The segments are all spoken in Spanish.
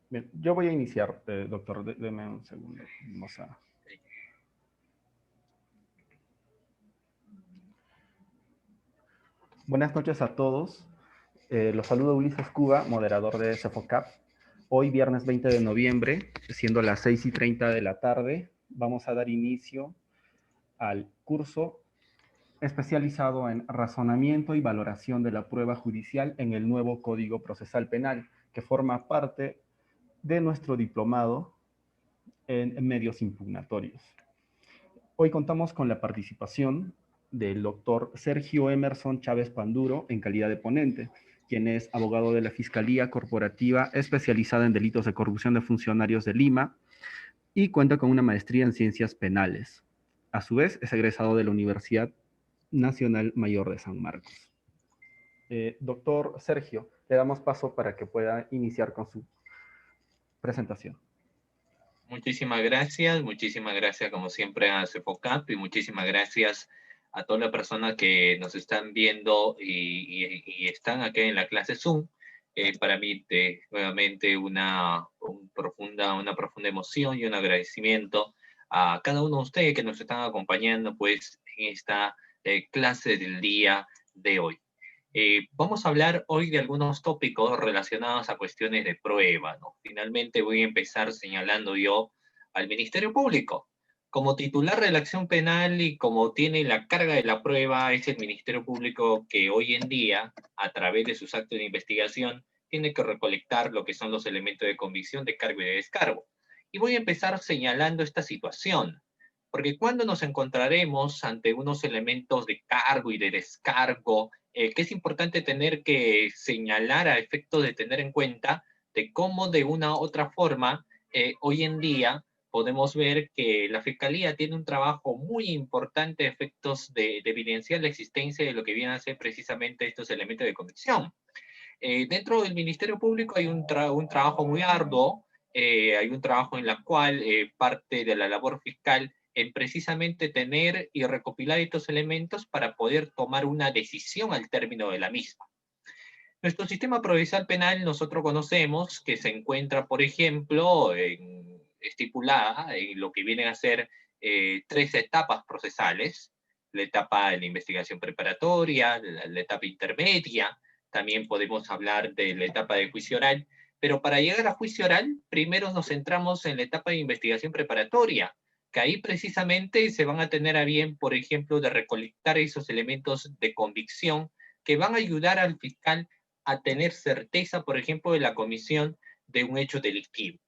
Bien, yo voy a iniciar, doctor, deme un segundo. Vamos a... Buenas noches a todos. Los saludo Ulises Cuba, moderador de Cefocap. Hoy, viernes 20 de noviembre, siendo las 6:30 de la tarde, vamos a dar inicio al curso especializado en razonamiento y valoración de la prueba judicial en el nuevo Código Procesal Penal, que forma parte de nuestro diplomado en medios impugnatorios. Hoy contamos con la participación del doctor Sergio Emerson Chávez Panduro en calidad de ponente, quien es abogado de la Fiscalía Corporativa especializada en delitos de corrupción de funcionarios de Lima y cuenta con una maestría en ciencias penales. A su vez, es egresado de la Universidad Nacional Mayor de San Marcos. Doctor Sergio, le damos paso para que pueda iniciar con su presentación. Muchísimas gracias como siempre a Cefocap y muchísimas gracias a todas las personas que nos están viendo y están aquí en la clase Zoom. Para mí, nuevamente, una profunda emoción y un agradecimiento a cada uno de ustedes que nos están acompañando pues, en esta clase del día de hoy. Vamos a hablar hoy de algunos tópicos relacionados a cuestiones de prueba, ¿no? Finalmente voy a empezar señalando yo al Ministerio Público. Como titular de la acción penal y como tiene la carga de la prueba, es el Ministerio Público que hoy en día, a través de sus actos de investigación, tiene que recolectar lo que son los elementos de convicción, de cargo y de descargo. Y voy a empezar señalando esta situación, porque cuando nos encontraremos ante unos elementos de cargo y de descargo, que es importante tener que señalar a efecto de tener en cuenta de cómo de una u otra forma hoy en día podemos ver que la Fiscalía tiene un trabajo muy importante a efectos de evidenciar la existencia de lo que vienen a ser precisamente estos elementos de convicción. Dentro del Ministerio Público hay un trabajo muy arduo, hay un trabajo en la cual parte de la labor fiscal en precisamente tener y recopilar estos elementos para poder tomar una decisión al término de la misma. Nuestro sistema procesal penal nosotros conocemos que se encuentra, por ejemplo, estipulada en lo que vienen a ser tres etapas procesales: la etapa de la investigación preparatoria, la etapa intermedia, también podemos hablar de la etapa de juicio oral, pero para llegar a juicio oral, primero nos centramos en la etapa de investigación preparatoria, que ahí precisamente se van a tener a bien, por ejemplo, de recolectar esos elementos de convicción que van a ayudar al fiscal a tener certeza, por ejemplo, de la comisión de un hecho delictivo.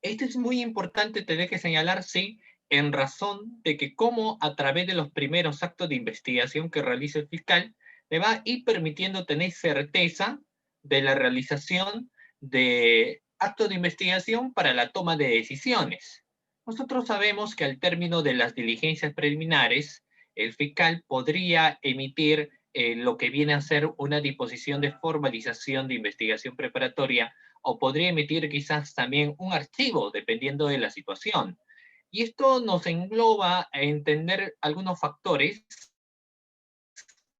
Esto es muy importante tener que señalar, sí, en razón de que como a través de los primeros actos de investigación que realiza el fiscal, le va a ir permitiendo tener certeza de la realización de actos de investigación para la toma de decisiones. Nosotros sabemos que al término de las diligencias preliminares, el fiscal podría emitir lo que viene a ser una disposición de formalización de investigación preparatoria o podría emitir quizás también un archivo, dependiendo de la situación. Y esto nos engloba a entender algunos factores,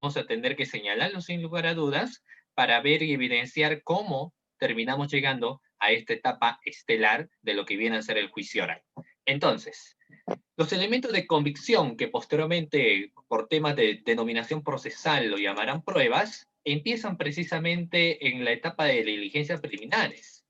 vamos a tener que señalarlos sin lugar a dudas, para ver y evidenciar cómo terminamos llegando a esta etapa estelar de lo que viene a ser el juicio oral. Entonces, los elementos de convicción, que posteriormente por temas de denominación procesal lo llamarán pruebas, empiezan precisamente en la etapa de diligencias preliminares.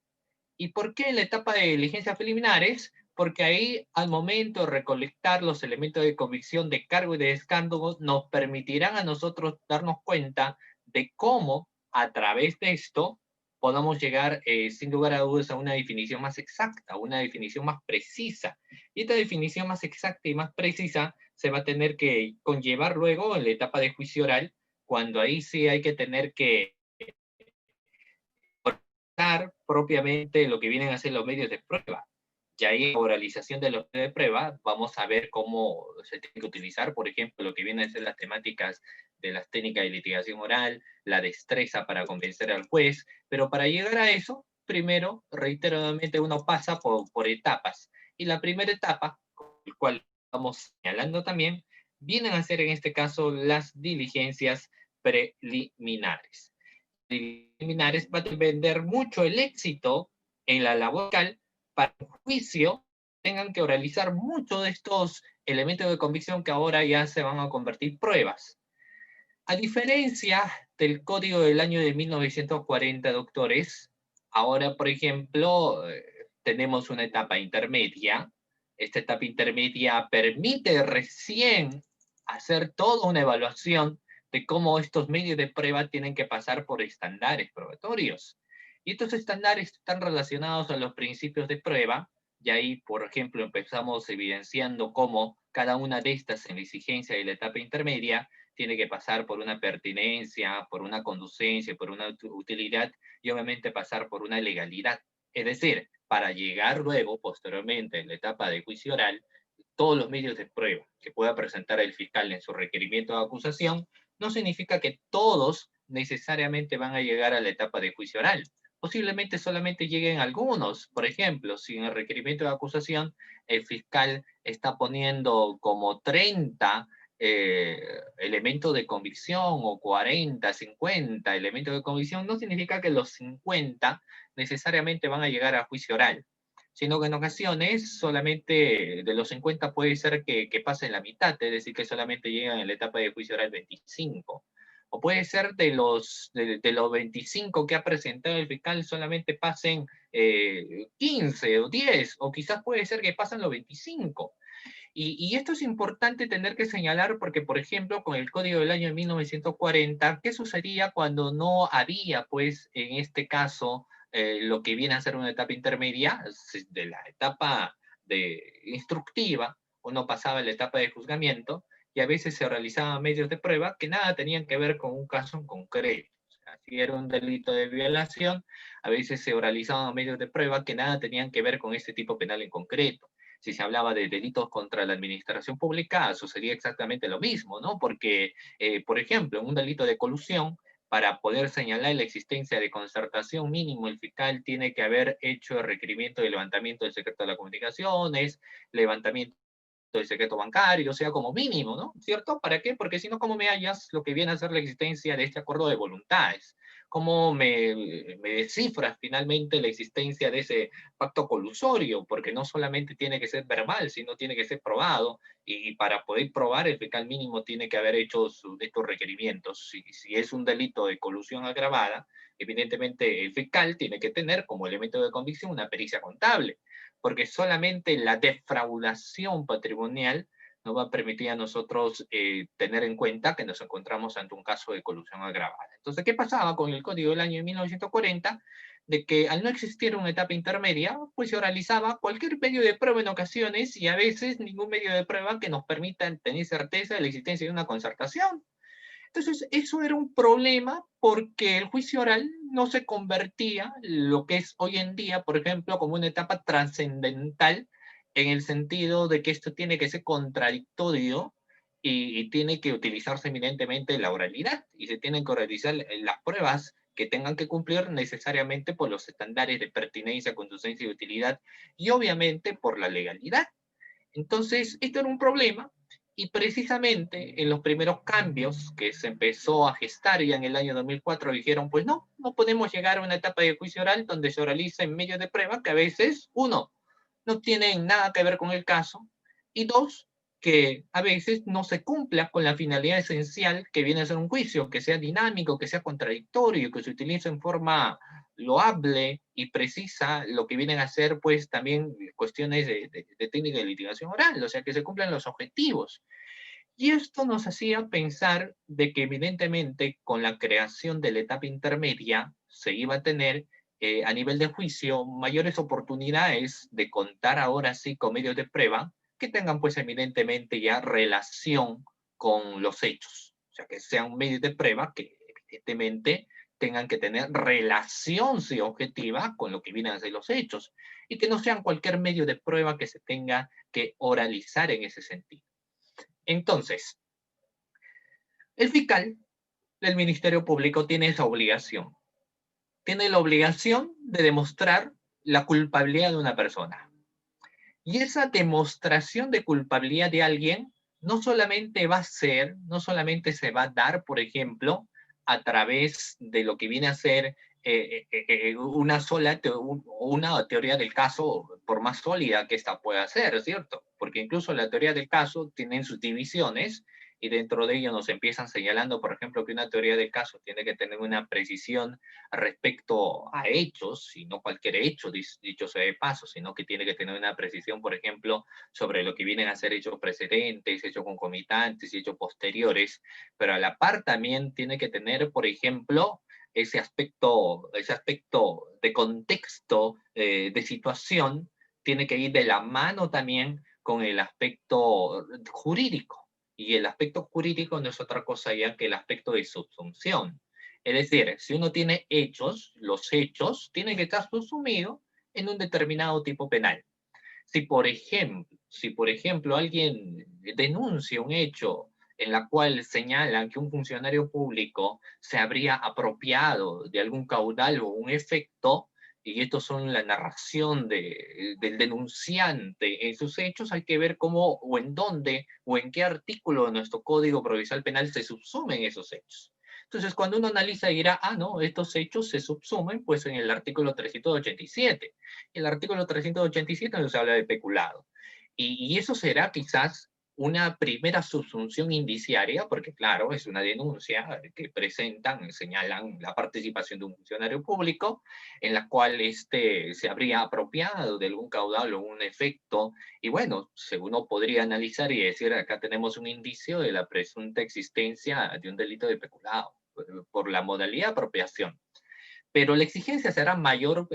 ¿Y por qué en la etapa de diligencias preliminares? Porque ahí, al momento de recolectar los elementos de convicción de cargo y de descargo, nos permitirán a nosotros darnos cuenta de cómo, a través de esto, podamos llegar, sin lugar a dudas, a una definición más exacta, una definición más precisa. Y esta definición más exacta y más precisa se va a tener que conllevar luego en la etapa de juicio oral, cuando ahí sí hay que tener que propiamente lo que vienen a ser los medios de prueba. Ya ahí en la oralización de los medios de prueba vamos a ver cómo se tiene que utilizar, por ejemplo, lo que vienen a ser las temáticas de las técnicas de litigación oral, la destreza para convencer al juez, pero para llegar a eso, primero, reiteradamente, uno pasa por etapas. Y la primera etapa, el cual estamos señalando también, vienen a ser en este caso las diligencias preliminares. Preliminares va a depender mucho el éxito en la labor fiscal para el juicio tengan que oralizar muchos de estos elementos de convicción que ahora ya se van a convertir pruebas. A diferencia del código del año de 1940, doctores, ahora, por ejemplo, tenemos una etapa intermedia. Esta etapa intermedia permite recién hacer toda una evaluación de cómo estos medios de prueba tienen que pasar por estándares probatorios. Y estos estándares están relacionados a los principios de prueba, y ahí, por ejemplo, empezamos evidenciando cómo cada una de estas en la exigencia de la etapa intermedia tiene que pasar por una pertinencia, por una conducencia, por una utilidad y obviamente pasar por una legalidad. Es decir, para llegar luego, posteriormente, en la etapa de juicio oral, todos los medios de prueba que pueda presentar el fiscal en su requerimiento de acusación, no significa que todos necesariamente van a llegar a la etapa de juicio oral. Posiblemente solamente lleguen algunos. Por ejemplo, si en el requerimiento de acusación el fiscal está poniendo como 30 elementos de convicción o 40, 50 elementos de convicción, no significa que los 50 necesariamente van a llegar a juicio oral, sino que en ocasiones solamente de los 50 puede ser que pasen la mitad, es decir, que solamente llegan en la etapa de juicio oral 25. O puede ser de los 25 que ha presentado el fiscal solamente pasen 15 o 10, o quizás puede ser que pasen los 25. Y esto es importante tener que señalar porque, por ejemplo, con el Código del año 1940, ¿qué sucedía cuando no había, pues, en este caso, lo que viene a ser una etapa intermedia, de la etapa instructiva, uno pasaba a la etapa de juzgamiento y a veces se realizaban medios de prueba que nada tenían que ver con un caso en concreto? O sea, si era un delito de violación, a veces se realizaban medios de prueba que nada tenían que ver con este tipo penal en concreto. Si se hablaba de delitos contra la administración pública, sucedía exactamente lo mismo, ¿no? Porque, por ejemplo, en un delito de colusión, para poder señalar la existencia de concertación mínimo, el fiscal tiene que haber hecho el requerimiento de levantamiento del secreto de las comunicaciones, levantamiento del secreto bancario, o sea, como mínimo, ¿no? ¿Cierto? ¿Para qué? Porque si no, ¿cómo me hallas lo que viene a ser la existencia de este acuerdo de voluntades? ¿Cómo me descifras finalmente la existencia de ese pacto colusorio? Porque no solamente tiene que ser verbal, sino tiene que ser probado, y para poder probar el fiscal mínimo tiene que haber hecho estos requerimientos. Si es un delito de colusión agravada, evidentemente el fiscal tiene que tener como elemento de convicción una pericia contable, porque solamente la defraudación patrimonial nos va a permitir a nosotros tener en cuenta que nos encontramos ante un caso de colusión agravada. Entonces, ¿qué pasaba con el Código del año 1940? De que al no existir una etapa intermedia, pues se realizaba cualquier medio de prueba en ocasiones y a veces ningún medio de prueba que nos permita tener certeza de la existencia de una concertación. Entonces, eso era un problema porque el juicio oral no se convertía, lo que es hoy en día, por ejemplo, como una etapa trascendental, en el sentido de que esto tiene que ser contradictorio y tiene que utilizarse eminentemente la oralidad y se tienen que realizar las pruebas que tengan que cumplir necesariamente por los estándares de pertinencia, conducencia y utilidad y obviamente por la legalidad. Entonces, esto era un problema y precisamente en los primeros cambios que se empezó a gestar ya en el año 2004 dijeron, pues no, no podemos llegar a una etapa de juicio oral donde se realicen medios de prueba que a veces, uno, no tienen nada que ver con el caso y dos, que a veces no se cumpla con la finalidad esencial que viene a ser un juicio, que sea dinámico, que sea contradictorio, que se utilice en forma loable y precisa lo que vienen a ser pues también cuestiones de técnica de litigación oral, o sea, que se cumplan los objetivos. Y esto nos hacía pensar de que evidentemente con la creación de la etapa intermedia se iba a tener a nivel de juicio mayores oportunidades de contar ahora sí con medios de prueba que tengan pues evidentemente ya relación con los hechos. O sea, que sean medios de prueba que evidentemente tengan que tener relación sí, objetiva con lo que vienen a ser los hechos y que no sean cualquier medio de prueba que se tenga que oralizar en ese sentido. Entonces, el fiscal del Ministerio Público tiene esa obligación. Tiene la obligación de demostrar la culpabilidad de una persona. Y esa demostración de culpabilidad de alguien no solamente va a ser, no solamente se va a dar, por ejemplo, a través de lo que viene a ser una una teoría del caso, por más sólida que esta pueda ser, ¿cierto? Porque incluso la teoría del caso tiene sus divisiones y dentro de ello nos empiezan señalando, por ejemplo, que una teoría del caso tiene que tener una precisión respecto a hechos, y no cualquier hecho, dicho sea de paso, sino que tiene que tener una precisión, por ejemplo, sobre lo que vienen a ser hechos precedentes, hechos concomitantes y hechos posteriores, pero a la par también tiene que tener, por ejemplo, ese aspecto de contexto, de situación, tiene que ir de la mano también con el aspecto jurídico. Y el aspecto jurídico no es otra cosa ya que el aspecto de subsunción. Es decir, si uno tiene hechos, los hechos tienen que estar subsumidos en un determinado tipo penal. Si por ejemplo alguien denuncia un hecho en la cual señalan que un funcionario público se habría apropiado de algún caudal o un efecto, y estos son la narración del denunciante en sus hechos, hay que ver cómo o en dónde o en qué artículo de nuestro Código Procesal Penal se subsumen esos hechos. Entonces, cuando uno analiza, dirá, no, estos hechos se subsumen pues en el artículo 387. El artículo 387 nos habla de peculado. Y eso será quizás una primera subsunción indiciaria, porque claro, es una denuncia que presentan, señalan la participación de un funcionario público, en la cual éste se habría apropiado de algún caudal o un efecto, y bueno, según uno podría analizar y decir, acá tenemos un indicio de la presunta existencia de un delito de peculado, por la modalidad de apropiación. Pero la exigencia será mayor,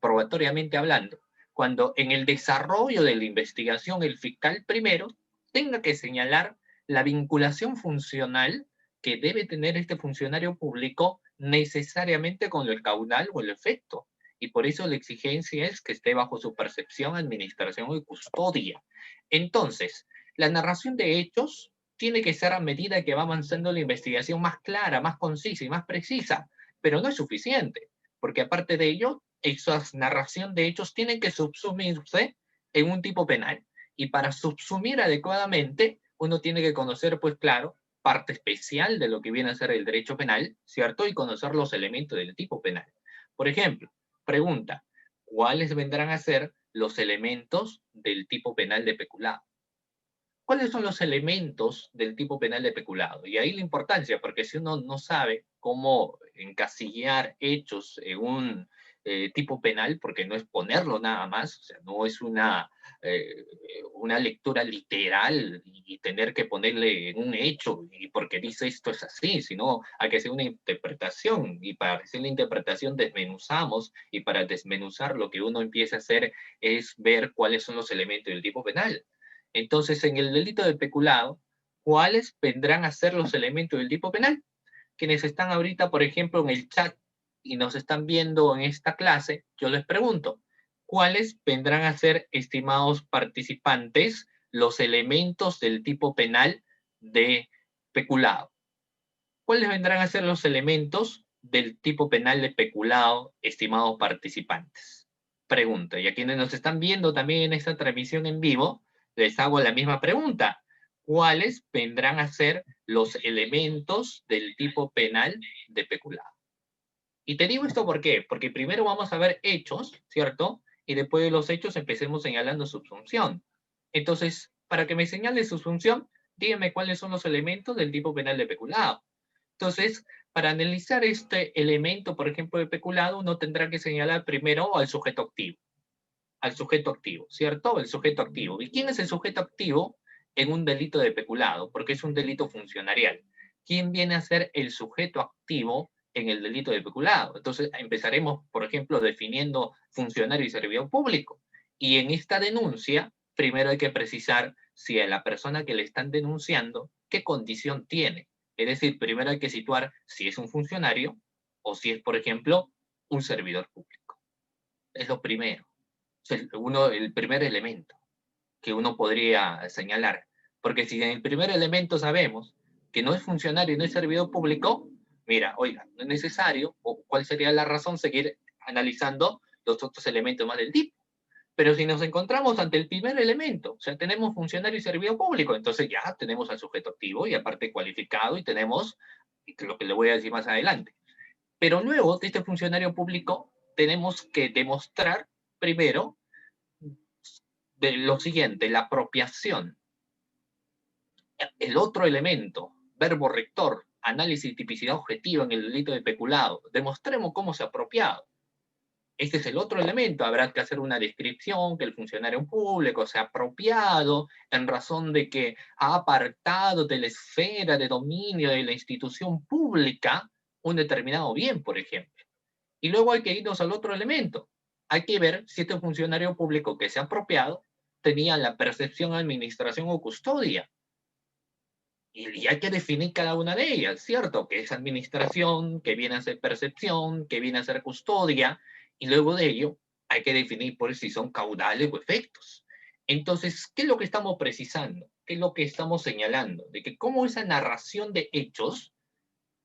probatoriamente hablando, cuando en el desarrollo de la investigación el fiscal primero tenga que señalar la vinculación funcional que debe tener este funcionario público necesariamente con el caudal o el efecto. Y por eso la exigencia es que esté bajo su percepción, administración y custodia. Entonces, la narración de hechos tiene que ser a medida que va avanzando la investigación más clara, más concisa y más precisa, pero no es suficiente, porque aparte de ello, esa narración de hechos tienen que subsumirse en un tipo penal. Y para subsumir adecuadamente, uno tiene que conocer, pues claro, parte especial de lo que viene a ser el derecho penal, ¿cierto? Y conocer los elementos del tipo penal. Por ejemplo, pregunta, ¿cuáles vendrán a ser los elementos del tipo penal de peculado? ¿Cuáles son los elementos del tipo penal de peculado? Y ahí la importancia, porque si uno no sabe cómo encasillar hechos en un tipo penal, porque no es ponerlo nada más, o sea, no es una lectura literal y tener que ponerle en un hecho, y porque dice esto es así, sino hay que hacer una interpretación, y para hacer la interpretación desmenuzamos, y para desmenuzar lo que uno empieza a hacer es ver cuáles son los elementos del tipo penal. Entonces, en el delito de peculado, ¿cuáles vendrán a ser los elementos del tipo penal? Quienes están ahorita, por ejemplo, en el chat y nos están viendo en esta clase, yo les pregunto, ¿cuáles vendrán a ser, estimados participantes, los elementos del tipo penal de peculado? ¿Cuáles vendrán a ser los elementos del tipo penal de peculado, estimados participantes? Pregunta. Y a quienes nos están viendo también en esta transmisión en vivo, les hago la misma pregunta. ¿Cuáles vendrán a ser los elementos del tipo penal de peculado? Y te digo esto ¿por qué? Porque primero vamos a ver hechos, ¿cierto? Y después de los hechos empecemos señalando subsunción. Entonces, para que me señale subsunción, dígame cuáles son los elementos del tipo penal de peculado. Entonces, para analizar este elemento, por ejemplo, de peculado, uno tendrá que señalar primero al sujeto activo, ¿cierto? El sujeto activo. ¿Y quién es el sujeto activo en un delito de peculado? Porque es un delito funcionarial. ¿Quién viene a ser el sujeto activo en el delito de peculado? Entonces, empezaremos, por ejemplo, definiendo funcionario y servidor público. Y en esta denuncia, primero hay que precisar si a la persona que le están denunciando, qué condición tiene. Es decir, primero hay que situar si es un funcionario o si es, por ejemplo, un servidor público. Es lo primero. Es el primer elemento que uno podría señalar. Porque si en el primer elemento sabemos que no es funcionario y no es servidor público, mira, oiga, no es necesario, o cuál sería la razón, seguir analizando los otros elementos más del tipo. Pero si nos encontramos ante el primer elemento, o sea, tenemos funcionario y servidor público, entonces ya tenemos al sujeto activo y aparte cualificado y tenemos lo que le voy a decir más adelante. Pero luego de este funcionario público tenemos que demostrar primero de lo siguiente, la apropiación. El otro elemento, verbo rector, análisis de tipicidad objetiva en el delito de peculado. Demostremos cómo se ha apropiado. Este es el otro elemento. Habrá que hacer una descripción que el funcionario público se ha apropiado en razón de que ha apartado de la esfera de dominio de la institución pública un determinado bien, por ejemplo. Y luego hay que irnos al otro elemento. Hay que ver si este funcionario público que se ha apropiado tenía la percepción, administración o custodia. Y hay que definir cada una de ellas, ¿cierto? Que es administración, que viene a ser percepción, que viene a ser custodia, y luego de ello hay que definir por si son caudales o efectos. Entonces, ¿qué es lo que estamos precisando? ¿Qué es lo que estamos señalando? De que cómo esa narración de hechos,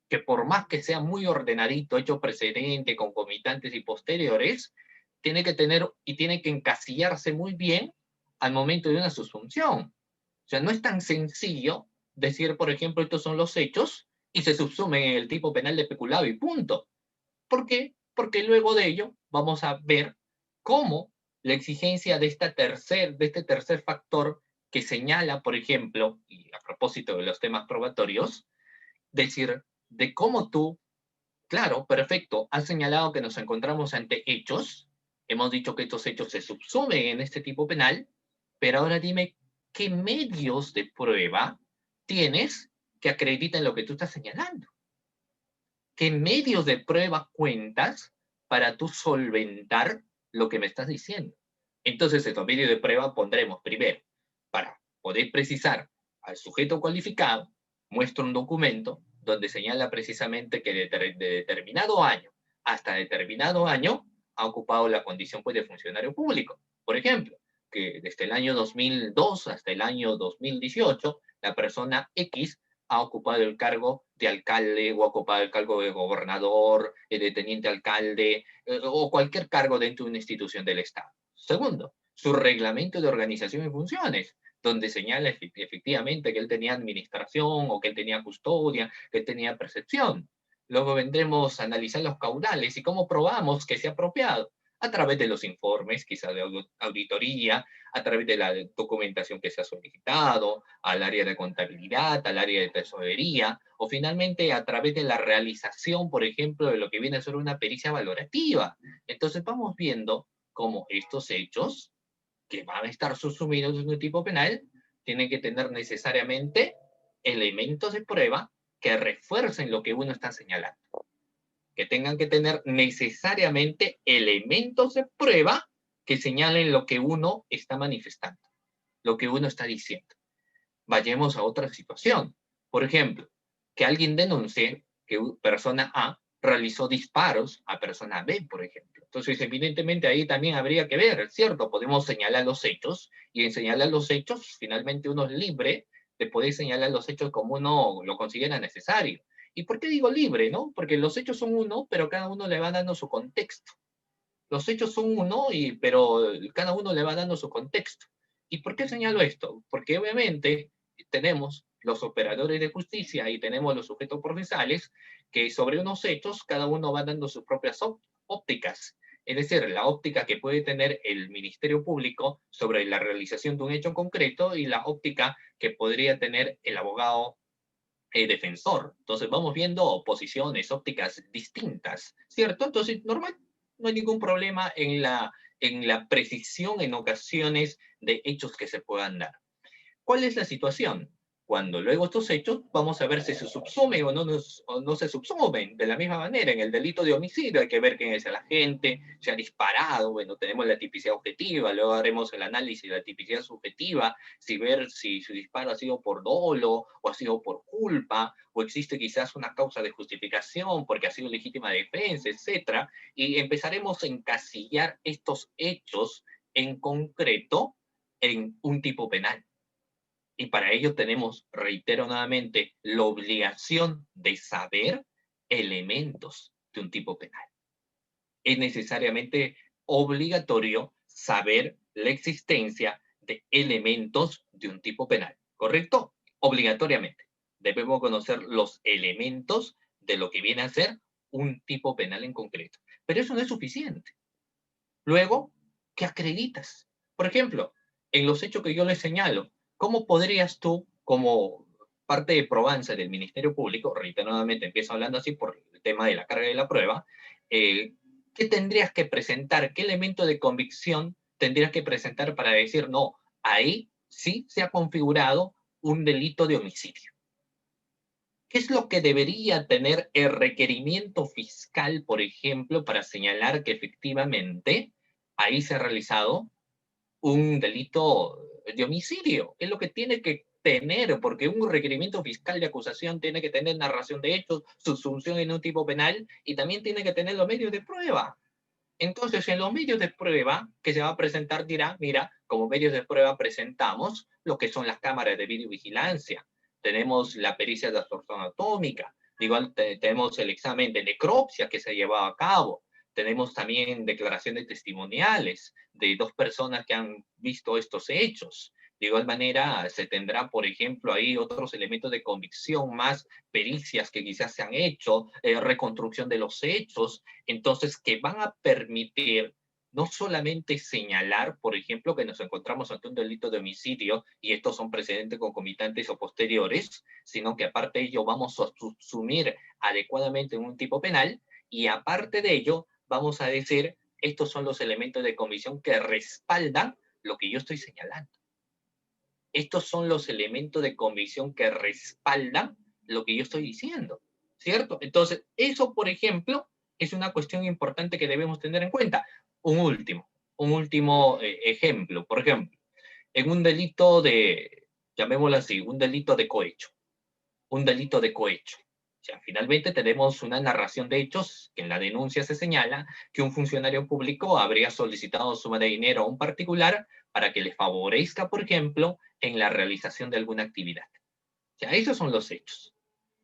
que por más que sea muy ordenadito, hecho precedente, concomitantes y posteriores, tiene que tener y tiene que encasillarse muy bien al momento de una subsunción. O sea, no es tan sencillo decir, por ejemplo, estos son los hechos y se subsume en el tipo penal de peculado y punto. ¿Por qué? Porque luego de ello vamos a ver cómo la exigencia de este tercer factor que señala, por ejemplo, y a propósito de los temas probatorios, decir de cómo tú, claro, perfecto, has señalado que nos encontramos ante hechos, hemos dicho que estos hechos se subsumen en este tipo penal, pero ahora dime qué medios de prueba tienes que acrediten lo que tú estás señalando. ¿Qué medios de prueba cuentas para tú solventar lo que me estás diciendo? Entonces, estos medios de prueba pondremos primero, para poder precisar al sujeto cualificado, muestra un documento donde señala precisamente que de determinado año hasta determinado año ha ocupado la condición pues, de funcionario público. Por ejemplo, que desde el año 2002 hasta el año 2018, la persona X ha ocupado el cargo de alcalde o ha ocupado el cargo de gobernador, de teniente alcalde o cualquier cargo dentro de una institución del Estado. Segundo, su reglamento de organización y funciones, donde señala efectivamente que él tenía administración o que él tenía custodia, que él tenía percepción. Luego vendremos a analizar los caudales y cómo probamos que se ha apropiado a través de los informes, quizá de auditoría, a través de la documentación que se ha solicitado, al área de contabilidad, al área de tesorería, o finalmente a través de la realización, por ejemplo, de lo que viene a ser una pericia valorativa. Entonces vamos viendo cómo estos hechos, que van a estar subsumidos en un tipo penal, tienen que tener necesariamente elementos de prueba que refuercen lo que uno está señalando. Que tengan que tener necesariamente elementos de prueba que señalen lo que uno está manifestando, lo que uno está diciendo. Vayamos a otra situación. Por ejemplo, que alguien denuncie que persona A realizó disparos a persona B, por ejemplo. Entonces, evidentemente ahí también habría que ver, ¿cierto? Podemos señalar los hechos y en señalar los hechos, finalmente uno es libre de poder señalar los hechos como uno lo considera necesario. ¿Y por qué digo libre, no? Porque los hechos son uno, pero cada uno le va dando su contexto. Los hechos son uno, pero cada uno le va dando su contexto. ¿Y por qué señalo esto? Porque obviamente tenemos los operadores de justicia y tenemos los sujetos procesales que sobre unos hechos cada uno va dando sus propias ópticas. Es decir, la óptica que puede tener el Ministerio Público sobre la realización de un hecho concreto y la óptica que podría tener el abogado defensor. Entonces vamos viendo posiciones, ópticas distintas, ¿cierto? Entonces, normal, no hay ningún problema en la precisión en ocasiones de hechos que se puedan dar. ¿Cuál es la situación? Cuando luego estos hechos, vamos a ver si se subsumen o no se subsumen. De la misma manera, en el delito de homicidio hay que ver quién es el agente, se ha disparado, bueno, tenemos la tipicidad objetiva, luego haremos el análisis de la tipicidad subjetiva, si ver si su disparo ha sido por dolo o ha sido por culpa, o existe quizás una causa de justificación porque ha sido legítima defensa, etc. Y empezaremos a encasillar estos hechos en concreto en un tipo penal. Y para ello tenemos, reitero nuevamente, la obligación de saber elementos de un tipo penal. Es necesariamente obligatorio saber la existencia de elementos de un tipo penal, ¿correcto? Obligatoriamente. Debemos conocer los elementos de lo que viene a ser un tipo penal en concreto. Pero eso no es suficiente. Luego, ¿qué acreditas? Por ejemplo, en los hechos que yo les señalo, ¿cómo podrías tú, como parte de probanza del Ministerio Público, reiteradamente empiezo hablando así por el tema de la carga de la prueba, ¿qué tendrías que presentar? ¿Qué elemento de convicción tendrías que presentar para decir, no, ahí sí se ha configurado un delito de homicidio? ¿Qué es lo que debería tener el requerimiento fiscal, por ejemplo, para señalar que efectivamente ahí se ha realizado un delito de homicidio? Es lo que tiene que tener, porque un requerimiento fiscal de acusación tiene que tener narración de hechos, subsunción en un tipo penal y también tiene que tener los medios de prueba. Entonces, en los medios de prueba que se va a presentar dirá, mira, como medios de prueba presentamos lo que son las cámaras de videovigilancia, tenemos la pericia de absorción atómica, igual tenemos el examen de necropsia que se ha llevado a cabo, tenemos también declaraciones testimoniales de 2 personas que han visto estos hechos. De igual manera, se tendrá, por ejemplo, ahí otros elementos de convicción, más pericias que quizás se han hecho, reconstrucción de los hechos, entonces, que van a permitir no solamente señalar, por ejemplo, que nos encontramos ante un delito de homicidio y estos son precedentes concomitantes o posteriores, sino que aparte de ello vamos a subsumir adecuadamente en un tipo penal y aparte de ello vamos a decir, estos son los elementos de convicción que respaldan lo que yo estoy señalando. Estos son los elementos de convicción que respaldan lo que yo estoy diciendo, ¿cierto? Entonces, eso, por ejemplo, es una cuestión importante que debemos tener en cuenta. Un último ejemplo, por ejemplo, en un delito de, llamémoslo así, un delito de cohecho, un delito de cohecho. O sea, finalmente tenemos una narración de hechos que en la denuncia se señala que un funcionario público habría solicitado suma de dinero a un particular para que le favorezca, por ejemplo, en la realización de alguna actividad. O sea, esos son los hechos.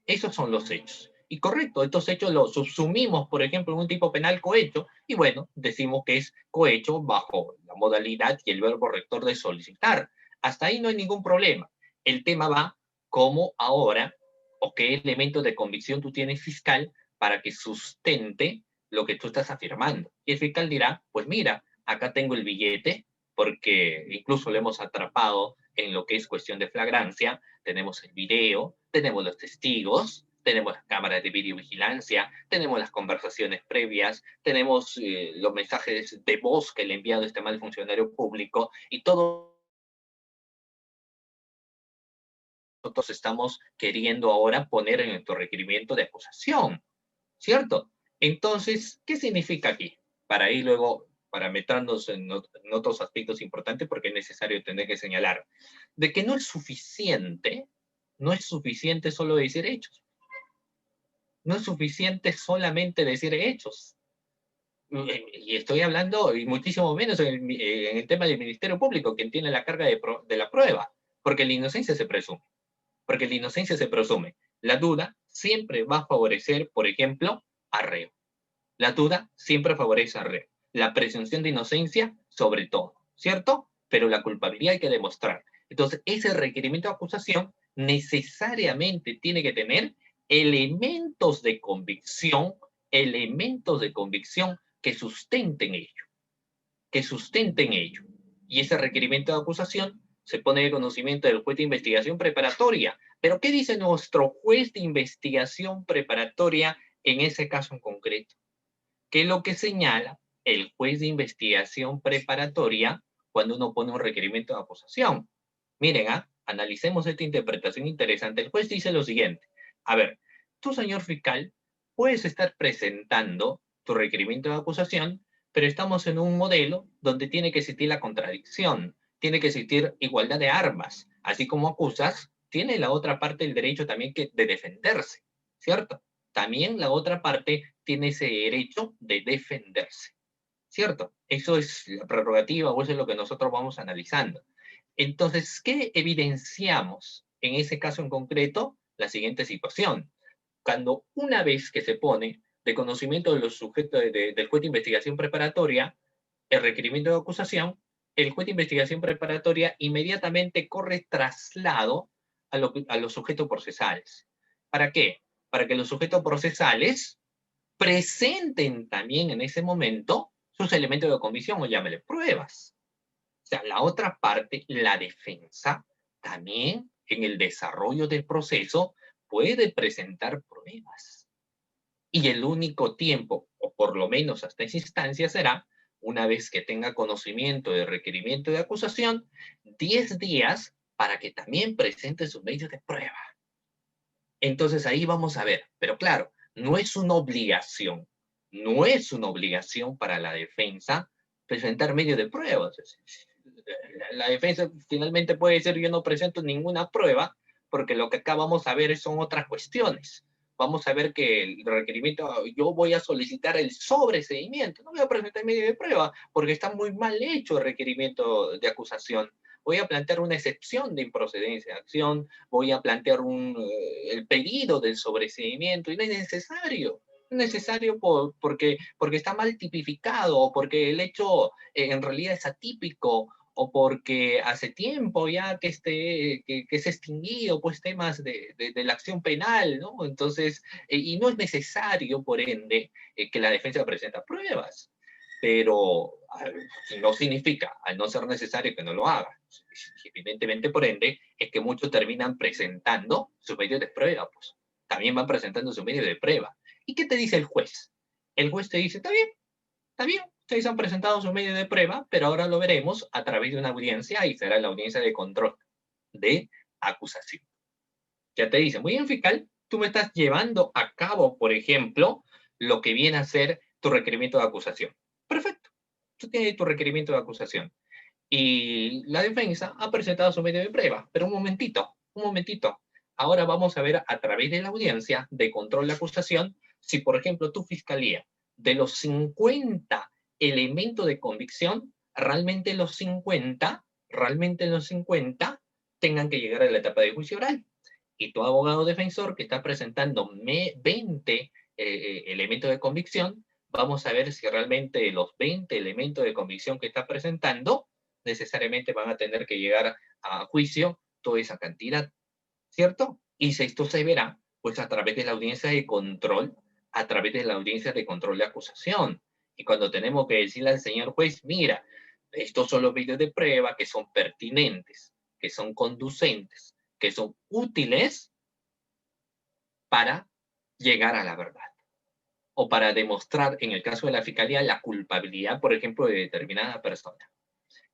Esos son los hechos. Y correcto, estos hechos los subsumimos, por ejemplo, en un tipo penal cohecho, y bueno, decimos que es cohecho bajo la modalidad y el verbo rector de solicitar. Hasta ahí no hay ningún problema. El tema va cómo ahora o qué elementos de convicción tú tienes fiscal para que sustente lo que tú estás afirmando. Y el fiscal dirá, pues mira, acá tengo el billete, porque incluso lo hemos atrapado en lo que es cuestión de flagrancia, tenemos el video, tenemos los testigos, tenemos las cámaras de videovigilancia, tenemos las conversaciones previas, tenemos los mensajes de voz que le ha enviado este mal funcionario público y todo nosotros estamos queriendo ahora poner en nuestro requerimiento de acusación, ¿cierto? Entonces, ¿qué significa aquí? Para ir luego, para meternos en otros aspectos importantes, porque es necesario tener que señalar, de que no es suficiente solo decir hechos, no es suficiente solamente decir hechos. Y estoy hablando, y muchísimo menos en el tema del Ministerio Público, quien tiene la carga de la prueba, porque la inocencia se presume. Porque la inocencia se presume. La duda siempre va a favorecer, por ejemplo, al reo. La duda siempre favorece al reo. La presunción de inocencia, sobre todo, ¿cierto? Pero la culpabilidad hay que demostrar. Entonces, ese requerimiento de acusación necesariamente tiene que tener elementos de convicción que sustenten ello, que sustenten ello. Y ese requerimiento de acusación se pone de conocimiento del juez de investigación preparatoria. Pero, ¿qué dice nuestro juez de investigación preparatoria en ese caso en concreto? ¿Qué es lo que señala el juez de investigación preparatoria cuando uno pone un requerimiento de acusación? Miren, analicemos esta interpretación interesante. El juez dice lo siguiente. A ver, tú, señor fiscal, puedes estar presentando tu requerimiento de acusación, pero estamos en un modelo donde tiene que existir la contradicción, tiene que existir igualdad de armas. Así como acusas, tiene la otra parte el derecho también de defenderse, ¿cierto? También la otra parte tiene ese derecho de defenderse, ¿cierto? Eso es la prerrogativa o eso es lo que nosotros vamos analizando. Entonces, ¿qué evidenciamos en ese caso en concreto? La siguiente situación. Cuando una vez que se pone de conocimiento de los sujetos del juez de investigación preparatoria, el requerimiento de acusación, el juez de investigación preparatoria inmediatamente corre traslado a los sujetos procesales. ¿Para qué? Para que los sujetos procesales presenten también en ese momento sus elementos de convicción o llámele pruebas. O sea, la otra parte, la defensa, también en el desarrollo del proceso puede presentar pruebas. Y el único tiempo, o por lo menos hasta esa instancia, será una vez que tenga conocimiento del requerimiento de acusación, 10 días para que también presente sus medios de prueba. Entonces ahí vamos a ver, pero claro, no es una obligación, no es una obligación para la defensa presentar medios de prueba. La defensa finalmente puede decir yo no presento ninguna prueba porque lo que acá vamos a ver son otras cuestiones. Vamos a ver que el requerimiento, yo voy a solicitar el sobreseimiento, no voy a presentar medio de prueba porque está muy mal hecho el requerimiento de acusación. Voy a plantear una excepción de improcedencia de acción, voy a plantear el pedido del sobreseimiento y no es necesario. No es necesario porque está mal tipificado o porque el hecho en realidad es atípico o porque hace tiempo ya que se extinguido pues temas de la acción penal, ¿no? Entonces, y no es necesario, por ende, que la defensa presenta pruebas, pero no significa, al no ser necesario, que no lo haga. Evidentemente, por ende, es que muchos terminan presentando su medio de prueba, pues. También van presentando su medio de prueba. ¿Y qué te dice el juez? El juez te dice, está bien, ustedes han presentado su medio de prueba, pero ahora lo veremos a través de una audiencia y será la audiencia de control de acusación. Ya te dice, muy bien, fiscal, tú me estás llevando a cabo, por ejemplo, lo que viene a ser tu requerimiento de acusación. Perfecto, tú tienes tu requerimiento de acusación. Y la defensa ha presentado su medio de prueba, pero un momentito, un momentito. Ahora vamos a ver a través de la audiencia de control de acusación si, por ejemplo, tu fiscalía, de los 50 elementos de convicción, realmente los 50 tengan que llegar a la etapa de juicio oral. Y tu abogado defensor que está presentando 20 elementos de convicción, vamos a ver si realmente los 20 elementos de convicción que está presentando necesariamente van a tener que llegar a juicio toda esa cantidad, ¿cierto? Y si esto se verá, pues a través de la audiencia de control, a través de la audiencia de control de acusación. Y cuando tenemos que decirle al señor juez, mira, estos son los vídeos de prueba que son pertinentes, que son conducentes, que son útiles para llegar a la verdad o para demostrar, en el caso de la fiscalía, la culpabilidad, por ejemplo, de determinada persona.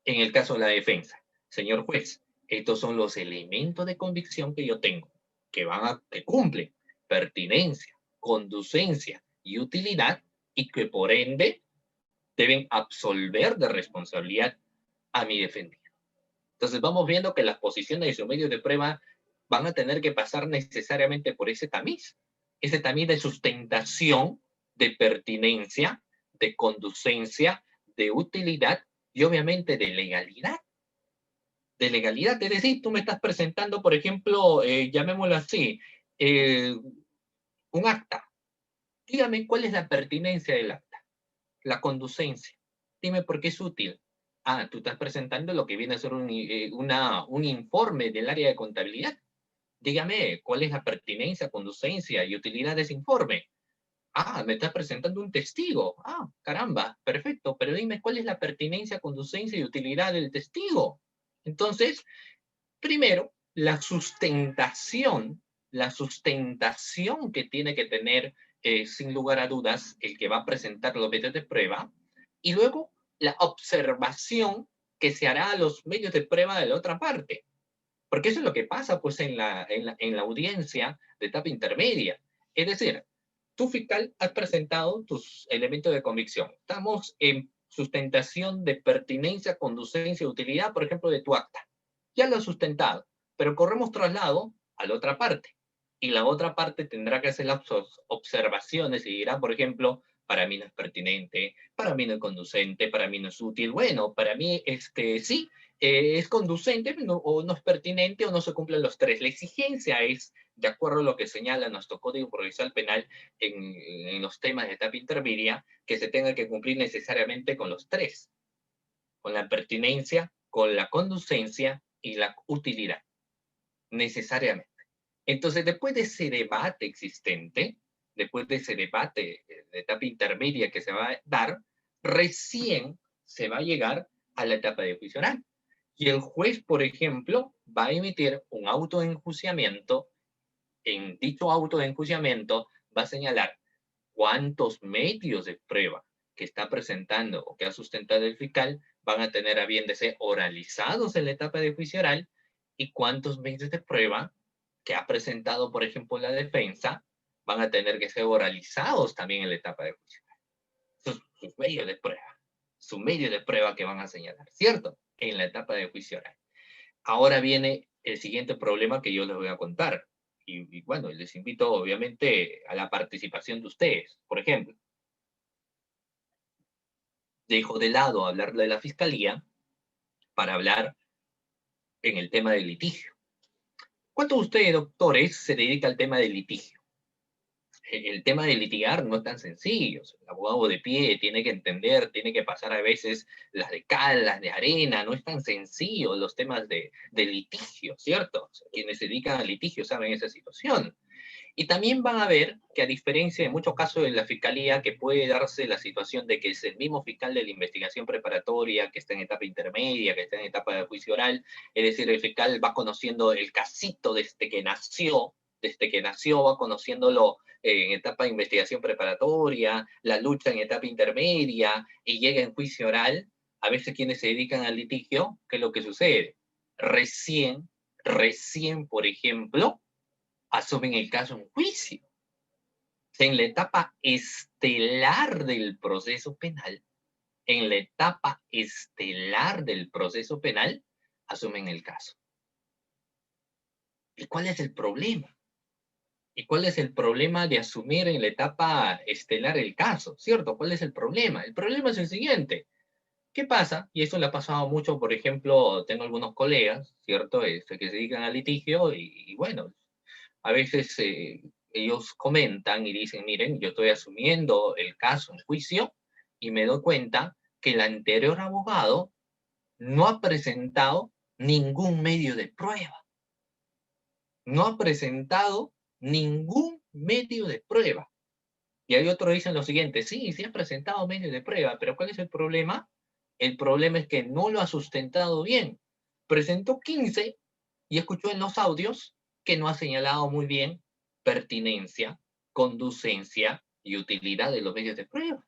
En el caso de la defensa, señor juez, estos son los elementos de convicción que yo tengo, que cumplen pertinencia, conducencia y utilidad, y que por ende deben absolver de responsabilidad a mi defendido. Entonces vamos viendo que las posiciones de su medio de prueba van a tener que pasar necesariamente por ese tamiz de sustentación, de pertinencia, de conducencia, de utilidad y obviamente de legalidad. De legalidad, es decir, tú me estás presentando, por ejemplo, llamémoslo así, un acta. Dígame cuál es la pertinencia del acta, la conducencia. Dime por qué es útil. Ah, tú estás presentando lo que viene a ser un informe del área de contabilidad. Dígame cuál es la pertinencia, conducencia y utilidad de ese informe. Ah, me estás presentando un testigo. Ah, caramba, perfecto. Pero dime cuál es la pertinencia, conducencia y utilidad del testigo. Entonces, primero, la sustentación que tiene que tener, sin lugar a dudas, el que va a presentar los medios de prueba, y luego la observación que se hará a los medios de prueba de la otra parte. Porque eso es lo que pasa pues, en la audiencia de etapa intermedia. Es decir, tú, fiscal, has presentado tus elementos de convicción. Estamos en sustentación de pertinencia, conducencia y utilidad, por ejemplo, de tu acta. Ya lo has sustentado, pero corremos traslado a la otra parte. Y la otra parte tendrá que hacer las observaciones y dirá, por ejemplo, para mí no es pertinente, para mí no es conducente, para mí no es útil. Bueno, para mí sí, es conducente o no es pertinente o no se cumplen los tres. La exigencia es, de acuerdo a lo que señala nuestro Código Procesal Penal en los temas de etapa intermedia, que se tenga que cumplir necesariamente con los tres, con la pertinencia, con la conducencia y la utilidad, necesariamente. Entonces, después de ese debate existente, después de ese debate de etapa intermedia que se va a dar, recién se va a llegar a la etapa de juicio oral. Y el juez, por ejemplo, va a emitir un auto de enjuiciamiento. En dicho auto de enjuiciamiento va a señalar cuántos medios de prueba que está presentando o que ha sustentado el fiscal van a tener a bien de ser oralizados en la etapa de juicio oral y cuántos medios de prueba que ha presentado, por ejemplo, la defensa van a tener que ser oralizados también en la etapa de juicio oral. Sus medios de prueba, su medio de prueba que van a señalar, ¿cierto? En la etapa de juicio oral. Ahora viene el siguiente problema que yo les voy a contar. Y bueno, les invito obviamente a la participación de ustedes. Por ejemplo, dejo de lado hablar de la fiscalía para hablar en el tema del litigio. ¿Cuántos de ustedes, doctores, se dedica al tema del litigio? El tema de litigar no es tan sencillo. El abogado de pie tiene que entender, tiene que pasar a veces las de cal, las de arena. No es tan sencillo los temas de litigio, ¿cierto? O sea, quienes se dedican al litigio saben esa situación. Y también van a ver que a diferencia de muchos casos de la fiscalía, que puede darse la situación de que es el mismo fiscal de la investigación preparatoria, que está en etapa intermedia, que está en etapa de juicio oral, es decir, el fiscal va conociendo el casito desde que nació va conociéndolo en etapa de investigación preparatoria, la lucha en etapa intermedia, y llega en juicio oral. A veces quienes se dedican al litigio, ¿qué es lo que sucede? Recién, por ejemplo, asumen el caso en juicio. En la etapa estelar del proceso penal, en la etapa estelar del proceso penal, asumen el caso. ¿Y cuál es el problema? ¿Y cuál es el problema de asumir en la etapa estelar el caso? ¿Cierto? ¿Cuál es el problema? El problema es el siguiente. ¿Qué pasa? Y eso le ha pasado mucho, por ejemplo, tengo algunos colegas, ¿cierto? Que se dedican al litigio y bueno, a veces ellos comentan y dicen, miren, yo estoy asumiendo el caso en juicio y me doy cuenta que el anterior abogado no ha presentado ningún medio de prueba. No ha presentado ningún medio de prueba. Y hay otros que dicen lo siguiente, sí, sí ha presentado medios de prueba, pero ¿cuál es el problema? El problema es que no lo ha sustentado bien. Presentó 15 y escuchó en los audios que no ha señalado muy bien pertinencia, conducencia y utilidad de los medios de prueba.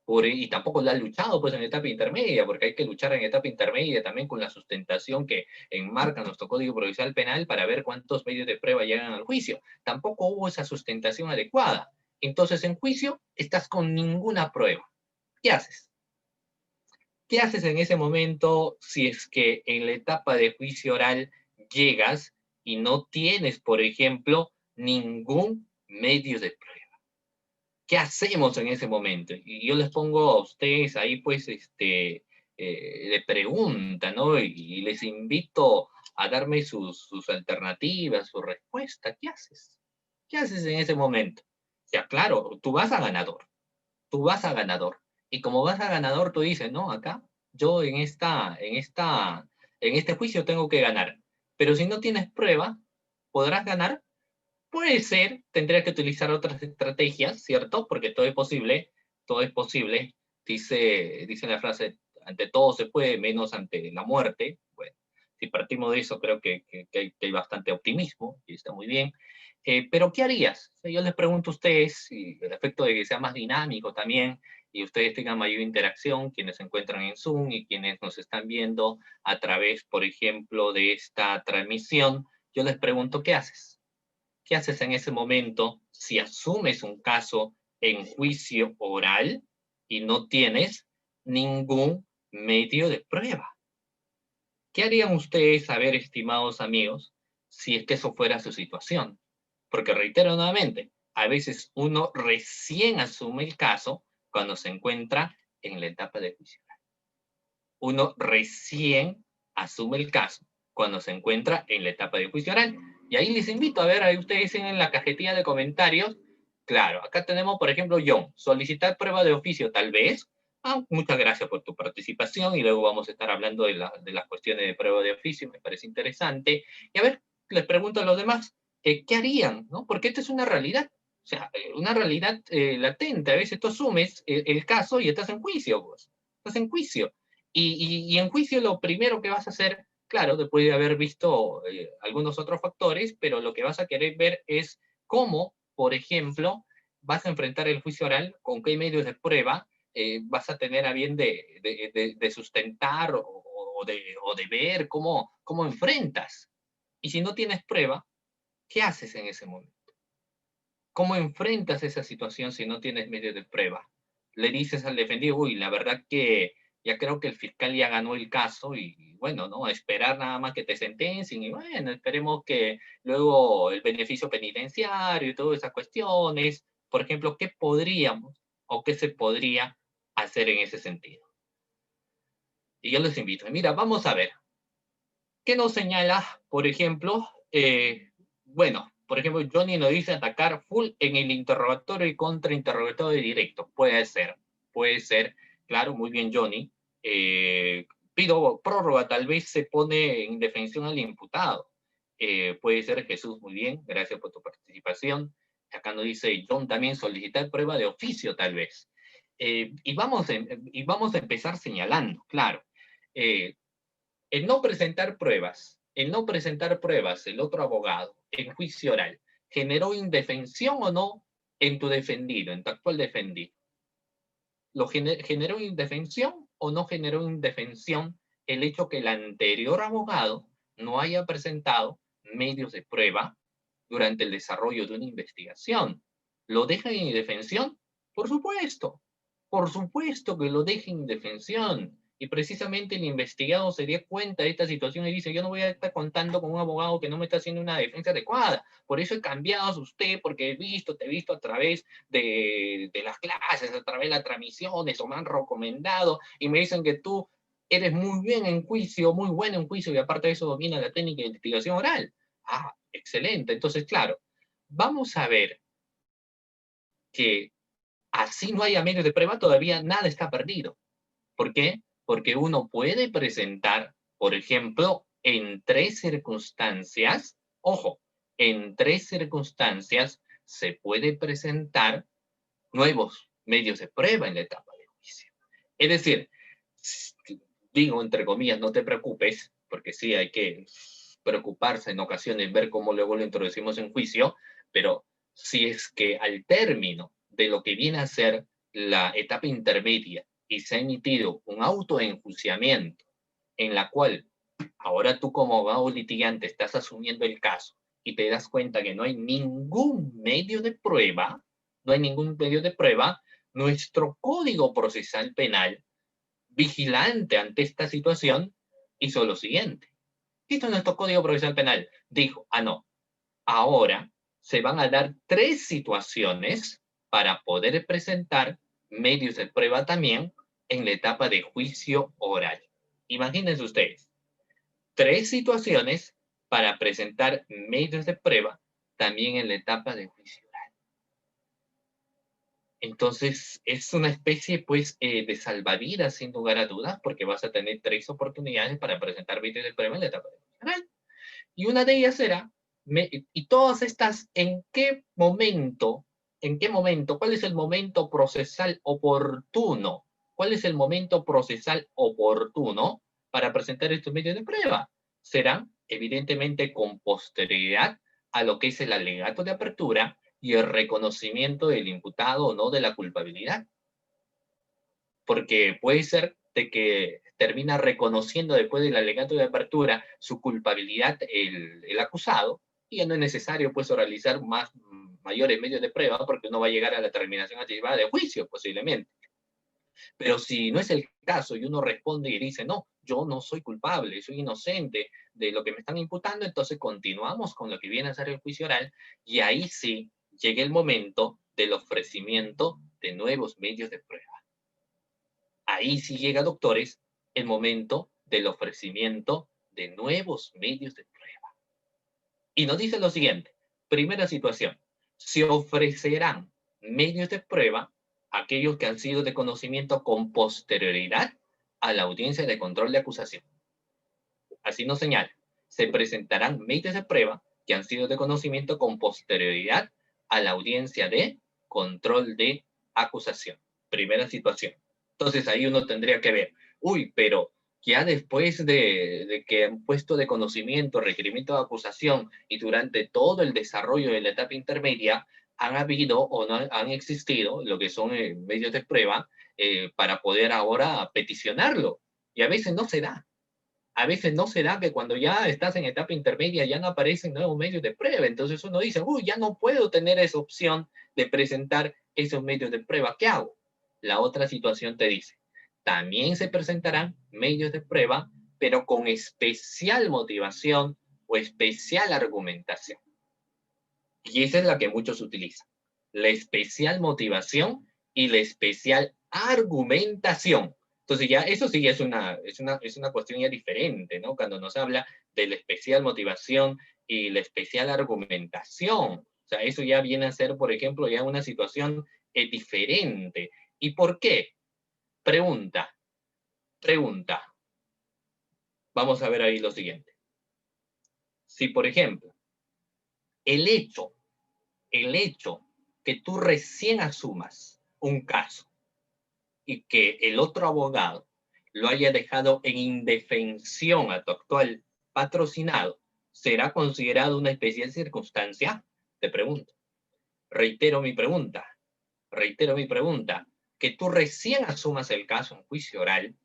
Y tampoco lo ha luchado pues en etapa intermedia, porque hay que luchar en etapa intermedia también con la sustentación que enmarca nuestro Código Procesal Penal para ver cuántos medios de prueba llegan al juicio. Tampoco hubo esa sustentación adecuada. Entonces, en juicio, estás con ninguna prueba. ¿Qué haces? ¿Qué haces en ese momento si es que en la etapa de juicio oral llegas y no tienes, por ejemplo, ningún medio de prueba? ¿Qué hacemos en ese momento? Y yo les pongo a ustedes ahí, pues, de pregunta, ¿no? Y les invito a darme sus alternativas, su respuesta. ¿Qué haces? ¿Qué haces en ese momento? O sea, claro, tú vas a ganador. Tú vas a ganador. Y como vas a ganador, tú dices, no, acá, yo en este juicio tengo que ganar. Pero si no tienes prueba, ¿podrás ganar? Puede ser, tendría que utilizar otras estrategias, ¿cierto? Porque todo es posible. Dice la frase, ante todo se puede, menos ante la muerte. Bueno, si partimos de eso, creo que hay bastante optimismo y está muy bien. Pero, ¿qué harías? Yo les pregunto a ustedes, y el efecto de que sea más dinámico también, y ustedes tengan mayor interacción, quienes se encuentran en Zoom y quienes nos están viendo a través, por ejemplo, de esta transmisión, yo les pregunto, ¿qué haces? ¿Qué haces en ese momento si asumes un caso en juicio oral y no tienes ningún medio de prueba? ¿Qué harían ustedes, a ver, estimados amigos, si es que eso fuera su situación? Porque reitero nuevamente, a veces uno recién asume el caso cuando se encuentra en la etapa de juicio oral. Uno recién asume el caso cuando se encuentra en la etapa de juicio oral. Y ahí les invito a ver, ahí ustedes dicen en la cajetilla de comentarios, claro, acá tenemos, por ejemplo, John, solicitar prueba de oficio, tal vez. Muchas gracias por tu participación y luego vamos a estar hablando de las cuestiones de prueba de oficio, me parece interesante. Y a ver, les pregunto a los demás, ¿qué harían? ¿No? Porque esta es una realidad. O sea, una realidad latente. A veces tú asumes el caso y estás en juicio, pues. Estás en juicio. Y en juicio lo primero que vas a hacer, claro, después de haber visto algunos otros factores, pero lo que vas a querer ver es cómo, por ejemplo, vas a enfrentar el juicio oral, con qué medios de prueba vas a tener a bien de sustentar o de ver cómo enfrentas. Y si no tienes prueba, ¿qué haces en ese momento? ¿Cómo enfrentas esa situación si no tienes medios de prueba? Le dices al defendido, uy, la verdad que ya creo que el fiscal ya ganó el caso y bueno, ¿no? A esperar nada más que te sentencien y bueno, esperemos que luego el beneficio penitenciario y todas esas cuestiones. Por ejemplo, ¿qué podríamos o qué se podría hacer en ese sentido? Y yo les invito, mira, vamos a ver, ¿qué nos señala, por ejemplo, bueno, por ejemplo, Johnny nos dice atacar full en el interrogatorio y contrainterrogatorio directo. Puede ser, claro, muy bien, Johnny. Pido prórroga, tal vez se pone en defensión al imputado. Puede ser, Jesús, muy bien, gracias por tu participación. Acá nos dice John también solicitar prueba de oficio, tal vez. Y vamos a empezar señalando, claro. Eh, el no presentar pruebas, el otro abogado, en juicio oral, ¿generó indefensión o no en tu defendido, en tu actual defendido? ¿Generó indefensión o no generó indefensión el hecho que el anterior abogado no haya presentado medios de prueba durante el desarrollo de una investigación? ¿Lo deja en indefensión? Por supuesto que lo deja en indefensión. Y precisamente el investigado se dio cuenta de esta situación y dice, yo no voy a estar contando con un abogado que no me está haciendo una defensa adecuada. Por eso he cambiado a usted, porque te he visto a través de las clases, a través de las transmisiones, o me han recomendado, y me dicen que tú eres muy bien en juicio, muy bueno en juicio, y aparte de eso domina la técnica de investigación oral. Ah, excelente. Entonces, claro, vamos a ver que así no haya medios de prueba, todavía nada está perdido. ¿Por qué? Porque uno puede presentar, por ejemplo, en tres circunstancias, ojo, en tres circunstancias se puede presentar nuevos medios de prueba en la etapa de juicio. Es decir, digo entre comillas, no te preocupes, porque sí hay que preocuparse en ocasiones, ver cómo luego lo introducimos en juicio, pero si es que al término de lo que viene a ser la etapa intermedia y se ha emitido un autoenjuiciamiento en la cual ahora tú como abogado litigante estás asumiendo el caso y te das cuenta que no hay ningún medio de prueba, no hay ningún medio de prueba, nuestro Código Procesal Penal, vigilante ante esta situación, hizo lo siguiente. Esto es nuestro Código Procesal Penal. Dijo, no, ahora se van a dar tres situaciones para poder presentar medios de prueba también en la etapa de juicio oral. Imagínense ustedes, tres situaciones para presentar medios de prueba también en la etapa de juicio oral. Entonces, es una especie, pues, de salvavidas, sin lugar a dudas, porque vas a tener tres oportunidades para presentar medios de prueba en la etapa de juicio oral. Y una de ellas será, y todas estas, en qué momento, cuál es el momento procesal oportuno? ¿Cuál es el momento procesal oportuno para presentar estos medios de prueba? Será, evidentemente, con posterioridad a lo que es el alegato de apertura y el reconocimiento del imputado o no de la culpabilidad. Porque puede ser de que termina reconociendo después del alegato de apertura su culpabilidad el acusado, y ya no es necesario pues realizar mayores medios de prueba porque uno va a llegar a la terminación anticipada de juicio posiblemente. Pero si no es el caso y uno responde y dice, no, yo no soy culpable, soy inocente de lo que me están imputando, entonces continuamos con lo que viene a ser el juicio oral y ahí sí llega el momento del ofrecimiento de nuevos medios de prueba. Ahí sí llega, doctores, el momento del ofrecimiento de nuevos medios de prueba. Y nos dice lo siguiente. Primera situación. Se ofrecerán medios de prueba aquellos que han sido de conocimiento con posterioridad a la audiencia de control de acusación. Así nos señala. Se presentarán medios de prueba que han sido de conocimiento con posterioridad a la audiencia de control de acusación. Primera situación. Entonces ahí uno tendría que ver, uy, pero ya después de que han puesto de conocimiento, requerimiento de acusación y durante todo el desarrollo de la etapa intermedia, han habido o no han existido lo que son medios de prueba para poder ahora peticionarlo. Y a veces no se da. A veces no se da que cuando ya estás en etapa intermedia ya no aparecen nuevos medios de prueba. Entonces uno dice, uy, ya no puedo tener esa opción de presentar esos medios de prueba. ¿Qué hago? La otra situación te dice, también se presentarán medios de prueba, pero con especial motivación o especial argumentación. Y esa es la que muchos utilizan. La especial motivación y la especial argumentación. Entonces ya eso sí es una cuestión ya diferente, ¿no? Cuando nos habla de la especial motivación y la especial argumentación. O sea, eso ya viene a ser, por ejemplo, ya una situación diferente. ¿Y por qué? Pregunta, pregunta. Vamos a ver ahí lo siguiente. Si, por ejemplo, el hecho el hecho que tú recién asumas un caso y que el otro abogado lo haya dejado en indefensión a tu actual patrocinado, ¿será considerado una especial circunstancia? Te pregunto. Reitero mi pregunta. Reitero mi pregunta. Que tú recién asumas el caso en juicio oral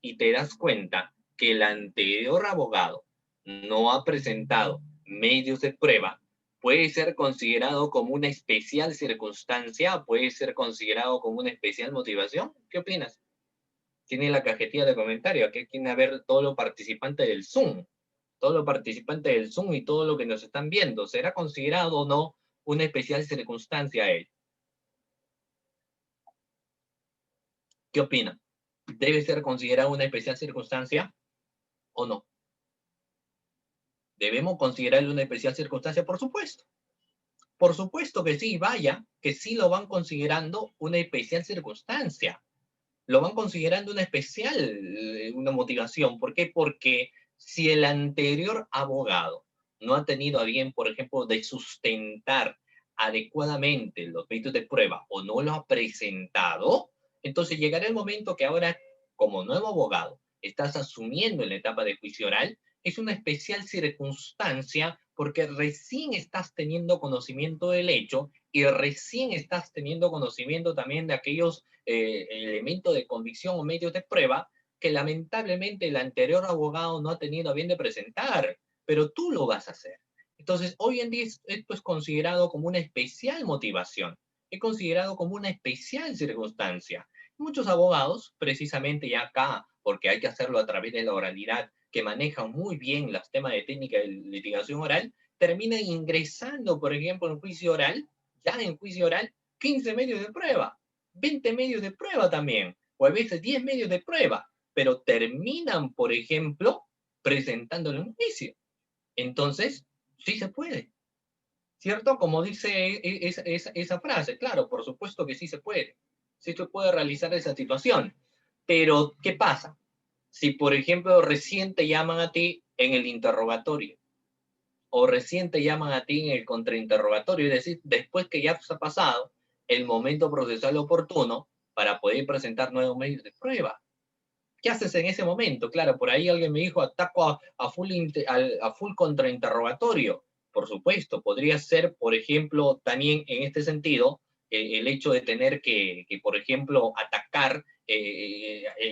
y te das cuenta que el anterior abogado no ha presentado medios de prueba, puede ser considerado como una especial circunstancia, puede ser considerado como una especial motivación. ¿Qué opinas? Tiene la cajetilla de comentario. Aquí tiene a ver todos los participantes del Zoom. Todos los participantes del Zoom y todo lo que nos están viendo. ¿Será considerado o no una especial circunstancia él? ¿Qué opina? ¿Debe ser considerado una especial circunstancia o no? ¿Debemos considerarlo una especial circunstancia? Por supuesto. Por supuesto que sí, vaya, que sí lo van considerando una especial circunstancia. Lo van considerando una especial, una motivación. ¿Por qué? Porque si el anterior abogado no ha tenido a bien, por ejemplo, de sustentar adecuadamente los medios de prueba o no lo ha presentado, entonces llegará el momento que ahora, como nuevo abogado, estás asumiendo en la etapa de juicio oral, es una especial circunstancia porque recién estás teniendo conocimiento del hecho y recién estás teniendo conocimiento también de aquellos elementos de convicción o medios de prueba que lamentablemente el anterior abogado no ha tenido a bien de presentar, pero tú lo vas a hacer. Entonces, hoy en día esto es considerado como una especial motivación, es considerado como una especial circunstancia. Muchos abogados, precisamente ya acá, porque hay que hacerlo a través de la oralidad, que manejan muy bien los temas de técnica de litigación oral, terminan ingresando, por ejemplo, en juicio oral, ya en juicio oral, 15 medios de prueba, 20 medios de prueba también, o a veces 10 medios de prueba, pero terminan, por ejemplo, presentándolo en juicio. Entonces, sí se puede, ¿cierto? Como dice esa frase, claro, por supuesto que sí se puede realizar esa situación, pero ¿qué pasa? Si, por ejemplo, recién te llaman a ti en el interrogatorio, o recién te llaman a ti en el contrainterrogatorio, es decir, después que ya se ha pasado el momento procesal oportuno para poder presentar nuevos medios de prueba. ¿Qué haces en ese momento? Claro, por ahí alguien me dijo, ataco a full contrainterrogatorio. Por supuesto, podría ser, por ejemplo, también en este sentido, el hecho de tener por ejemplo, atacar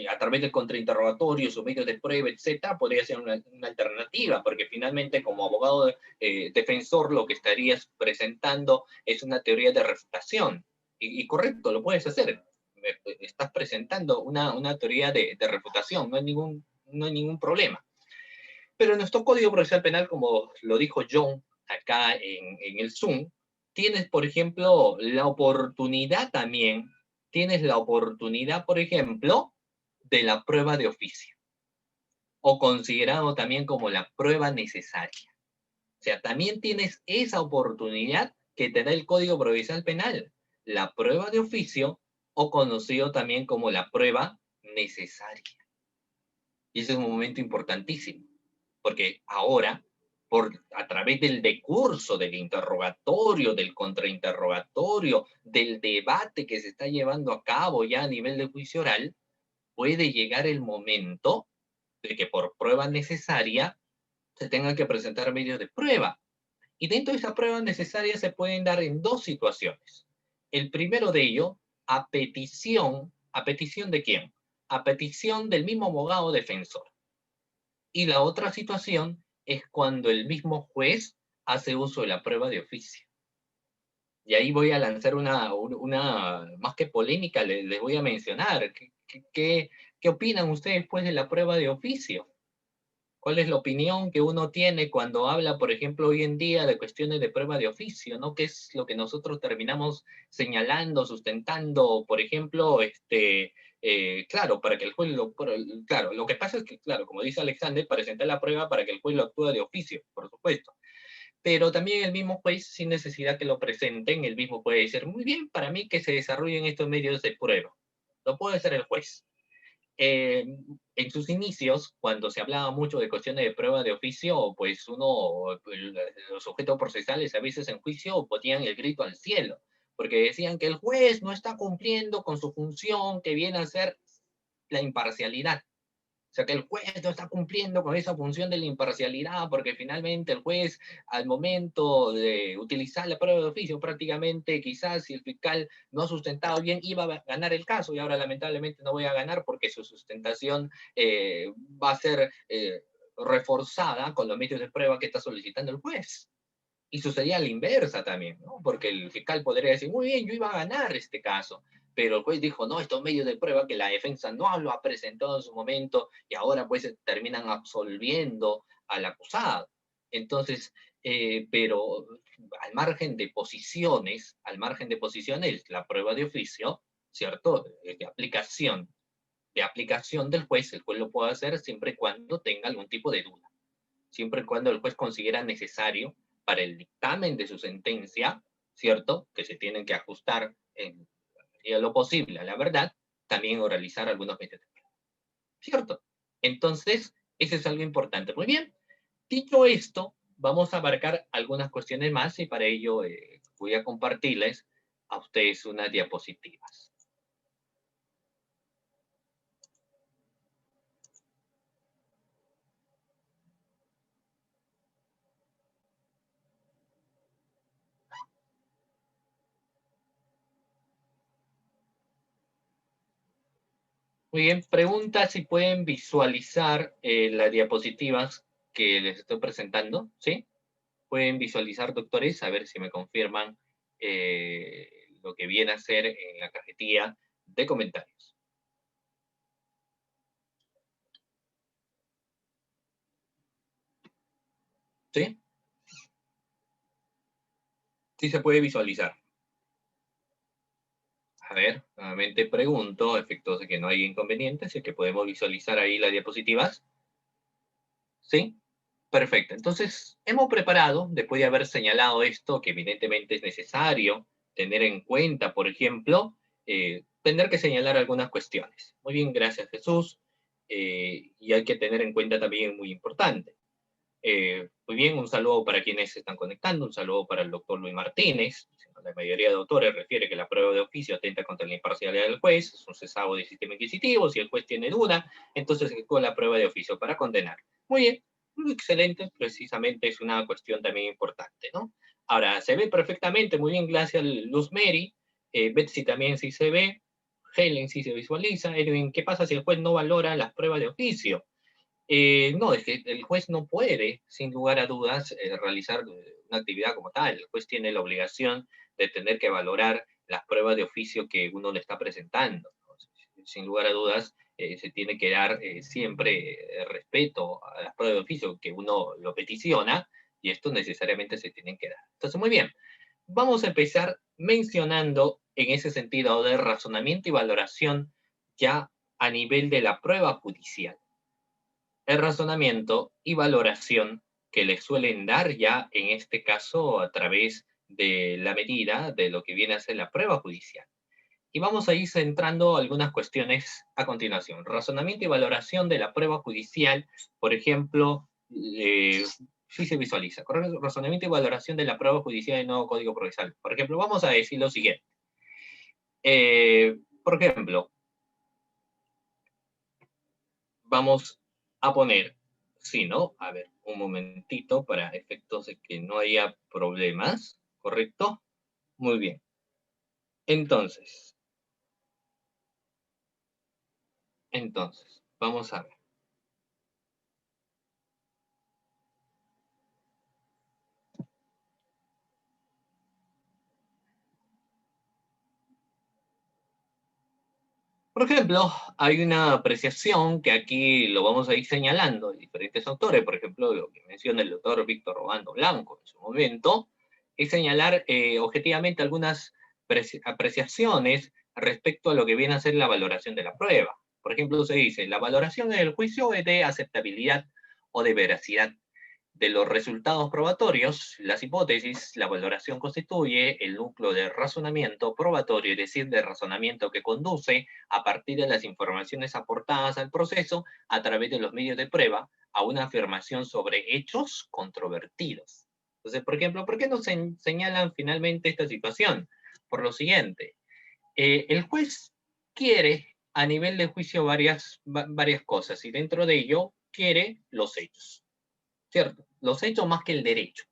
a través del contrainterrogatorio, sus medios de prueba, etcétera, podría ser una alternativa, porque finalmente, como abogado defensor, lo que estarías presentando es una teoría de refutación. Y correcto, lo puedes hacer, estás presentando una teoría de refutación, no hay ningún problema. Pero en nuestro Código Procesal Penal, como lo dijo John acá en el Zoom, tienes, por ejemplo, la oportunidad también, tienes la oportunidad, por ejemplo, de la prueba de oficio, o considerado también como la prueba necesaria. O sea, también tienes esa oportunidad que te da el Código Procesal Penal, la prueba de oficio o conocido también como la prueba necesaria. Y ese es un momento importantísimo, porque ahora a través del decurso, del interrogatorio, del contrainterrogatorio, del debate que se está llevando a cabo ya a nivel de juicio oral, puede llegar el momento de que por prueba necesaria se tengan que presentar medios de prueba. Y dentro de esa prueba necesaria se pueden dar en dos situaciones. El primero de ello, ¿a petición de quién? A petición del mismo abogado defensor. Y la otra situación es cuando el mismo juez hace uso de la prueba de oficio. Y ahí voy a lanzar una más que polémica, les voy a mencionar. ¿Qué opinan ustedes pues de la prueba de oficio? ¿Cuál es la opinión que uno tiene cuando habla, por ejemplo, hoy en día de cuestiones de prueba de oficio, ¿no? ¿Qué es lo que nosotros terminamos señalando, sustentando, por ejemplo, claro, para que el juez claro, lo que pasa es que, claro, como dice Alexander, presentar la prueba para que el juez lo actúe de oficio, por supuesto. Pero también el mismo juez, sin necesidad que lo presenten, el mismo puede decir, muy bien, para mí que se desarrollen estos medios de prueba. Lo puede hacer el juez. En sus inicios, cuando se hablaba mucho de cuestiones de prueba de oficio, pues los sujetos procesales a veces en juicio ponían el grito al cielo, porque decían que el juez no está cumpliendo con su función que viene a ser la imparcialidad. O sea, que el juez no está cumpliendo con esa función de la imparcialidad, porque finalmente el juez, al momento de utilizar la prueba de oficio, prácticamente quizás si el fiscal no ha sustentado bien, iba a ganar el caso, y ahora lamentablemente no voy a ganar porque su sustentación va a ser reforzada con los medios de prueba que está solicitando el juez. Y sucedía a la inversa también, ¿no? Porque el fiscal podría decir, muy bien, yo iba a ganar este caso, pero el juez dijo, no, estos medios de prueba que la defensa no lo ha presentado en su momento y ahora pues terminan absolviendo al acusado. Entonces, pero al margen de posiciones, la prueba de oficio, ¿cierto? De aplicación del juez, el juez lo puede hacer siempre y cuando tenga algún tipo de duda, siempre y cuando el juez considera necesario para el dictamen de su sentencia, ¿cierto? Que se tienen que ajustar en lo posible a la verdad, también realizar algunos medios de prueba, ¿cierto? Entonces, eso es algo importante. Muy bien, dicho esto, vamos a abarcar algunas cuestiones más y para ello voy a compartirles a ustedes unas diapositivas. Muy bien, pregunta si pueden visualizar las diapositivas que les estoy presentando, ¿sí? Pueden visualizar, doctores, a ver si me confirman lo que viene a ser en la cajetilla de comentarios. ¿Sí? Sí se puede visualizar. A ver, nuevamente pregunto, efectos de que no hay inconvenientes, si es que podemos visualizar ahí las diapositivas. ¿Sí? Perfecto. Entonces, hemos preparado, después de haber señalado esto, que evidentemente es necesario tener en cuenta, por ejemplo, tener que señalar algunas cuestiones. Muy bien, gracias Jesús. Y hay que tener en cuenta también, muy importante. Muy bien, un saludo para quienes se están conectando, un saludo para el doctor Luis Martínez. La mayoría de autores refiere que la prueba de oficio atenta contra la imparcialidad del juez, es un cesado del sistema inquisitivo, si el juez tiene duda, entonces con la prueba de oficio para condenar. Muy bien, muy excelente, precisamente es una cuestión también importante, ¿no? Ahora, se ve perfectamente, muy bien, gracias Luz Mary, Betsy también sí se ve, Helen sí se visualiza, Edwin, ¿qué pasa si el juez no valora las pruebas de oficio? No, es que el juez no puede, sin lugar a dudas, realizar una actividad como tal. El juez tiene la obligación de tener que valorar las pruebas de oficio que uno le está presentando, ¿no? Sin lugar a dudas, se tiene que dar siempre respeto a las pruebas de oficio que uno lo peticiona y esto necesariamente se tienen que dar. Entonces, muy bien, vamos a empezar mencionando en ese sentido de razonamiento y valoración ya a nivel de la prueba judicial. El razonamiento y valoración que le suelen dar ya en este caso a través de la medida de lo que viene a ser la prueba judicial. Y vamos a ir centrando algunas cuestiones a continuación. Razonamiento y valoración de la prueba judicial, por ejemplo, sí se visualiza. Correcto, razonamiento y valoración de la prueba judicial del nuevo Código Procesal. Por ejemplo, vamos a decir lo siguiente. Por ejemplo, vamos a poner, sí, ¿no? A ver, un momentito para efectos de que no haya problemas, ¿correcto? Muy bien. Entonces, vamos a ver. Por ejemplo, hay una apreciación que aquí lo vamos a ir señalando de diferentes autores, por ejemplo, lo que menciona el doctor Víctor Obando Blanco en su momento, es señalar objetivamente algunas apreciaciones respecto a lo que viene a ser la valoración de la prueba. Por ejemplo, se dice, la valoración en el juicio es de aceptabilidad o de veracidad de los resultados probatorios, las hipótesis, la valoración constituye el núcleo de razonamiento probatorio, es decir, de razonamiento que conduce a partir de las informaciones aportadas al proceso a través de los medios de prueba a una afirmación sobre hechos controvertidos. Entonces, por ejemplo, ¿por qué nos señalan finalmente esta situación? Por lo siguiente, el juez quiere a nivel de juicio varias cosas y dentro de ello quiere los hechos. ¿Cierto? Los hechos más que el derecho.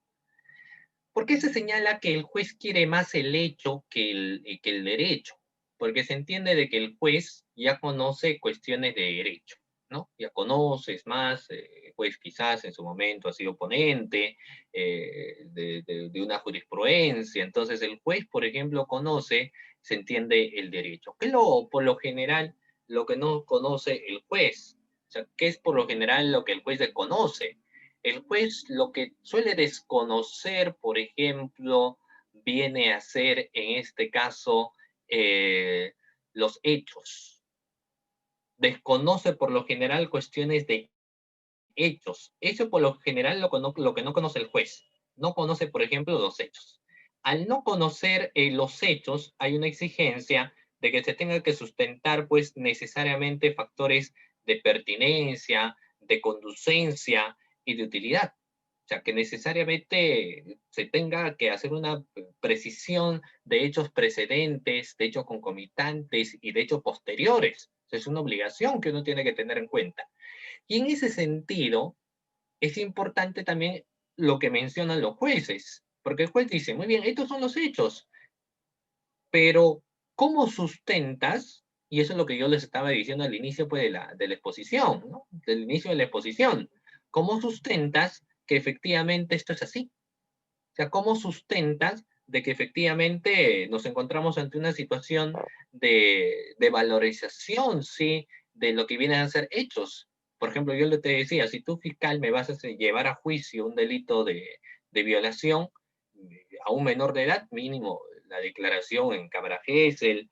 ¿Por qué se señala que el juez quiere más el hecho que el derecho? Porque se entiende de que el juez ya conoce cuestiones de derecho, ¿no? Ya conoces más, el juez quizás en su momento ha sido ponente de una jurisprudencia, entonces el juez, por ejemplo, conoce, se entiende el derecho. ¿Qué es por lo general lo que no conoce el juez? O sea, ¿qué es por lo general lo que el juez desconoce? El juez lo que suele desconocer, por ejemplo, viene a ser en este caso los hechos. Desconoce por lo general cuestiones de hechos. Eso por lo general lo que no conoce el juez. No conoce, por ejemplo, los hechos. Al no conocer los hechos, hay una exigencia de que se tenga que sustentar, pues, necesariamente factores de pertinencia, de conducencia y de utilidad. O sea, que necesariamente se tenga que hacer una precisión de hechos precedentes, de hechos concomitantes y de hechos posteriores. Es una obligación que uno tiene que tener en cuenta. Y en ese sentido, es importante también lo que mencionan los jueces, porque el juez dice, muy bien, estos son los hechos, pero ¿cómo sustentas? Y eso es lo que yo les estaba diciendo al inicio pues, de la exposición, ¿no? Del inicio de la exposición. ¿Cómo sustentas que efectivamente esto es así? O sea, ¿cómo sustentas de que efectivamente nos encontramos ante una situación de valorización, ¿sí? De lo que vienen a ser hechos. Por ejemplo, yo te decía, si tú fiscal me vas a llevar a juicio un delito de violación a un menor de edad, mínimo la declaración en Cámara Gesell,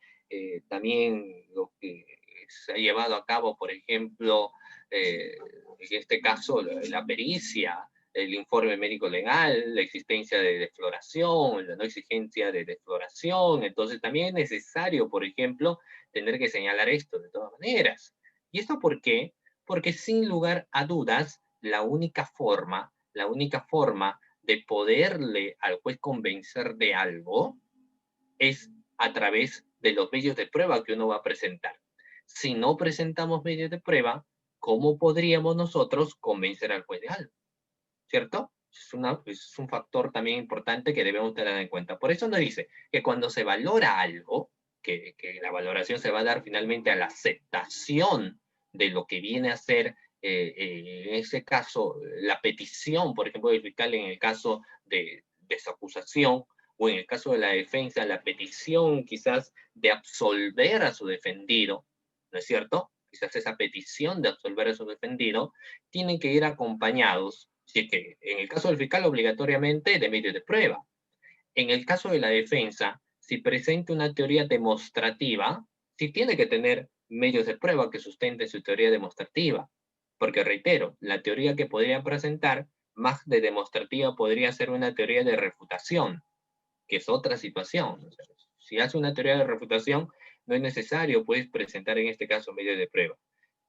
también lo que se ha llevado a cabo, por ejemplo, en este caso, la pericia, el informe médico legal, la existencia de defloración, la no exigencia de defloración. Entonces también es necesario, por ejemplo, tener que señalar esto de todas maneras. ¿Y esto por qué? Porque sin lugar a dudas, la única forma de poderle al juez convencer de algo es a través de los medios de prueba que uno va a presentar. Si no presentamos medios de prueba, ¿cómo podríamos nosotros convencer al juez de algo? ¿Cierto? Es un factor también importante que debemos tener en cuenta. Por eso nos dice que cuando se valora algo, que la valoración se va a dar finalmente a la aceptación de lo que viene a ser, en ese caso, la petición, por ejemplo, del fiscal en el caso de desacusación, o en el caso de la defensa, la petición quizás de absolver a su defendido, ¿no es cierto? Quizás esa petición de absolver a su defendido, tienen que ir acompañados, si es que en el caso del fiscal obligatoriamente, de medios de prueba. En el caso de la defensa, si presenta una teoría demostrativa, sí tiene que tener medios de prueba que sustenten su teoría demostrativa. Porque reitero, la teoría que podría presentar, más de demostrativa, podría ser una teoría de refutación, que es otra situación. O sea, si hace una teoría de refutación, no es necesario pues, presentar en este caso medios de prueba.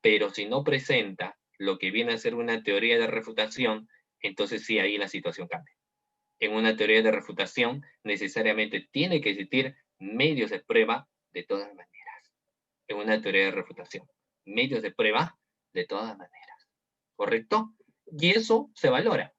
Pero si no presenta lo que viene a ser una teoría de refutación, entonces sí, ahí la situación cambia. En una teoría de refutación, necesariamente tiene que existir medios de prueba de todas maneras. En una teoría de refutación, medios de prueba de todas maneras. ¿Correcto? Y eso se valora.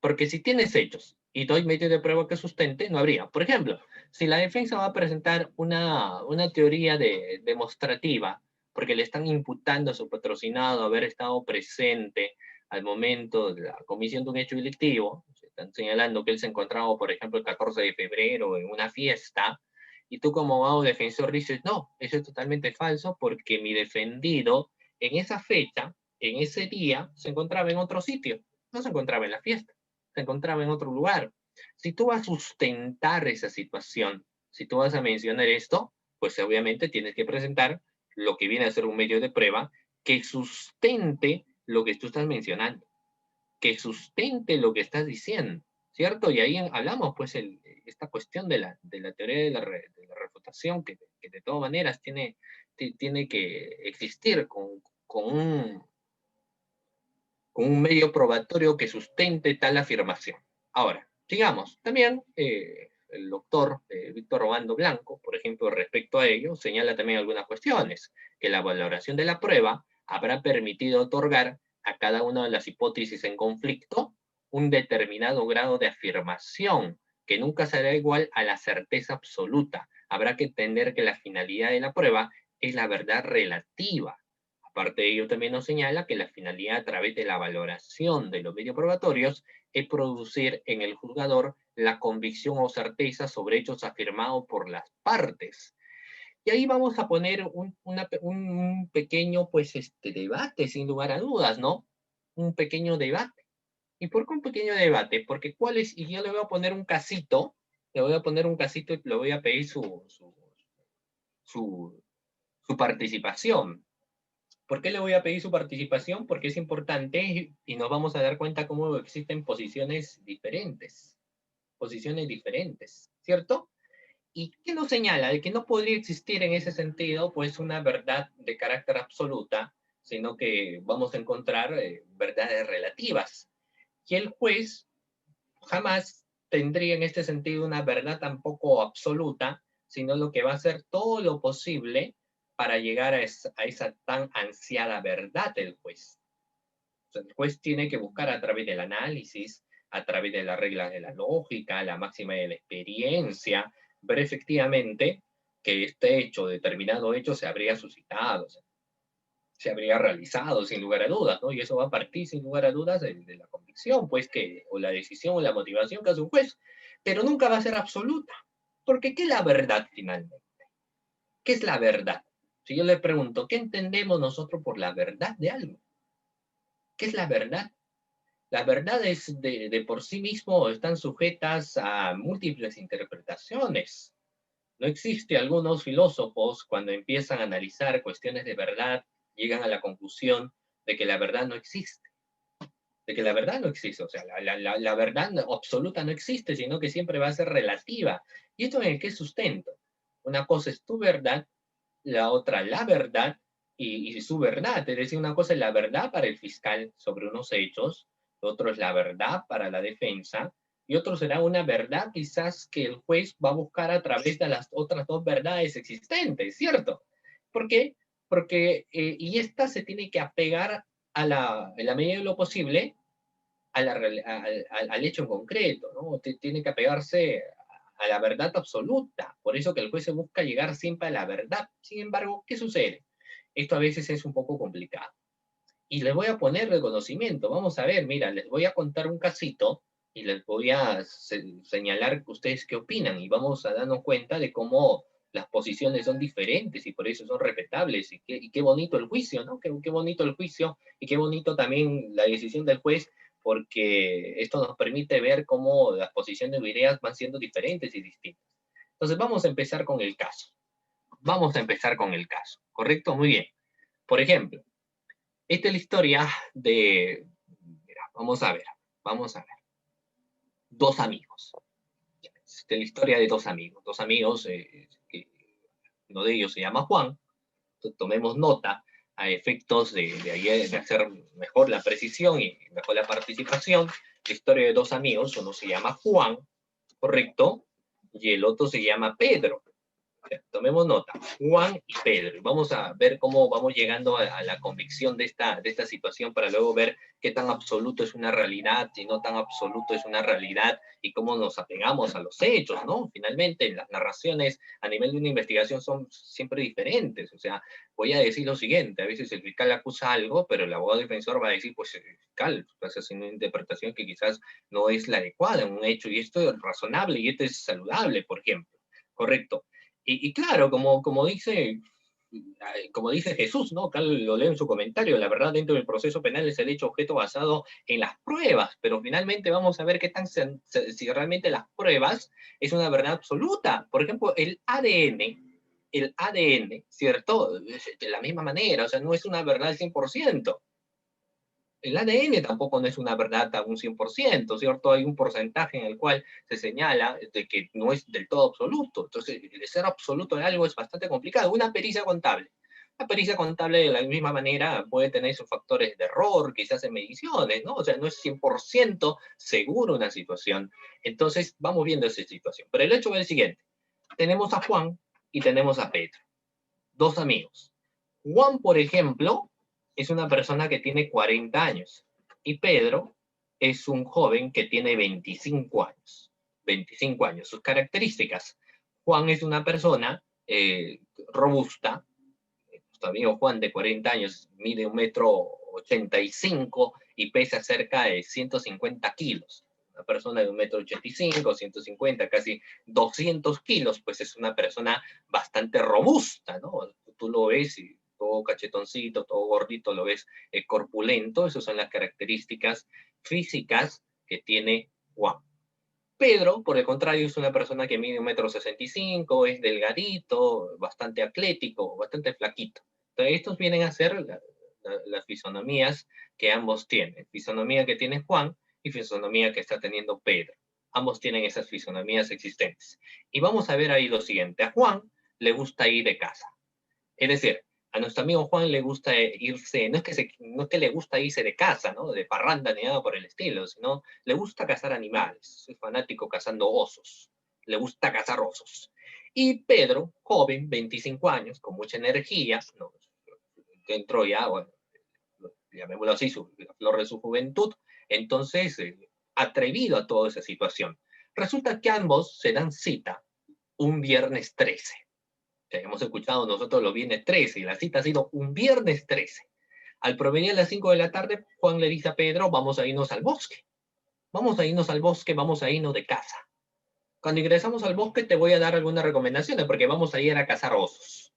Porque si tienes hechos y doy medios de prueba que sustente, no habría. Por ejemplo, si la defensa va a presentar una teoría demostrativa, porque le están imputando a su patrocinado haber estado presente al momento de la comisión de un hecho delictivo, se están señalando que él se encontraba, por ejemplo, el 14 de febrero en una fiesta, y tú como abogado defensor dices, no, eso es totalmente falso porque mi defendido en esa fecha, en ese día, se encontraba en otro sitio, no se encontraba en la fiesta, se encontraba en otro lugar. Si tú vas a sustentar esa situación, si tú vas a mencionar esto, pues obviamente tienes que presentar lo que viene a ser un medio de prueba que sustente lo que tú estás mencionando, que sustente lo que estás diciendo, ¿cierto? Y ahí hablamos, pues, esta cuestión de la teoría de la refutación, que de todas maneras tiene que existir con un medio probatorio que sustente tal afirmación. Ahora, sigamos. También el doctor Víctor Obando Blanco, por ejemplo, respecto a ello, señala también algunas cuestiones, que la valoración de la prueba habrá permitido otorgar a cada una de las hipótesis en conflicto un determinado grado de afirmación, que nunca será igual a la certeza absoluta. Habrá que entender que la finalidad de la prueba es la verdad relativa. Aparte de ello, también nos señala que la finalidad a través de la valoración de los medios probatorios es producir en el juzgador la convicción o certeza sobre hechos afirmados por las partes. Y ahí vamos a poner un pequeño, pues, debate, sin lugar a dudas, ¿no? Un pequeño debate. ¿Y por qué un pequeño debate? Porque cuál es, y yo le voy a poner un casito, le voy a poner un casito y le voy a pedir su, su participación. ¿Por qué le voy a pedir su participación? Porque es importante y nos vamos a dar cuenta cómo existen posiciones diferentes, ¿cierto? ¿Y qué nos señala? De que no podría existir en ese sentido, pues, una verdad de carácter absoluta, sino que vamos a encontrar verdades relativas. Y el juez jamás tendría en este sentido una verdad tampoco absoluta, sino lo que va a hacer todo lo posible para llegar a esa tan ansiada verdad del juez. O sea, el juez tiene que buscar a través del análisis, a través de las reglas de la lógica, la máxima de la experiencia, ver efectivamente que este hecho, determinado hecho, se habría suscitado, se habría realizado sin lugar a dudas, ¿no? Y eso va a partir sin lugar a dudas de la convicción, pues, o la decisión o la motivación que hace un juez, pero nunca va a ser absoluta, porque ¿qué es la verdad finalmente? ¿Qué es la verdad? Si yo le pregunto, ¿qué entendemos nosotros por la verdad de algo? ¿Qué es la verdad? Las verdades de por sí mismo están sujetas a múltiples interpretaciones. No existe algunos filósofos cuando empiezan a analizar cuestiones de verdad, llegan a la conclusión de que la verdad no existe, de que la verdad no existe, o sea, la verdad absoluta no existe, sino que siempre va a ser relativa. ¿Y esto en qué sustento? Una cosa es tu verdad, la otra la verdad y su verdad, es decir, una cosa es la verdad para el fiscal sobre unos hechos, otro es la verdad para la defensa, y otro será una verdad quizás que el juez va a buscar a través de las otras dos verdades existentes, ¿cierto? ¿Por qué? Porque, y esta se tiene que apegar en la medida de lo posible, al hecho en concreto, ¿no? Tiene que apegarse a la verdad absoluta. Por eso que el juez se busca llegar siempre a la verdad. Sin embargo, ¿qué sucede? Esto a veces es un poco complicado. Y les voy a poner de conocimiento. Vamos a ver, mira, les voy a contar un casito y les voy a señalar ustedes qué opinan y vamos a darnos cuenta de cómo las posiciones son diferentes y por eso son respetables y qué bonito el juicio, ¿no? Qué bonito el juicio y qué bonito también la decisión del juez porque esto nos permite ver cómo las posiciones de ideas van siendo diferentes y distintas. Entonces vamos a empezar con el caso. Vamos a empezar con el caso, ¿correcto? Muy bien. Por ejemplo, esta es la historia de, mira, vamos a ver, dos amigos. Esta es la historia de dos amigos, que uno de ellos se llama Juan, tomemos nota a efectos de hacer mejor la precisión y mejor la participación. la historia de dos amigos, uno se llama Juan, ¿correcto? Y el otro se llama Pedro. Tomemos nota, Juan y Pedro. Y vamos a ver cómo vamos llegando a la convicción de esta situación para luego ver qué tan absoluto es una realidad y no tan absoluto es una realidad y cómo nos apegamos a los hechos, ¿no? Finalmente, las narraciones a nivel de una investigación son siempre diferentes. O sea, voy a decir lo siguiente, a veces el fiscal acusa algo, pero el abogado defensor va a decir, pues el fiscal está haciendo una interpretación que quizás no es la adecuada en un hecho y esto es razonable y esto es saludable, por ejemplo. Correcto. Y claro, como dice Jesús, ¿no? Acá lo leo en su comentario, la verdad dentro del proceso penal es el hecho objeto basado en las pruebas, pero finalmente vamos a ver si realmente las pruebas es una verdad absoluta. Por ejemplo, el ADN, ¿cierto? De la misma manera, o sea, no es una verdad al 100%. El ADN tampoco no es una verdad a un 100%, ¿cierto? Hay un porcentaje en el cual se señala de que no es del todo absoluto. Entonces, el ser absoluto de algo es bastante complicado. Una pericia contable. La pericia contable de la misma manera puede tener sus factores de error, quizás en mediciones, ¿no? O sea, no es 100% seguro una situación. Entonces, vamos viendo esa situación. Pero el hecho es el siguiente. Tenemos a Juan y tenemos a Pedro. Dos amigos. Juan, por ejemplo, es una persona que tiene 40 años y Pedro es un joven que tiene 25 años. 25 años. Sus características. Juan es una persona robusta. Nuestro amigo Juan de 40 años mide 1,85 m y pesa cerca de 150 kilos. Una persona de 1,85 m, 150, casi 200 kilos, pues es una persona bastante robusta, ¿no? Tú lo ves y todo cachetoncito, todo gordito, lo ves corpulento. Esas son las características físicas que tiene Juan. Pedro, por el contrario, es una persona que mide 1,65 m, es delgadito, bastante atlético, bastante flaquito. Entonces, estos vienen a ser las fisonomías que ambos tienen. Fisonomía que tiene Juan y fisonomía que está teniendo Pedro. Ambos tienen esas fisonomías existentes. Y vamos a ver ahí lo siguiente. A Juan le gusta ir de casa. Es decir, a nuestro amigo Juan le gusta irse, no es que le gusta irse de casa, ¿no? De parranda ni nada por el estilo, sino le gusta cazar animales. Es fanático cazando osos. Le gusta cazar osos. Y Pedro, joven, 25 años, con mucha energía, ¿no? Dentro ya, bueno, llamémoslo así, la flor de su juventud, entonces, atrevido a toda esa situación. Resulta que ambos se dan cita un viernes 13. Hemos escuchado nosotros los viernes 13 y la cita ha sido un viernes 13. Al provenir a las 5 de la tarde, Juan le dice a Pedro, vamos a irnos al bosque. Vamos a irnos al bosque, vamos a irnos de casa. Cuando ingresamos al bosque te voy a dar algunas recomendaciones porque vamos a ir a cazar osos.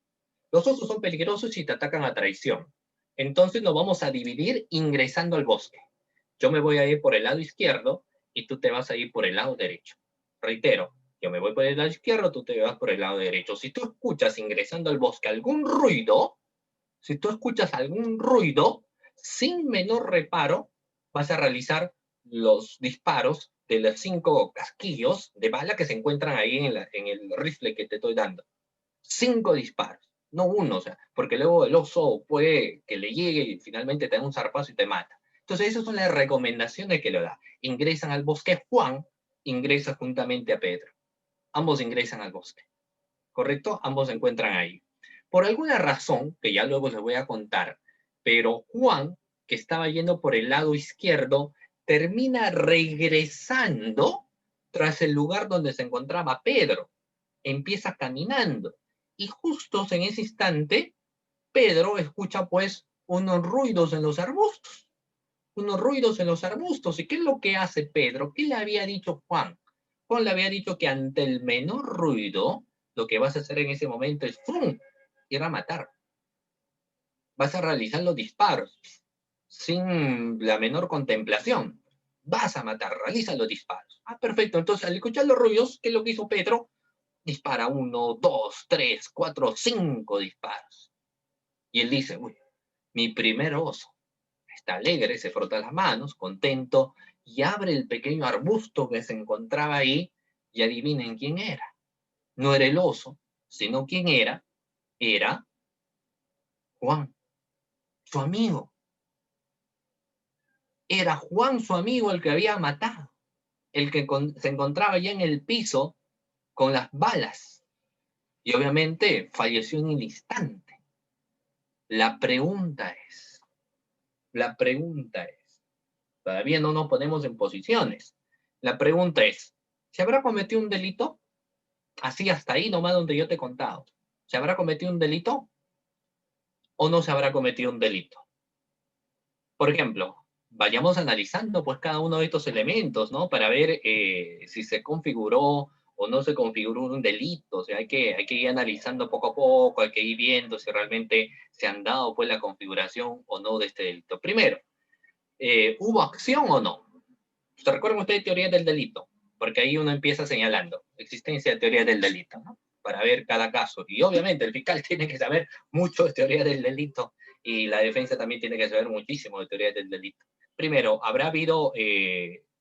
Los osos son peligrosos y te atacan a traición. Entonces nos vamos a dividir ingresando al bosque. Yo me voy a ir por el lado izquierdo y tú te vas a ir por el lado derecho. Reitero, yo me voy por el lado izquierdo, tú te vas por el lado derecho. Si tú escuchas ingresando al bosque algún ruido, sin menor reparo, vas a realizar los disparos de los 5 casquillos de bala que se encuentran ahí en el rifle que te estoy dando. 5 disparos, no uno, o sea, porque luego el oso puede que le llegue y finalmente te da un zarpazo y te mata. Entonces, esas son las recomendaciones que le da. Ingresan al bosque. Juan ingresa juntamente a Pedro. Ambos ingresan al bosque, ¿correcto? Ambos se encuentran ahí. Por alguna razón, que ya luego les voy a contar, pero Juan, que estaba yendo por el lado izquierdo, termina regresando tras el lugar donde se encontraba Pedro. Empieza caminando. Y justo en ese instante, Pedro escucha pues unos ruidos en los arbustos. Unos ruidos en los arbustos. ¿Y qué es lo que hace Pedro? ¿Qué le había dicho Juan? Juan le había dicho que ante el menor ruido, lo que vas a hacer en ese momento es ¡fum! Ir a matar. Vas a realizar los disparos sin la menor contemplación. Vas a matar, realiza los disparos. Ah, perfecto. Entonces, al escuchar los ruidos, ¿qué es lo que hizo Pedro? Dispara 1, 2, 3, 4, 5 disparos. Y él dice, uy, mi primer oso. Está alegre, se frota las manos, contento, y abre el pequeño arbusto que se encontraba ahí, y adivinen quién era. No era el oso, sino quién era. Era Juan, su amigo. era Juan, su amigo, el que había matado, el que se encontraba ya en el piso con las balas. Y obviamente falleció en el instante. La pregunta es, todavía no nos ponemos en posiciones. La pregunta es, ¿se habrá cometido un delito? Así hasta ahí nomás donde yo te he contado. ¿Se habrá cometido un delito o no se habrá cometido un delito? Por ejemplo, vayamos analizando pues cada uno de estos elementos, ¿no? Para ver si se configuró o no se configuró un delito. O sea, hay que ir analizando poco a poco, hay que ir viendo si realmente se han dado pues la configuración o no de este delito. Primero, ¿hubo acción o no? ¿Se recuerdan ustedes teoría del delito? Porque ahí uno empieza señalando existencia de teoría del delito, ¿no? Para ver cada caso. Y obviamente el fiscal tiene que saber mucho de teoría del delito y la defensa también tiene que saber muchísimo de teoría del delito. Primero, ¿habrá habido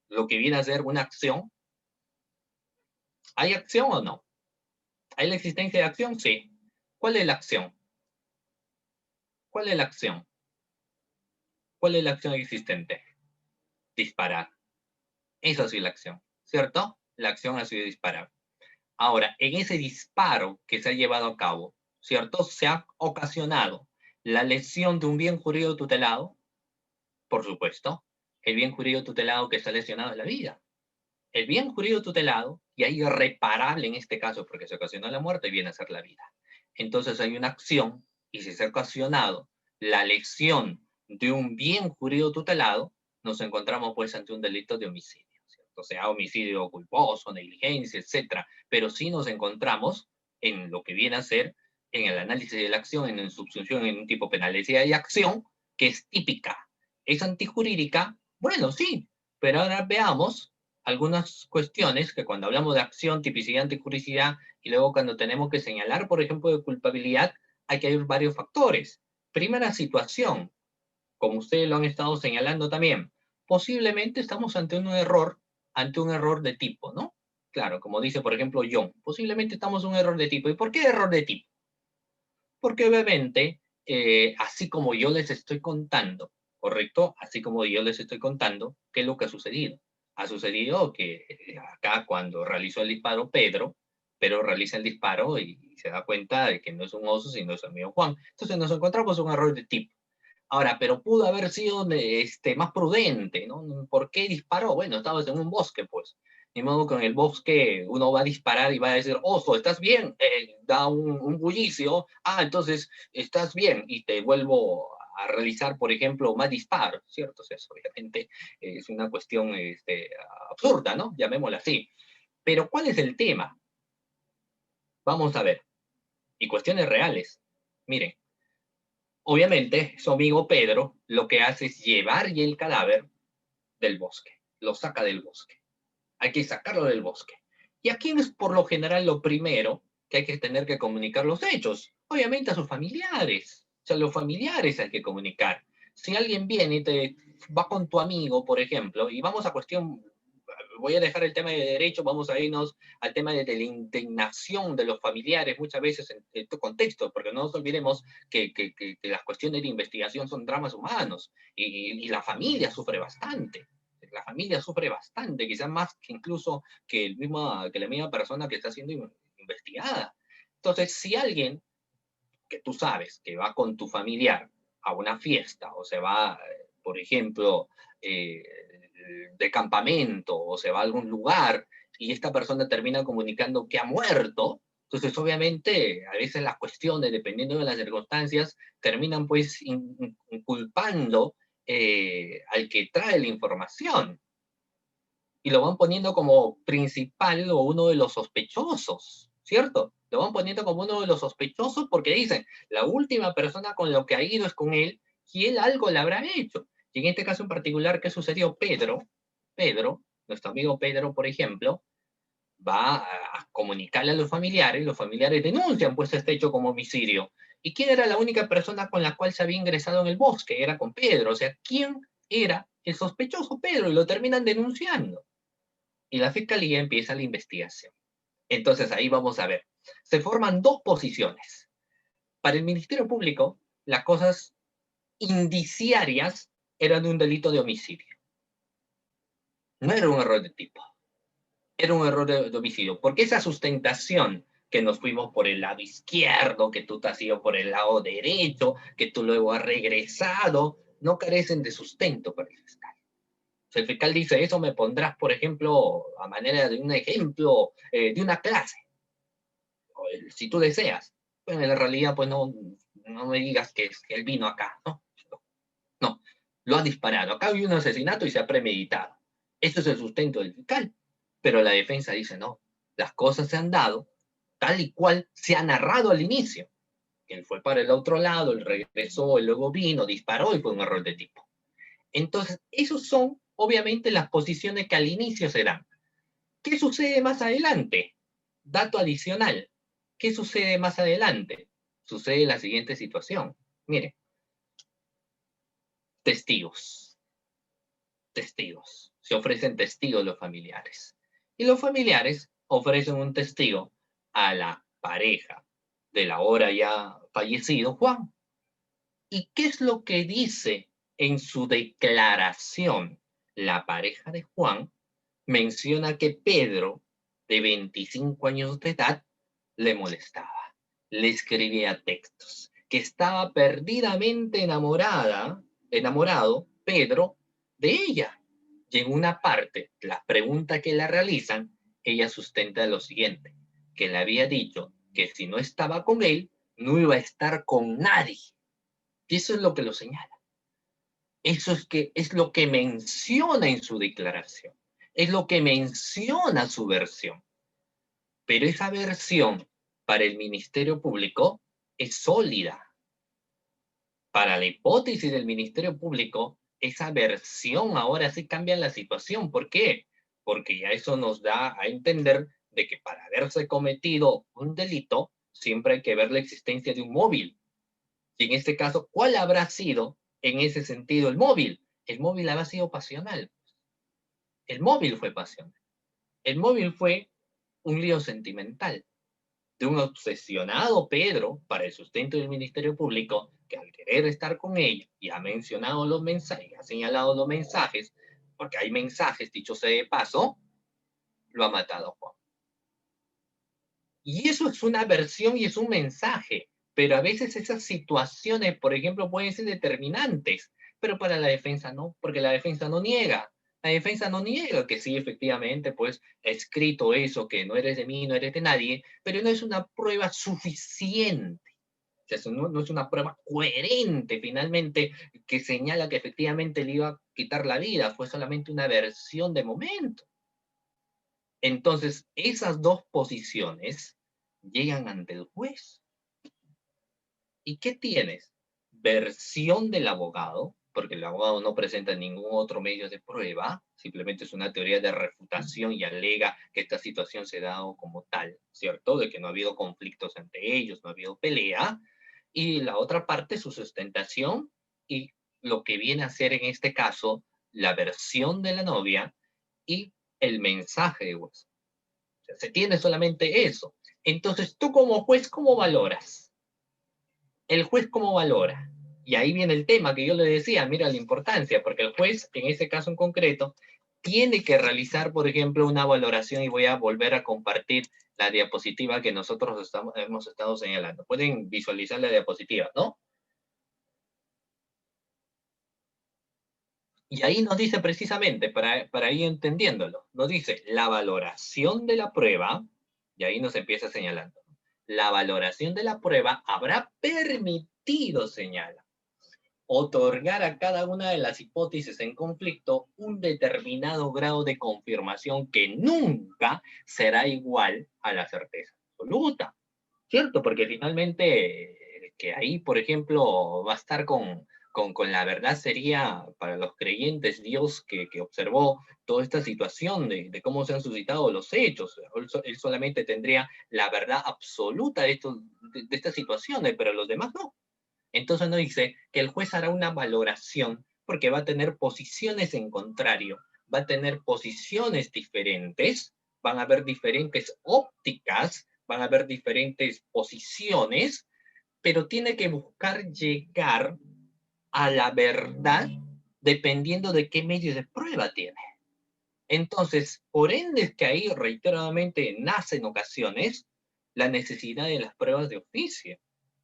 lo que viene a ser una acción? ¿Hay acción o no? ¿Hay la existencia de acción? Sí. ¿Cuál es la acción? ¿Cuál es la acción? ¿Cuál es la acción existente? Disparar. Eso sí es la acción, ¿cierto? La acción ha sido disparar. Ahora, en ese disparo que se ha llevado a cabo, ¿cierto? Se ha ocasionado la lesión de un bien jurídico tutelado, por supuesto. El bien jurídico tutelado que está lesionado es la vida. El bien jurídico tutelado, y hay irreparable en este caso porque se ocasionó la muerte, viene a ser la vida. Entonces hay una acción, y si se ha ocasionado la lesión de un bien jurídico tutelado, nos encontramos pues ante un delito de homicidio. O sea, homicidio culposo, negligencia, etcétera. Pero sí nos encontramos en lo que viene a ser, en el análisis de la acción, en subsunción en un tipo penal. Es decir, hay acción que es típica. ¿Es antijurídica? Bueno, sí. Pero ahora veamos algunas cuestiones que cuando hablamos de acción, tipicidad, antijuricidad, y luego cuando tenemos que señalar, por ejemplo, de culpabilidad, hay que ver varios factores. Primera situación, como ustedes lo han estado señalando también, posiblemente estamos ante un error de tipo, ¿no? Claro, como dice, por ejemplo, John, posiblemente estamos ante un error de tipo. ¿Y por qué error de tipo? Porque obviamente, así como yo les estoy contando, ¿correcto? Así como yo les estoy contando, ¿qué es lo que ha sucedido? Ha sucedido que acá cuando realizó el disparo Pedro realiza el disparo y se da cuenta de que no es un oso, sino es su amigo Juan. Entonces nos encontramos un error de tipo. Ahora, pero pudo haber sido más prudente, ¿no? ¿Por qué disparó? Bueno, estabas en un bosque, pues. Ni modo que en el bosque uno va a disparar y va a decir, oso, ¿estás bien? Da un bullicio, entonces estás bien, y te vuelvo a realizar, por ejemplo, más disparos, ¿cierto? O sea, eso obviamente es una cuestión absurda, ¿no? Llamémosla así. Pero ¿cuál es el tema? Vamos a ver. Y cuestiones reales. Miren, obviamente, su amigo Pedro lo que hace es llevar ya el cadáver del bosque, lo saca del bosque. Hay que sacarlo del bosque. ¿Y a quién es por lo general lo primero que hay que tener que comunicar los hechos? Obviamente a sus familiares. O sea, los familiares hay que comunicar. Si alguien viene y te va con tu amigo, por ejemplo, y vamos a cuestión, voy a dejar el tema de derecho, vamos a irnos al tema de la indignación de los familiares muchas veces en este contexto, porque no nos olvidemos que las cuestiones de investigación son dramas humanos y la familia sufre bastante. La familia sufre bastante, quizás más que incluso que la misma persona que está siendo investigada. Entonces, si alguien que tú sabes que va con tu familiar a una fiesta o se va, por ejemplo, eh, de campamento o se va a algún lugar y esta persona termina comunicando que ha muerto, entonces obviamente a veces las cuestiones, dependiendo de las circunstancias, terminan pues inculpando al que trae la información y lo van poniendo como principal o uno de los sospechosos, ¿cierto? Lo van poniendo como uno de los sospechosos porque dicen, la última persona con lo que ha ido es con él y él algo le habrá hecho. Y en este caso en particular, ¿qué sucedió? Pedro, nuestro amigo Pedro, por ejemplo, va a comunicarle a los familiares denuncian pues este hecho como homicidio. ¿Y quién era la única persona con la cual se había ingresado en el bosque? Era con Pedro, o sea, ¿quién era el sospechoso? Pedro, y lo terminan denunciando y la fiscalía empieza la investigación. Entonces ahí vamos a ver. Se forman dos posiciones. Para el Ministerio Público, las cosas indiciarias eran un delito de homicidio. No era un error de tipo, era un error de homicidio, porque esa sustentación que nos fuimos por el lado izquierdo, que tú te has ido por el lado derecho, que tú luego has regresado, no carecen de sustento para el fiscal. O sea, el fiscal dice, eso me pondrás, por ejemplo, a manera de un ejemplo de una clase, si tú deseas. Pero en la realidad, pues no me digas que él vino acá, ¿no? No, lo ha disparado. Acá hay un asesinato y se ha premeditado. Eso es el sustento del fiscal. Pero la defensa dice, no, las cosas se han dado tal y cual se ha narrado al inicio. Él fue para el otro lado, él regresó, él luego vino, disparó y fue un error de tipo. Entonces, esos son obviamente las posiciones que al inicio se dan. ¿Qué sucede más adelante? Dato adicional. ¿Qué sucede más adelante? Sucede la siguiente situación. Mire, testigos. Testigos. Se ofrecen testigos los familiares. Y los familiares ofrecen un testigo a la pareja del ahora ya fallecido Juan. ¿Y qué es lo que dice en su declaración? La pareja de Juan menciona que Pedro, de 25 años de edad, le molestaba, le escribía textos, que estaba perdidamente enamorado Pedro de ella. Y en una parte, la pregunta que le realizan, ella sustenta lo siguiente, que le había dicho que si no estaba con él, no iba a estar con nadie. Y eso es lo que lo señala. Eso es lo que menciona en su declaración. Es lo que menciona su versión. Pero esa versión para el Ministerio Público es sólida. Para la hipótesis del Ministerio Público, esa versión ahora sí cambia la situación. ¿Por qué? Porque ya eso nos da a entender de que para haberse cometido un delito, siempre hay que ver la existencia de un móvil. Y en este caso, ¿cuál habrá sido en ese sentido el móvil? El móvil habrá sido pasional. El móvil fue pasional. El móvil fue un lío sentimental de un obsesionado Pedro para el sustento del Ministerio Público que al querer estar con ella y ha mencionado los mensajes, ha señalado los mensajes, porque hay mensajes, dicho sea de paso, lo ha matado a Juan. Y eso es una versión y es un mensaje, pero a veces esas situaciones, por ejemplo, pueden ser determinantes, pero para la defensa no, porque la defensa no niega. La defensa no niega que sí, efectivamente, pues, ha escrito eso, que no eres de mí, no eres de nadie, pero no es una prueba suficiente. O sea, eso no es una prueba coherente, finalmente, que señala que efectivamente le iba a quitar la vida. Fue solamente una versión de momento. Entonces, esas dos posiciones llegan ante el juez. ¿Y qué tienes? Versión del abogado, porque el abogado no presenta ningún otro medio de prueba, simplemente es una teoría de refutación y alega que esta situación se ha dado como tal, ¿cierto? De que no ha habido conflictos entre ellos, no ha habido pelea. Y la otra parte, su sustentación y lo que viene a ser en este caso la versión de la novia y el mensaje de WhatsApp. O sea, se tiene solamente eso. Entonces, tú como juez, ¿cómo valoras? El juez, ¿cómo valora? Y ahí viene el tema que yo le decía, mira la importancia, porque el juez, en ese caso en concreto, tiene que realizar, por ejemplo, una valoración y voy a volver a compartir la diapositiva que nosotros hemos estado señalando. Pueden visualizar la diapositiva, ¿no? Y ahí nos dice precisamente, para ir entendiéndolo, nos dice la valoración de la prueba, y ahí nos empieza señalando. La valoración de la prueba habrá permitido, señala, otorgar a cada una de las hipótesis en conflicto un determinado grado de confirmación que nunca será igual a la certeza absoluta, ¿cierto? Porque finalmente que ahí, por ejemplo, va a estar con la verdad sería para los creyentes Dios que observó toda esta situación de cómo se han suscitado los hechos. Él solamente tendría la verdad absoluta de estas situaciones, pero los demás no. Entonces nos dice que el juez hará una valoración porque va a tener posiciones en contrario, va a tener posiciones diferentes, van a haber diferentes ópticas, van a haber diferentes posiciones, pero tiene que buscar llegar a la verdad dependiendo de qué medio de prueba tiene. Entonces, por ende es que ahí reiteradamente nace en ocasiones la necesidad de las pruebas de oficio,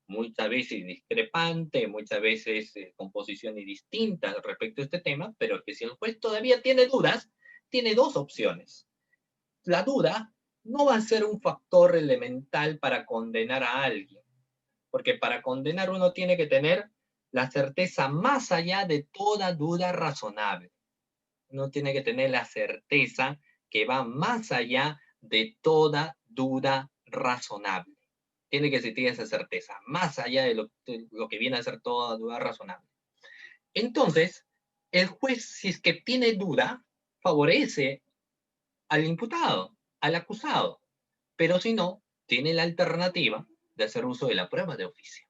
muchas veces discrepante, muchas veces con posiciones distintas respecto a este tema, pero que si el juez todavía tiene dudas, tiene dos opciones. La duda no va a ser un factor elemental para condenar a alguien, porque para condenar uno tiene que tener la certeza más allá de toda duda razonable. Uno tiene que tener la certeza que va más allá de toda duda razonable. Tiene que existir esa certeza, más allá de lo que viene a ser toda duda razonable. Entonces, el juez, si es que tiene duda, favorece al imputado, al acusado, pero si no, tiene la alternativa de hacer uso de la prueba de oficio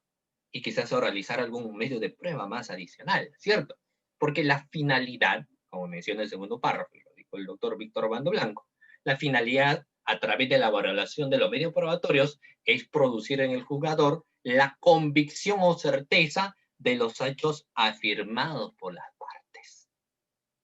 y quizás realizar algún medio de prueba más adicional, ¿cierto? Porque la finalidad, como menciona el segundo párrafo, lo dijo el doctor Víctor Bando Blanco, la finalidad a través de la valoración de los medios probatorios es producir en el juzgador la convicción o certeza de los hechos afirmados por las partes.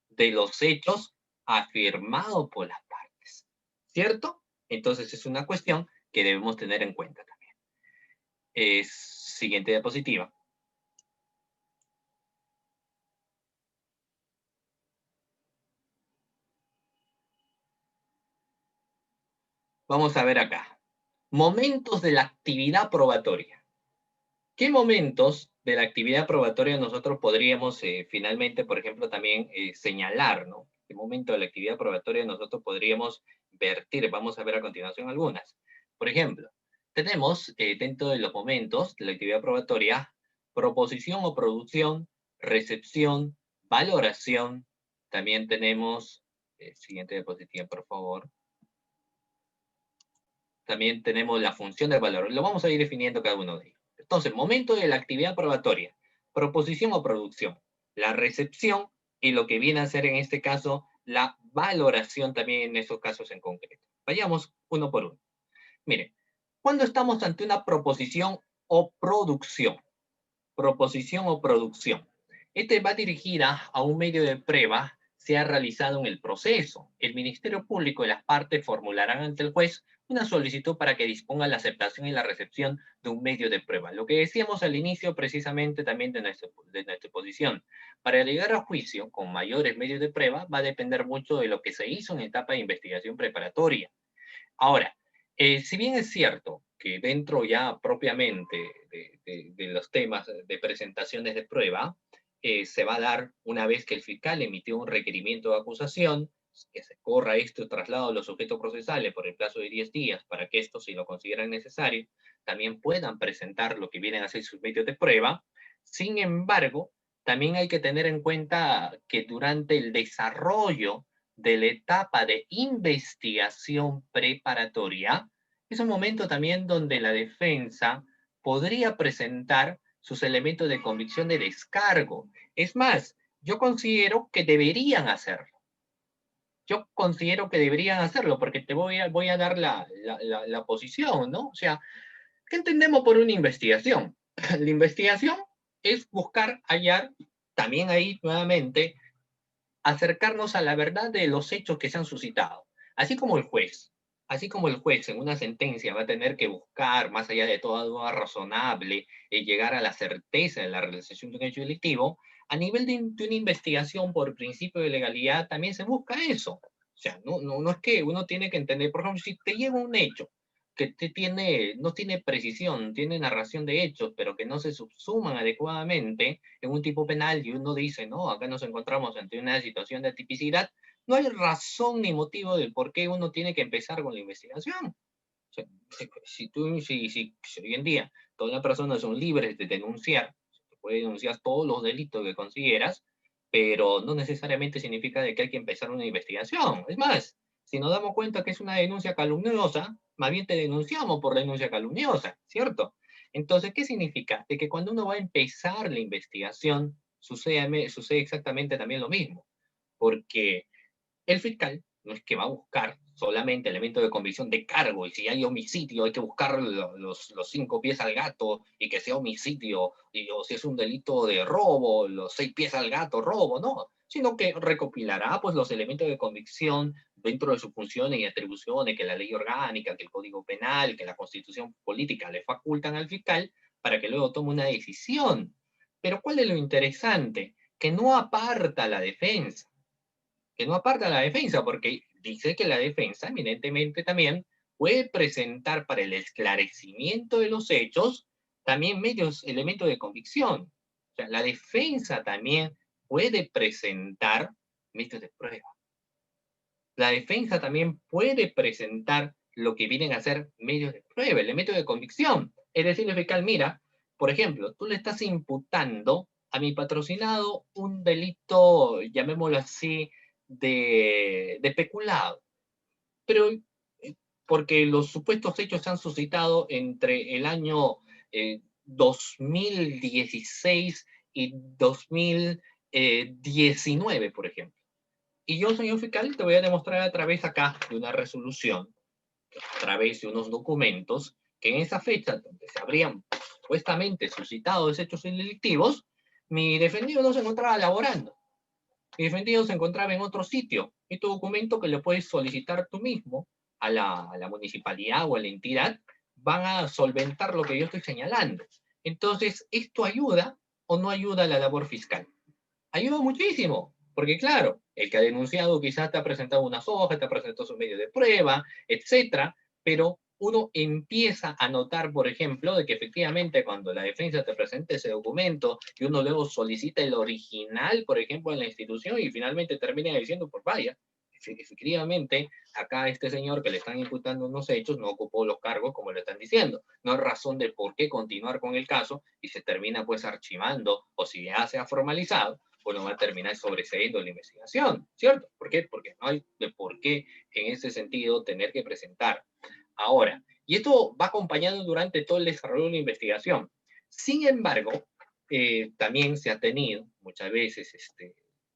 De los hechos afirmados por las partes. ¿Cierto? Entonces es una cuestión que debemos tener en cuenta también. Siguiente diapositiva. Vamos a ver acá. Momentos de la actividad probatoria. ¿Qué momentos de la actividad probatoria nosotros podríamos finalmente, por ejemplo, también señalar, ¿no? ¿Qué momento de la actividad probatoria nosotros podríamos vertir? Vamos a ver a continuación algunas. Por ejemplo, tenemos dentro de los momentos de la actividad probatoria proposición o producción, recepción, valoración. También tenemos, siguiente diapositiva, por favor. También tenemos la función del valor. Lo vamos a ir definiendo cada uno de ellos. Entonces, momento de la actividad probatoria, proposición o producción, la recepción y lo que viene a ser en este caso la valoración también en esos casos en concreto. Vayamos uno por uno. Miren, cuando estamos ante una proposición o producción, proposición o producción, este va dirigida a un medio de prueba se ha realizado en el proceso. El Ministerio Público y las partes formularán ante el juez una solicitud para que disponga la aceptación y la recepción de un medio de prueba. Lo que decíamos al inicio precisamente también de nuestra posición. Para llegar a juicio con mayores medios de prueba va a depender mucho de lo que se hizo en etapa de investigación preparatoria. Ahora, si bien es cierto que dentro ya propiamente de los temas de presentaciones de prueba, se va a dar una vez que el fiscal emitió un requerimiento de acusación, que se corra este traslado a los sujetos procesales por el plazo de 10 días para que estos, si lo consideran necesario, también puedan presentar lo que vienen a ser sus medios de prueba. Sin embargo, también hay que tener en cuenta que durante el desarrollo de la etapa de investigación preparatoria, es un momento también donde la defensa podría presentar sus elementos de convicción de descargo. Es más, yo considero que deberían hacerlo. Yo considero que deberían hacerlo porque te voy a dar la posición, ¿no? O sea, ¿qué entendemos por una investigación? La investigación es buscar hallar, también ahí nuevamente, acercarnos a la verdad de los hechos que se han suscitado. Así como el juez en una sentencia va a tener que buscar, más allá de toda duda razonable, llegar a la certeza de la realización de un hecho delictivo, a nivel de una investigación por principio de legalidad también se busca eso. O sea, no es que uno tiene que entender, por ejemplo, si te llega un hecho que no tiene precisión, tiene narración de hechos, pero que no se subsuman adecuadamente en un tipo penal y uno dice, no, acá nos encontramos ante una situación de tipicidad, no hay razón ni motivo del por qué uno tiene que empezar con la investigación. O sea, si hoy en día todas las personas son libres de denunciar, se puede denunciar todos los delitos que consideras, pero no necesariamente significa de que hay que empezar una investigación. Es más, si nos damos cuenta que es una denuncia calumniosa, más bien te denunciamos por denuncia calumniosa, ¿cierto? Entonces, ¿qué significa? De que cuando uno va a empezar la investigación, sucede exactamente también lo mismo, porque el fiscal no es que va a buscar solamente elementos de convicción de cargo, y si hay homicidio hay que buscar los 5 pies al gato, y que sea homicidio, o si es un delito de robo, los 6 pies al gato, robo, no. sino que recopilará pues los elementos de convicción dentro de sus funciones y atribuciones que la ley orgánica, que el Código Penal, que la Constitución Política le facultan al fiscal para que luego tome una decisión. Pero ¿cuál es lo interesante? Que no aparta la defensa, que no aparta la defensa, porque dice que la defensa eminentemente también puede presentar para el esclarecimiento de los hechos también medios elementos de convicción. O sea, la defensa también puede presentar medios de prueba. La defensa también puede presentar lo que vienen a ser medios de prueba, elementos de convicción. Es decir, el fiscal, mira, por ejemplo, tú le estás imputando a mi patrocinado un delito, llamémoslo así, de peculado, pero porque los supuestos hechos se han suscitado entre el año 2016 y 2019, por ejemplo. Y yo, señor fiscal, te voy a demostrar a través acá de una resolución, a través de unos documentos, que en esa fecha, donde se habrían supuestamente suscitado esos hechos delictivos, mi defendido no se encontraba laborando. Mi defendido se encontraba en otro sitio. Este documento que le puedes solicitar tú mismo a la municipalidad o a la entidad, van a solventar lo que yo estoy señalando. Entonces, ¿esto ayuda o no ayuda a la labor fiscal? Ayuda muchísimo, porque claro, el que ha denunciado quizás te ha presentado unas hojas, te ha presentado su medio de prueba, etcétera, pero uno empieza a notar, por ejemplo, de que efectivamente cuando la defensa te presenta ese documento y uno luego solicita el original, por ejemplo, en la institución y finalmente termina diciendo, pues vaya, efectivamente, acá este señor que le están imputando unos hechos no ocupó los cargos como le están diciendo. No hay razón de por qué continuar con el caso y se termina pues archivando o si ya se ha formalizado, pues no va a terminar sobreseyendo la investigación, ¿cierto? ¿Por qué? Porque no hay de por qué en ese sentido tener que presentar. Ahora, y esto va acompañado durante todo el desarrollo de la investigación. Sin embargo, también se ha tenido muchas veces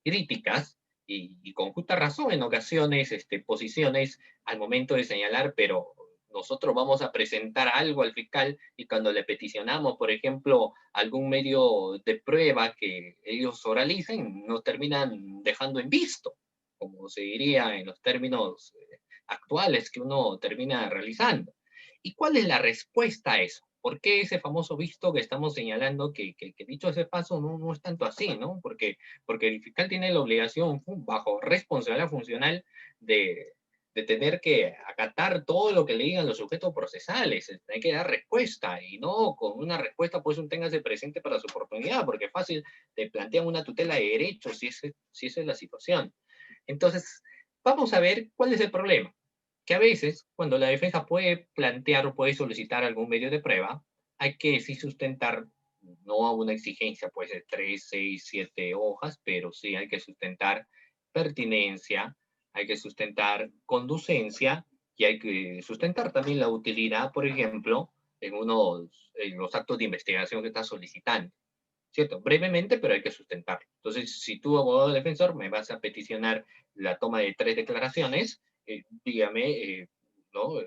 críticas y con justa razón en ocasiones posiciones al momento de señalar, pero nosotros vamos a presentar algo al fiscal y cuando le peticionamos, por ejemplo, algún medio de prueba que ellos oralicen, nos terminan dejando en visto, como se diría en los términos actuales que uno termina realizando. ¿Y cuál es la respuesta a eso? ¿Por qué ese famoso visto que estamos señalando que dicho ese paso no es tanto así, ¿no? Porque el fiscal tiene la obligación, bajo responsabilidad funcional, de tener que acatar todo lo que le digan los sujetos procesales, hay que dar respuesta, y no con una respuesta pues un téngase presente para su oportunidad, porque es fácil, te plantean una tutela de derechos si esa es la situación. Entonces, vamos a ver cuál es el problema. Que a veces, cuando la defensa puede plantear o puede solicitar algún medio de prueba, hay que sí sustentar, no a una exigencia, pues de 3, 6, 7 hojas, pero sí hay que sustentar pertinencia, hay que sustentar conducencia y hay que sustentar también la utilidad, por ejemplo, en los actos de investigación que está solicitando. ¿Cierto? Brevemente, pero hay que sustentarlo. Entonces, si tú, abogado defensor, me vas a peticionar la toma de 3 declaraciones, dígame, ¿no?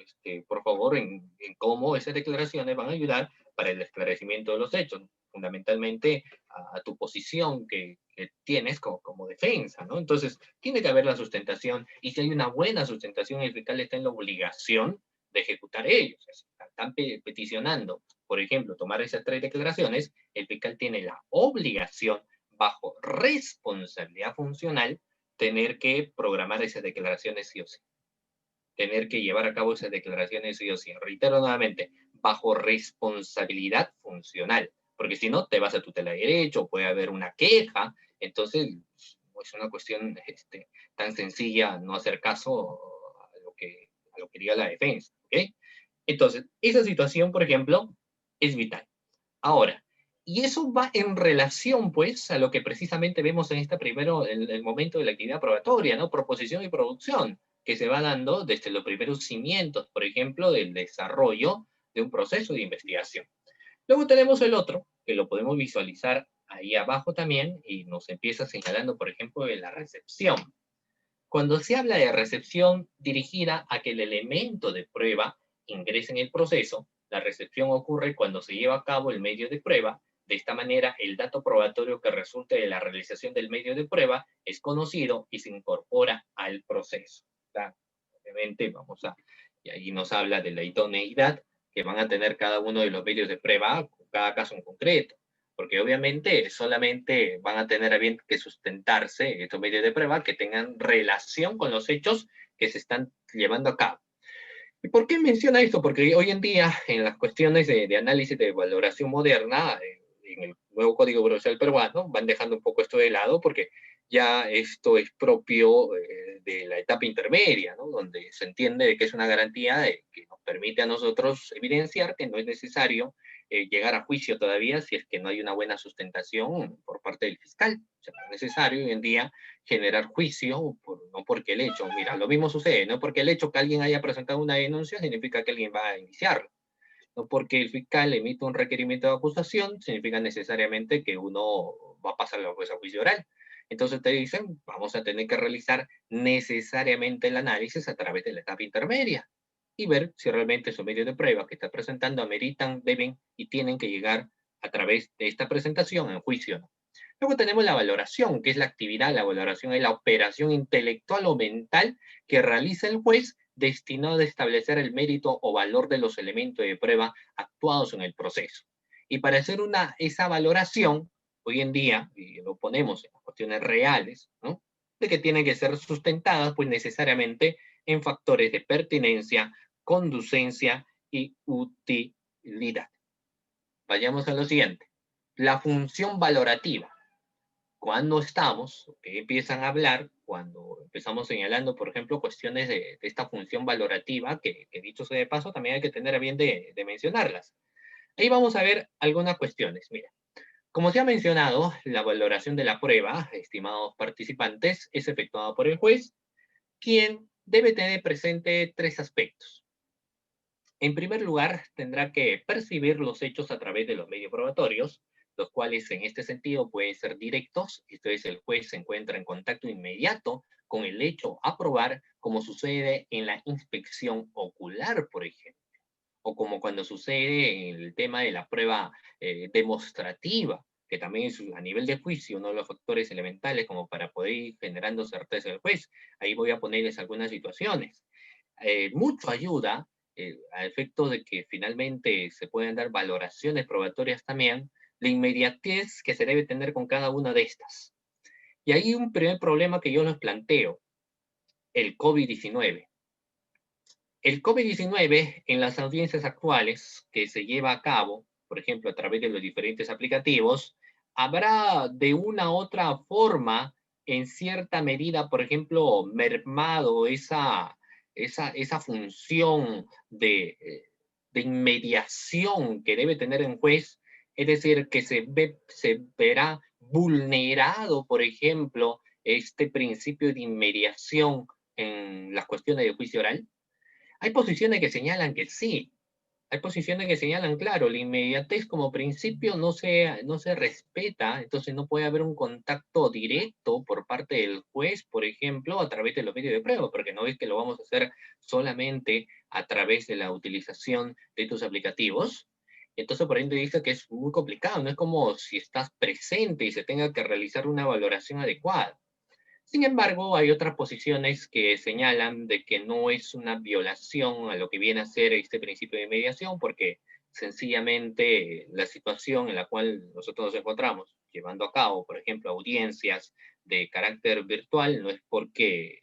Por favor, en cómo esas declaraciones van a ayudar para el esclarecimiento de los hechos, fundamentalmente a tu posición que tienes como defensa, ¿no? Entonces, tiene que haber la sustentación, y si hay una buena sustentación, el fiscal está en la obligación de ejecutar ellos. Están peticionando, por ejemplo, tomar esas 3 declaraciones, el fiscal tiene la obligación, bajo responsabilidad funcional, tener que programar esas declaraciones sí o sí. Tener que llevar a cabo esas declaraciones sí o sí. Reitero nuevamente, bajo responsabilidad funcional. Porque si no, te vas a tutela de derecho, puede haber una queja. Entonces, es una cuestión tan sencilla no hacer caso a lo que diga la defensa. ¿Ok? Entonces, esa situación, por ejemplo, es vital. Ahora, y eso va en relación, pues, a lo que precisamente vemos en este primero, el momento de la actividad probatoria, ¿no? Proposición y producción, que se va dando desde los primeros cimientos, por ejemplo, del desarrollo de un proceso de investigación. Luego tenemos el otro, que lo podemos visualizar ahí abajo también, y nos empieza señalando, por ejemplo, de la recepción. Cuando se habla de recepción dirigida a que el elemento de prueba ingrese en el proceso, la recepción ocurre cuando se lleva a cabo el medio de prueba De esta manera, el dato probatorio que resulte de la realización del medio de prueba es conocido y se incorpora al proceso. ¿Está? Obviamente, y ahí nos habla de la idoneidad que van a tener cada uno de los medios de prueba, cada caso en concreto. Porque obviamente solamente van a tener a bien que sustentarse estos medios de prueba que tengan relación con los hechos que se están llevando a cabo. ¿Y por qué menciona esto? Porque hoy en día, en las cuestiones de análisis de valoración moderna, en el nuevo Código Procesal peruano, van dejando un poco esto de lado porque ya esto es propio de la etapa intermedia, ¿no? Donde se entiende que es una garantía que nos permite a nosotros evidenciar que no es necesario llegar a juicio todavía si es que no hay una buena sustentación por parte del fiscal. O sea, no es necesario hoy en día generar juicio, no porque el hecho, mira, lo mismo sucede, no porque el hecho que alguien haya presentado una denuncia significa que alguien va a iniciarlo. No porque el fiscal emite un requerimiento de acusación significa necesariamente que uno va a pasar a juicio oral. Entonces te dicen, vamos a tener que realizar necesariamente el análisis a través de la etapa intermedia y ver si realmente esos medios de prueba que está presentando ameritan, deben y tienen que llegar a través de esta presentación en juicio, ¿no? Luego tenemos la valoración, que es la actividad, la valoración es la operación intelectual o mental que realiza el juez destinado a establecer el mérito o valor de los elementos de prueba actuados en el proceso. Y para hacer esa valoración, hoy en día, y lo ponemos en cuestiones reales, ¿no? De que tienen que ser sustentadas, pues necesariamente en factores de pertinencia, conducencia y utilidad. Vayamos a lo siguiente. La función valorativa. Cuando estamos, que empiezan a hablar, cuando empezamos señalando, por ejemplo, cuestiones de esta función valorativa, que dicho sea de paso, también hay que tener a bien de mencionarlas. Ahí vamos a ver algunas cuestiones. Mira, como se ha mencionado, la valoración de la prueba, estimados participantes, es efectuada por el juez, quien debe tener presente tres aspectos. En primer lugar, tendrá que percibir los hechos a través de los medios probatorios, los cuales en este sentido pueden ser directos, esto es, el juez se encuentra en contacto inmediato con el hecho a probar, como sucede en la inspección ocular, por ejemplo, o como cuando sucede en el tema de la prueba demostrativa, que también es a nivel de juicio uno de los factores elementales como para poder ir generando certeza del juez. Ahí voy a ponerles algunas situaciones. Mucho ayuda a efecto de que finalmente se puedan dar valoraciones probatorias también, la inmediatez que se debe tener con cada una de estas. Y hay un primer problema que yo les planteo, el COVID-19. El COVID-19 en las audiencias actuales que se lleva a cabo, por ejemplo, a través de los diferentes aplicativos, habrá de una u otra forma, en cierta medida, por ejemplo, mermado esa función de inmediación que debe tener un juez, es decir, que se verá vulnerado, por ejemplo, este principio de inmediación en las cuestiones de juicio oral. Hay posiciones que señalan que sí, hay posiciones que señalan, claro, la inmediatez como principio no se respeta, entonces no puede haber un contacto directo por parte del juez, por ejemplo, a través de los medios de prueba, porque no es que lo vamos a hacer solamente a través de la utilización de estos aplicativos. Entonces, por ende, dice que es muy complicado, no es como si estás presente y se tenga que realizar una valoración adecuada. Sin embargo, hay otras posiciones que señalan de que no es una violación a lo que viene a ser este principio de mediación, porque sencillamente la situación en la cual nosotros nos encontramos llevando a cabo, por ejemplo, audiencias de carácter virtual, no es porque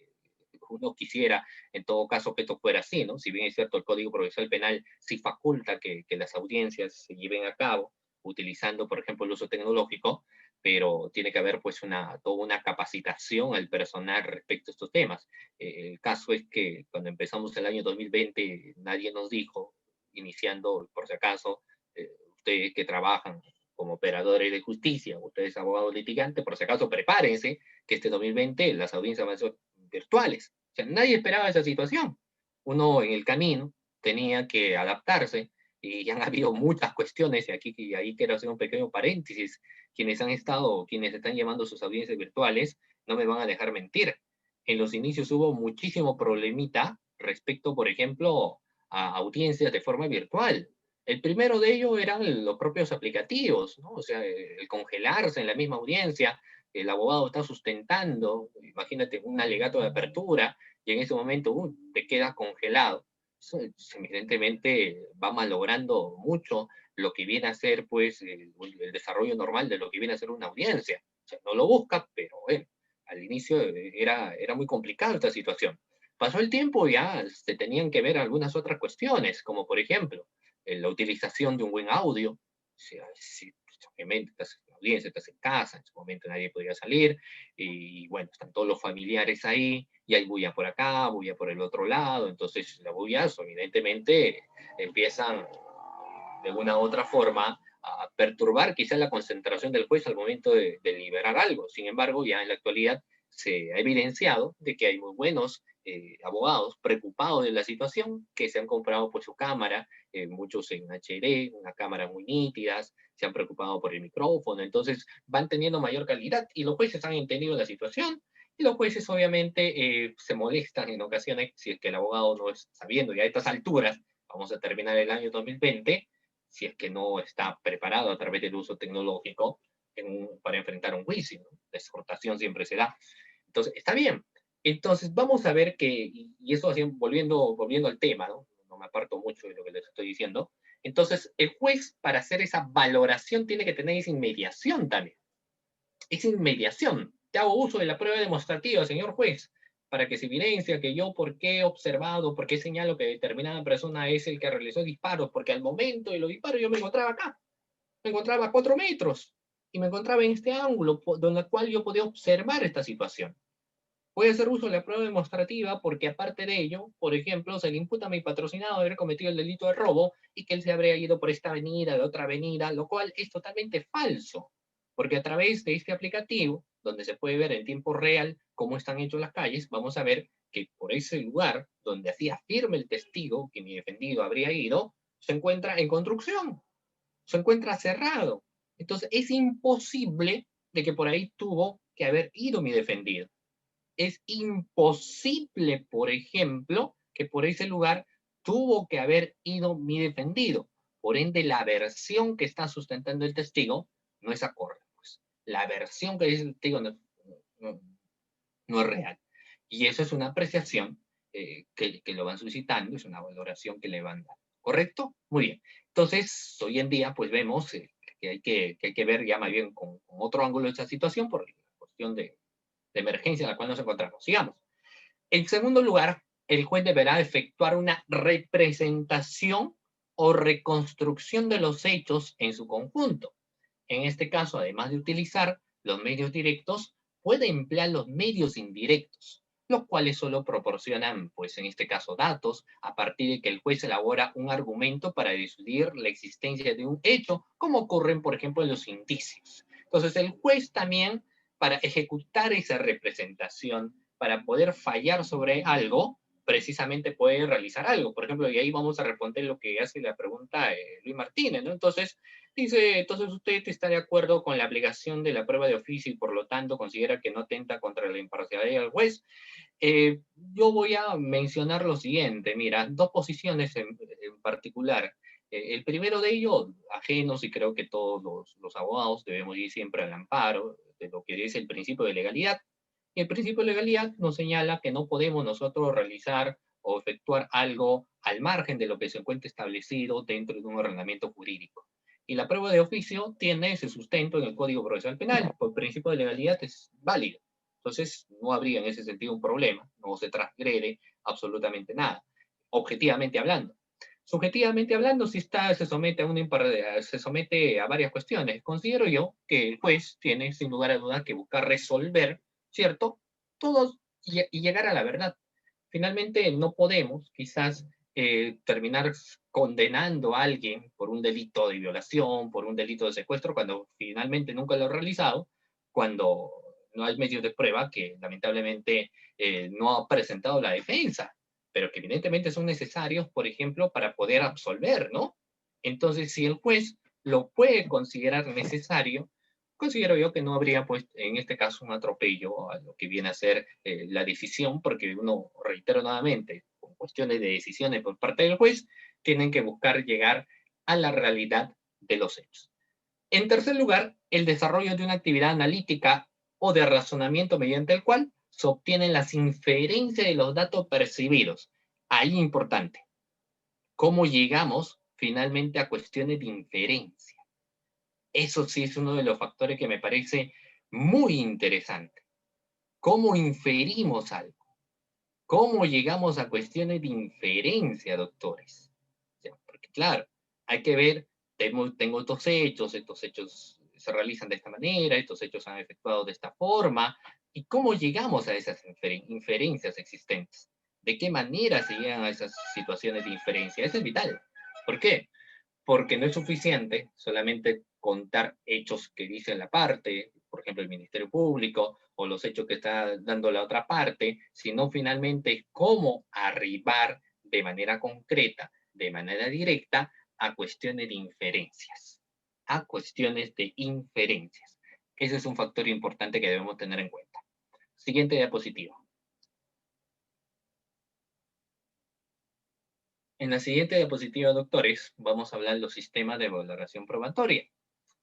uno quisiera, en todo caso, que esto fuera así, ¿no? Si bien es cierto, el Código Procesal Penal sí faculta que las audiencias se lleven a cabo utilizando, por ejemplo, el uso tecnológico, pero tiene que haber pues toda una capacitación al personal respecto a estos temas. El caso es que cuando empezamos el año 2020, nadie nos dijo, iniciando por si acaso, ustedes que trabajan como operadores de justicia, ustedes abogados litigantes, por si acaso prepárense, que este 2020 las audiencias van a ser virtuales. O sea, nadie esperaba esa situación. Uno en el camino tenía que adaptarse y han habido muchas cuestiones, y ahí quiero hacer un pequeño paréntesis. Quienes han estado, quienes están llevando sus audiencias virtuales, no me van a dejar mentir. En los inicios hubo muchísimo problemita respecto, por ejemplo, a audiencias de forma virtual. El primero de ellos eran los propios aplicativos, ¿no? O sea, el congelarse en la misma audiencia, el abogado está sustentando, imagínate un alegato de apertura, y en ese momento te quedas congelado. Eso evidentemente va malogrando mucho lo que viene a ser pues el desarrollo normal de lo que viene a ser una audiencia. O sea, no lo busca, pero bueno, al inicio era muy complicada esta situación. Pasó el tiempo y ya se tenían que ver algunas otras cuestiones, como por ejemplo, la utilización de un buen audio. Si obviamente estás en la audiencia, estás en casa, en su momento nadie podía salir, y bueno, están todos los familiares ahí, y hay bulla por acá, bulla por el otro lado, entonces las bullas evidentemente empiezan de una u otra forma a perturbar quizás la concentración del juez al momento de deliberar algo. Sin embargo, ya en la actualidad se ha evidenciado de que hay muy buenos abogados preocupados de la situación que se han comprado por su cámara, muchos en HD, una cámara muy nítidas, se han preocupado por el micrófono, entonces van teniendo mayor calidad y los jueces han entendido la situación y los jueces obviamente se molestan en ocasiones si es que el abogado no está sabiendo ya a estas alturas, vamos a terminar el año 2020, si es que no está preparado a través del uso tecnológico para enfrentar un juicio, ¿no? La exhortación siempre se da. Entonces, está bien. Entonces, vamos a ver que, y eso así, volviendo al tema, ¿no? No me aparto mucho de lo que les estoy diciendo. Entonces, el juez, para hacer esa valoración, tiene que tener esa inmediación también. Esa inmediación. Te hago uso de la prueba demostrativa, señor juez, para que se evidencia que yo, por qué he observado, por qué señalo que determinada persona es el que realizó disparos, porque al momento de los disparos yo me encontraba acá, me encontraba a 4 metros, y me encontraba en este ángulo, donde el cual yo podía observar esta situación. Voy a hacer uso de la prueba demostrativa porque aparte de ello, por ejemplo, se le imputa a mi patrocinado haber cometido el delito de robo y que él se habría ido por esta avenida, de otra avenida, lo cual es totalmente falso, porque a través de este aplicativo, donde se puede ver en tiempo real cómo están hechas las calles, vamos a ver que por ese lugar donde hacía firme el testigo que mi defendido habría ido, se encuentra en construcción, se encuentra cerrado. Entonces es imposible de que por ahí tuvo que haber ido mi defendido. Es imposible, por ejemplo, que por ese lugar tuvo que haber ido mi defendido. Por ende, la versión que está sustentando el testigo no es acorde. Pues. La versión que dice el testigo no, no es real. Y eso es una apreciación que lo van suscitando, es una valoración que le van dando. ¿Correcto? Muy bien. Entonces, hoy en día, pues vemos que hay que ver ya más bien con otro ángulo esta situación por la cuestión de emergencia en la cual nos encontramos. Sigamos. En segundo lugar, el juez deberá efectuar una representación o reconstrucción de los hechos en su conjunto. En este caso, además de utilizar los medios directos, puede emplear los medios indirectos, los cuales solo proporcionan, pues en este caso, datos, a partir de que el juez elabora un argumento para decidir la existencia de un hecho, como ocurren, por ejemplo, en los indicios. Entonces, el juez también, para ejecutar esa representación, para poder fallar sobre algo, precisamente puede realizar algo. Por ejemplo, y ahí vamos a responder lo que hace la pregunta Luis Martínez, ¿no? Entonces, dice, entonces usted está de acuerdo con la aplicación de la prueba de oficio y por lo tanto considera que no atenta contra la imparcialidad del juez. Yo voy a mencionar lo siguiente, mira, dos posiciones en particular. El primero de ellos, ajenos, y creo que todos los abogados debemos ir siempre al amparo de lo que es el principio de legalidad. Y el principio de legalidad nos señala que no podemos nosotros realizar o efectuar algo al margen de lo que se encuentra establecido dentro de un ordenamiento jurídico. Y la prueba de oficio tiene ese sustento en el Código Procesal Penal. Por principio de legalidad es válido. Entonces, no habría en ese sentido un problema, no se transgrede absolutamente nada, objetivamente hablando. Subjetivamente hablando, si está, se somete a varias cuestiones. Considero yo que el juez tiene, sin lugar a dudas, que buscar resolver, ¿cierto? Todos y llegar a la verdad. Finalmente, no podemos, quizás, terminar condenando a alguien por un delito de violación, por un delito de secuestro, cuando finalmente nunca lo ha realizado, cuando no hay medios de prueba que lamentablemente no ha presentado la defensa, pero que evidentemente son necesarios, por ejemplo, para poder absolver, ¿no? Entonces, si el juez lo puede considerar necesario, considero yo que no habría, pues, en este caso, un atropello a lo que viene a ser la decisión, porque uno, reitero nuevamente, con cuestiones de decisiones por parte del juez, tienen que buscar llegar a la realidad de los hechos. En tercer lugar, el desarrollo de una actividad analítica o de razonamiento mediante el cual se obtienen las inferencias de los datos percibidos. Ahí importante, ¿cómo llegamos finalmente a cuestiones de inferencia? Eso sí es uno de los factores que me parece muy interesante. ¿Cómo inferimos algo? ¿Cómo llegamos a cuestiones de inferencia, doctores? Porque claro, hay que ver, tengo estos hechos se realizan de esta manera, estos hechos se han efectuado de esta forma, y cómo llegamos a esas inferencias existentes. ¿De qué manera se llegan a esas situaciones de inferencia? Eso es vital. ¿Por qué? Porque no es suficiente solamente contar hechos que dice la parte, por ejemplo, el Ministerio Público, o los hechos que está dando la otra parte, sino finalmente cómo arribar de manera concreta, de manera directa, a cuestiones de inferencias. A cuestiones de inferencias. Ese es un factor importante que debemos tener en cuenta. Siguiente diapositiva. En la siguiente diapositiva, doctores, vamos a hablar de los sistemas de valoración probatoria.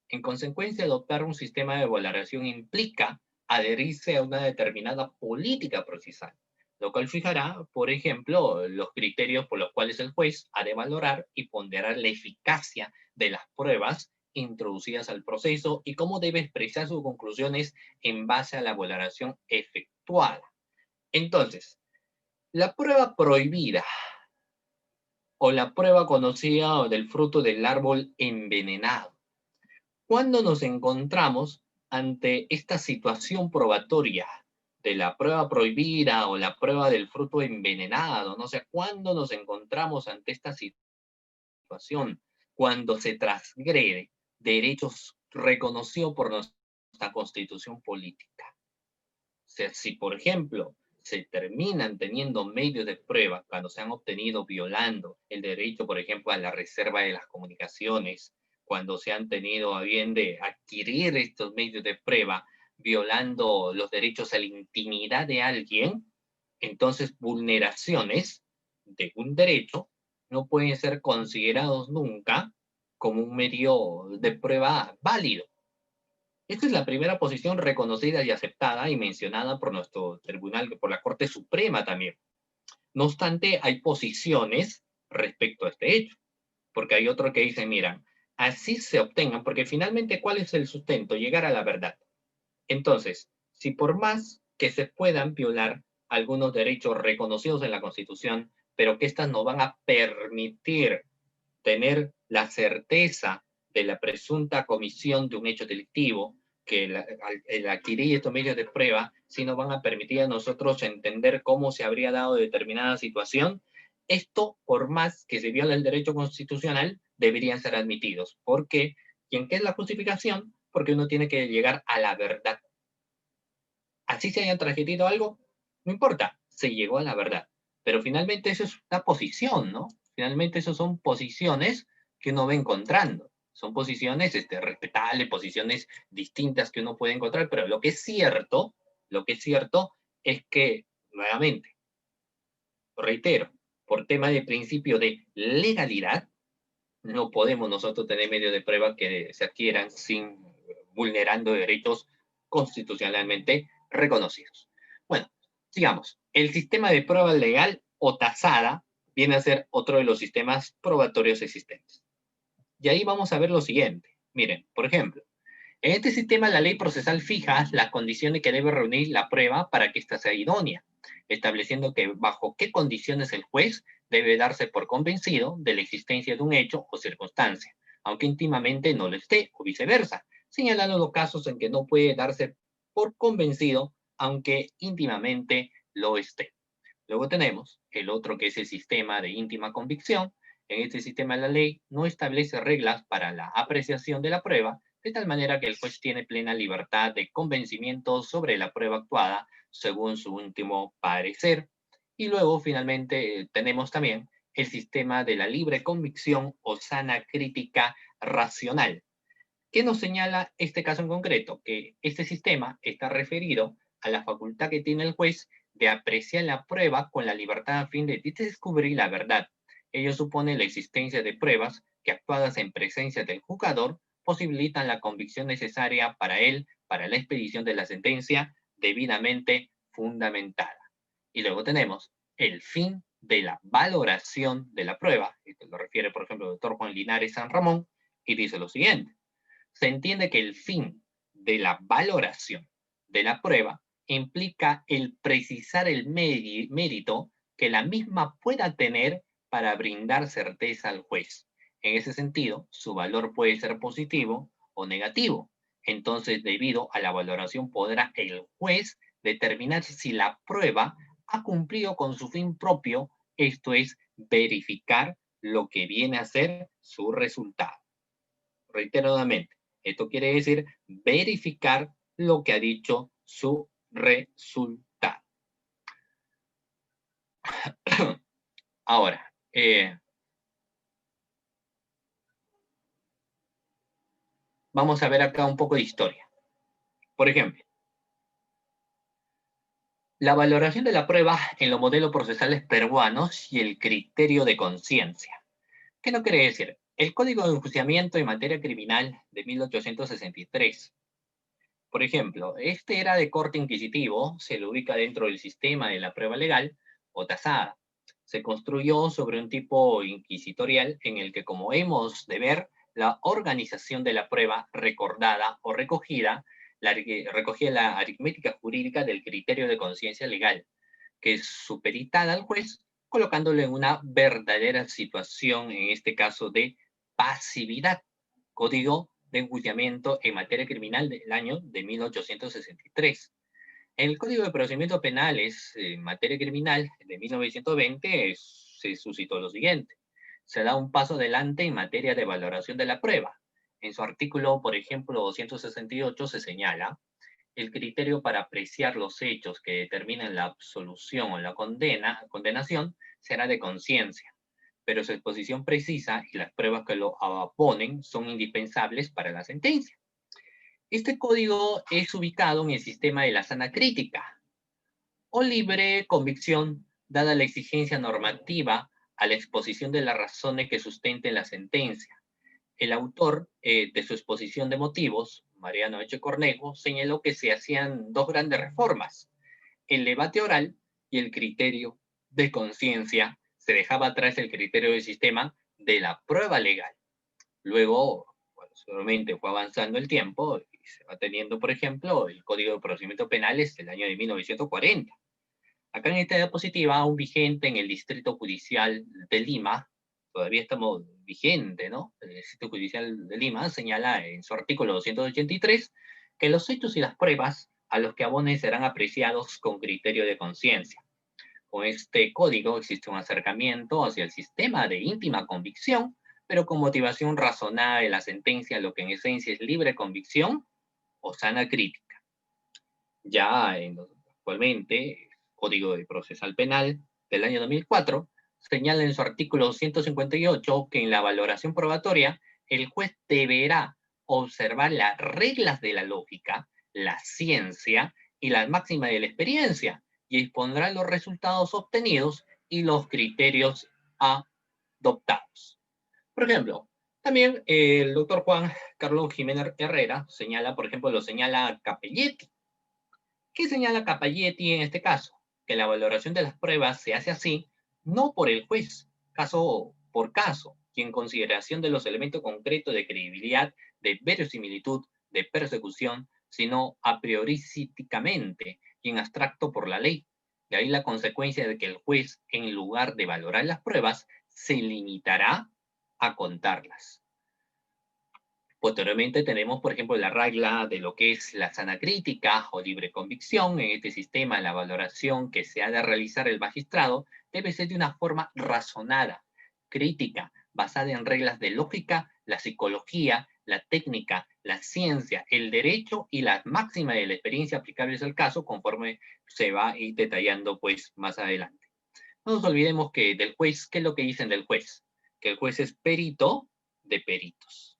En consecuencia, adoptar un sistema de valoración implica adherirse a una determinada política procesal, lo cual fijará, por ejemplo, los criterios por los cuales el juez ha de valorar y ponderar la eficacia de las pruebas introducidas al proceso y cómo debe expresar sus conclusiones en base a la valoración efectuada. Entonces, la prueba prohibida o la prueba conocida del fruto del árbol envenenado. Cuando nos encontramos ante esta situación probatoria de la prueba prohibida o la prueba del fruto envenenado, no sé, cuándo nos encontramos ante esta situación, cuando se transgrede derechos reconocidos por nuestra constitución política. O sea, si, por ejemplo, se terminan teniendo medios de prueba cuando se han obtenido violando el derecho, por ejemplo, a la reserva de las comunicaciones, cuando se han tenido a bien de adquirir estos medios de prueba violando los derechos a la intimidad de alguien, entonces vulneraciones de un derecho no pueden ser considerados nunca como un medio de prueba válido. Esta es la primera posición reconocida y aceptada y mencionada por nuestro tribunal, por la Corte Suprema también. No obstante, hay posiciones respecto a este hecho, porque hay otro que dice, mira, así se obtengan, porque finalmente, ¿cuál es el sustento? Llegar a la verdad. Entonces, si por más que se puedan violar algunos derechos reconocidos en la Constitución, pero que éstas no van a permitir tener la certeza de la presunta comisión de un hecho delictivo, que el adquirir estos medios de prueba, sí nos van a permitir a nosotros entender cómo se habría dado determinada situación. Esto, por más que se viola el derecho constitucional, deberían ser admitidos. ¿Por qué? ¿Y en qué es la justificación? Porque uno tiene que llegar a la verdad. Así se hayan transgredido algo, no importa, se llegó a la verdad. Pero finalmente eso es una posición, ¿no? Finalmente eso son posiciones que uno va encontrando. Son posiciones respetables, posiciones distintas que uno puede encontrar, pero lo que es cierto es que, nuevamente, reitero, por tema de principio de legalidad, no podemos nosotros tener medios de prueba que se adquieran sin vulnerando derechos constitucionalmente reconocidos. Bueno, sigamos. El sistema de prueba legal o tasada viene a ser otro de los sistemas probatorios existentes. Y ahí vamos a ver lo siguiente. Miren, por ejemplo, en este sistema la ley procesal fija las condiciones que debe reunir la prueba para que ésta sea idónea, estableciendo que bajo qué condiciones el juez debe darse por convencido de la existencia de un hecho o circunstancia, aunque íntimamente no lo esté, o viceversa, señalando los casos en que no puede darse por convencido, aunque íntimamente lo esté. Luego tenemos el otro que es el sistema de íntima convicción. En este sistema la ley no establece reglas para la apreciación de la prueba, de tal manera que el juez tiene plena libertad de convencimiento sobre la prueba actuada según su último parecer. Y luego, finalmente, tenemos también el sistema de la libre convicción o sana crítica racional. ¿Qué nos señala este caso en concreto? Que este sistema está referido a la facultad que tiene el juez de apreciar la prueba con la libertad a fin de descubrir la verdad. Ello supone la existencia de pruebas que actuadas en presencia del juzgador posibilitan la convicción necesaria para él, para la expedición de la sentencia debidamente fundamentada. Y luego tenemos el fin de la valoración de la prueba, esto lo refiere, por ejemplo, el doctor Juan Linares San Ramón, y dice lo siguiente: se entiende que el fin de la valoración de la prueba implica el precisar el mérito que la misma pueda tener para brindar certeza al juez. En ese sentido, su valor puede ser positivo o negativo. Entonces, debido a la valoración, podrá el juez determinar si la prueba ha cumplido con su fin propio, esto es, verificar lo que viene a ser su resultado. Reiteradamente, esto quiere decir verificar lo que ha dicho su resultado. Ahora, vamos a ver acá un poco de historia. Por ejemplo, la valoración de la prueba en los modelos procesales peruanos y el criterio de conciencia. ¿Qué no quiere decir? El Código de Enjuiciamiento en materia criminal de 1863. Por ejemplo, este era de corte inquisitivo, se lo ubica dentro del sistema de la prueba legal o tasada. Se construyó sobre un tipo inquisitorial en el que, como hemos de ver, la organización de la prueba recordada o recogida recogía la aritmética jurídica del criterio de conciencia legal, que es supeditada al juez, colocándolo en una verdadera situación, en este caso de pasividad. Código de enjuiciamiento en materia criminal del año de 1863. En el Código de Procedimientos Penales en materia criminal de 1920 se suscitó lo siguiente: se da un paso adelante en materia de valoración de la prueba. En su artículo, por ejemplo, 268 se señala: el criterio para apreciar los hechos que determinan la absolución o la condenación será de conciencia, pero su exposición precisa y las pruebas que lo oponen son indispensables para la sentencia. Este código es ubicado en el sistema de la sana crítica o libre convicción, dada la exigencia normativa a la exposición de las razones que sustenten la sentencia. El autor de su exposición de motivos, Mariano Eche Cornejo, señaló que se hacían dos grandes reformas: el debate oral y el criterio de conciencia. Se dejaba atrás el criterio del sistema de la prueba legal. Luego, bueno, solamente fue avanzando el tiempo y se va teniendo, por ejemplo, el Código de Procedimientos Penales del año de 1940. Acá en esta diapositiva, aún vigente en el Distrito Judicial de Lima, todavía estamos vigente, ¿no? El Distrito Judicial de Lima señala en su artículo 283 que los hechos y las pruebas a los que abonen serán apreciados con criterio de conciencia. Con este código existe un acercamiento hacia el sistema de íntima convicción, pero con motivación razonada de la sentencia, lo que en esencia es libre convicción o sana crítica. Ya actualmente, el Código de Procesal Penal del año 2004 señala en su artículo 158 que en la valoración probatoria el juez deberá observar las reglas de la lógica, la ciencia y las máximas de la experiencia, y expondrá los resultados obtenidos y los criterios adoptados. Por ejemplo, también el doctor Juan Carlos Jiménez Herrera señala, por ejemplo, lo señala Capelletti. ¿Qué señala Capelletti en este caso? Que la valoración de las pruebas se hace así, no por el juez, caso por caso, y en consideración de los elementos concretos de credibilidad, de verosimilitud, de persecución, sino a priorísticamente y en abstracto por la ley. De ahí la consecuencia de que el juez, en lugar de valorar las pruebas, se limitará a contarlas. Posteriormente tenemos, por ejemplo, la regla de lo que es la sana crítica o libre convicción. En este sistema, la valoración que se ha de realizar el magistrado debe ser de una forma razonada, crítica, basada en reglas de lógica, la psicología, la técnica, la ciencia, el derecho y las máximas de la experiencia aplicables al caso, conforme se va a ir detallando pues más adelante. No nos olvidemos que del juez, ¿qué es lo que dicen del juez? Que el juez es perito de peritos.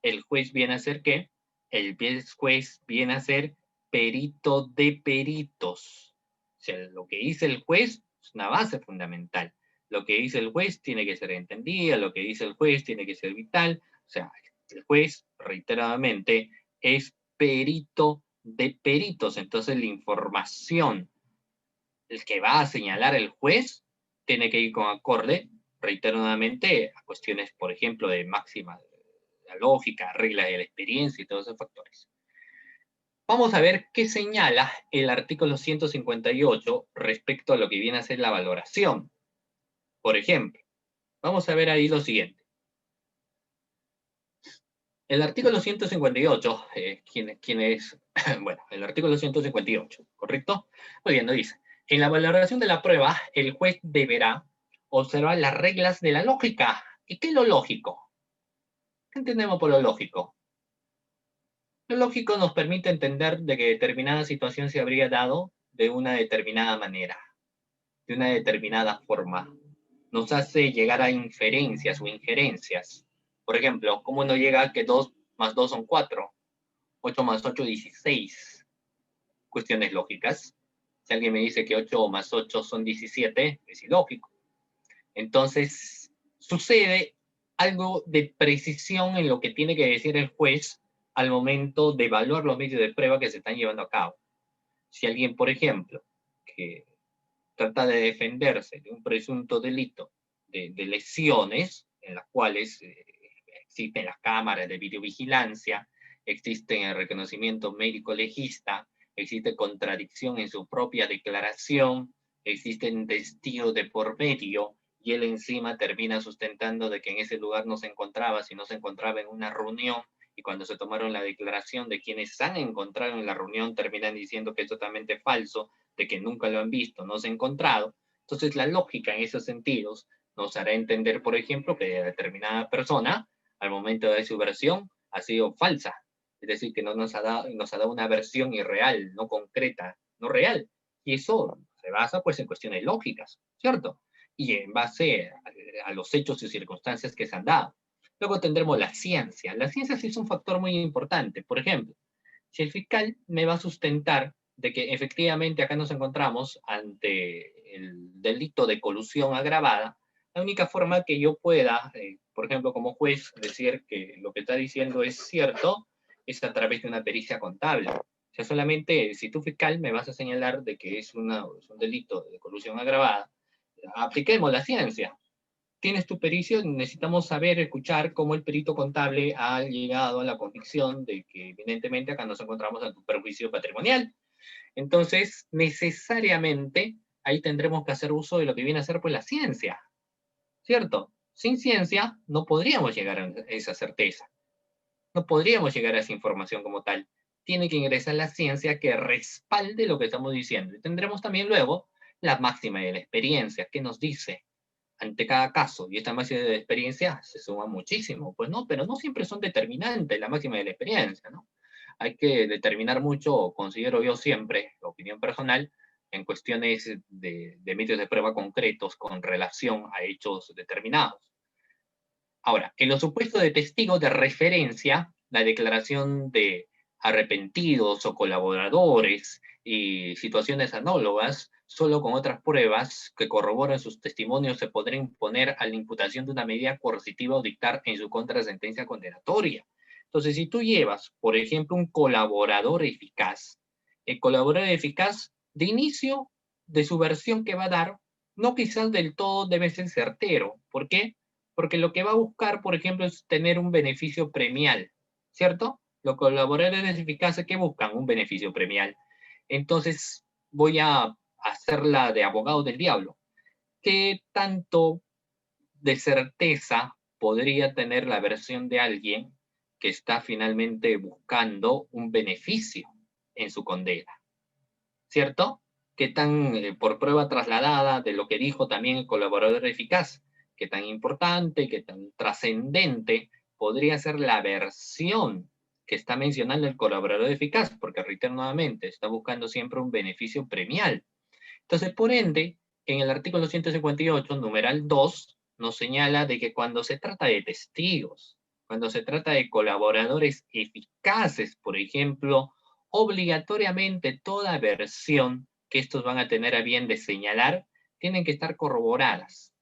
El juez viene a ser ¿qué? El juez viene a ser perito de peritos. O sea, lo que dice el juez es una base fundamental. Lo que dice el juez tiene que ser entendida, lo que dice el juez tiene que ser vital. O sea, el juez, reiteradamente, es perito de peritos. Entonces, la información el que va a señalar el juez tiene que ir con acorde, reiteradamente, a cuestiones, por ejemplo, de máxima de la lógica, reglas de la experiencia y todos esos factores. Vamos a ver qué señala el artículo 158 respecto a lo que viene a ser la valoración. Por ejemplo, vamos a ver ahí lo siguiente. El artículo 158, ¿quién es? Bueno, el artículo 158, ¿correcto? Muy bien, lo dice. En la valoración de la prueba, el juez deberá observar las reglas de la lógica. ¿Y qué es lo lógico? ¿Qué entendemos por lo lógico? Lo lógico nos permite entender de que determinada situación se habría dado de una determinada manera, de una determinada forma. Nos hace llegar a inferencias o injerencias. Por ejemplo, ¿cómo uno llega a que 2 más 2 son 4? 8 más 8, 16. Cuestiones lógicas. Si alguien me dice que 8 más 8 son 17, es ilógico. Entonces, sucede algo de precisión en lo que tiene que decir el juez al momento de evaluar los medios de prueba que se están llevando a cabo. Si alguien, por ejemplo, que trata de defenderse de un presunto delito de lesiones en las cuales existen las cámaras de videovigilancia, existe el reconocimiento médico legista, existe contradicción en su propia declaración, existen testigos de por medio, y él encima termina sustentando de que en ese lugar no se encontraba, sino se encontraba en una reunión, y cuando se tomaron la declaración de quienes se han encontrado en la reunión, terminan diciendo que es totalmente falso, de que nunca lo han visto, no se ha encontrado. Entonces la lógica en esos sentidos nos hará entender, por ejemplo, que determinada persona, al momento de su versión, ha sido falsa. Es decir, que no nos ha dado una versión irreal, no concreta, no real. Y eso se basa pues en cuestiones lógicas, ¿cierto? Y en base a los hechos y circunstancias que se han dado. Luego tendremos la ciencia. La ciencia sí es un factor muy importante. Por ejemplo, si el fiscal me va a sustentar de que efectivamente acá nos encontramos ante el delito de colusión agravada, la única forma que yo pueda, por ejemplo, como juez, decir que lo que está diciendo es cierto, es a través de una pericia contable. O sea, solamente si tú fiscal me vas a señalar de que es un delito de colusión agravada, apliquemos la ciencia. Tienes tu pericia, necesitamos saber, escuchar cómo el perito contable ha llegado a la convicción de que evidentemente acá nos encontramos ante un perjuicio patrimonial. Entonces, necesariamente, ahí tendremos que hacer uso de lo que viene a ser pues la ciencia, ¿cierto? Sin ciencia no podríamos llegar a esa certeza, no podríamos llegar a esa información como tal. Tiene que ingresar la ciencia que respalde lo que estamos diciendo. Y tendremos también luego la máxima de la experiencia, que nos dice ante cada caso, y esta máxima de la experiencia se suma muchísimo, pues no, pero no siempre son determinantes la máxima de la experiencia, ¿no? Hay que determinar mucho, considero yo siempre, la opinión personal, en cuestiones de medios de prueba concretos con relación a hechos determinados. Ahora, en los supuestos de testigos de referencia, la declaración de arrepentidos o colaboradores y situaciones análogas, solo con otras pruebas que corroboran sus testimonios se podrá imponer a la imputación de una medida coercitiva o dictar en su contra sentencia condenatoria. Entonces, si tú llevas, por ejemplo, un colaborador eficaz, el colaborador eficaz de inicio de su versión que va a dar, no quizás del todo debe ser certero. ¿Por qué? Porque lo que va a buscar, por ejemplo, es tener un beneficio premial, ¿cierto? Los colaboradores eficaces que buscan un beneficio premial. Entonces, voy a hacerla de abogado del diablo. ¿Qué tanto de certeza podría tener la versión de alguien que está finalmente buscando un beneficio en su condena? ¿Cierto? ¿Qué tan, por prueba trasladada de lo que dijo también el colaborador eficaz, qué tan importante, qué tan trascendente podría ser la versión que está mencionando el colaborador eficaz? Porque, reitero nuevamente, está buscando siempre un beneficio premial. Entonces, por ende, en el artículo 158, numeral 2, nos señala de que cuando se trata de testigos, cuando se trata de colaboradores eficaces, por ejemplo, obligatoriamente toda versión que estos van a tener a bien de señalar, tienen que estar corroboradas.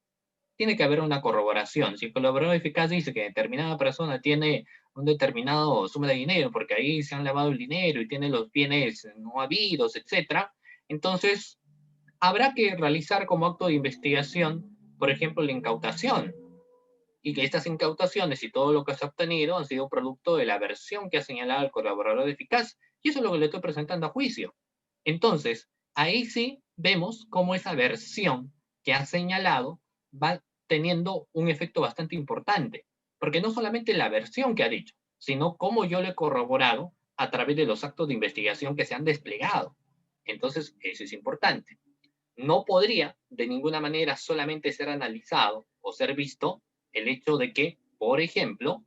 tiene que haber una corroboración. Si el colaborador eficaz dice que determinada persona tiene un determinado suma de dinero, porque ahí se han lavado el dinero y tiene los bienes no habidos, etcétera, entonces habrá que realizar como acto de investigación, por ejemplo, la incautación, y que estas incautaciones y todo lo que se ha obtenido han sido producto de la versión que ha señalado el colaborador eficaz, y eso es lo que le estoy presentando a juicio. Entonces, ahí sí vemos cómo esa versión que ha señalado va teniendo un efecto bastante importante, porque no solamente la versión que ha dicho, sino cómo yo le he corroborado a través de los actos de investigación que se han desplegado. Entonces, eso es importante. No podría de ninguna manera solamente ser analizado o ser visto el hecho de que, por ejemplo,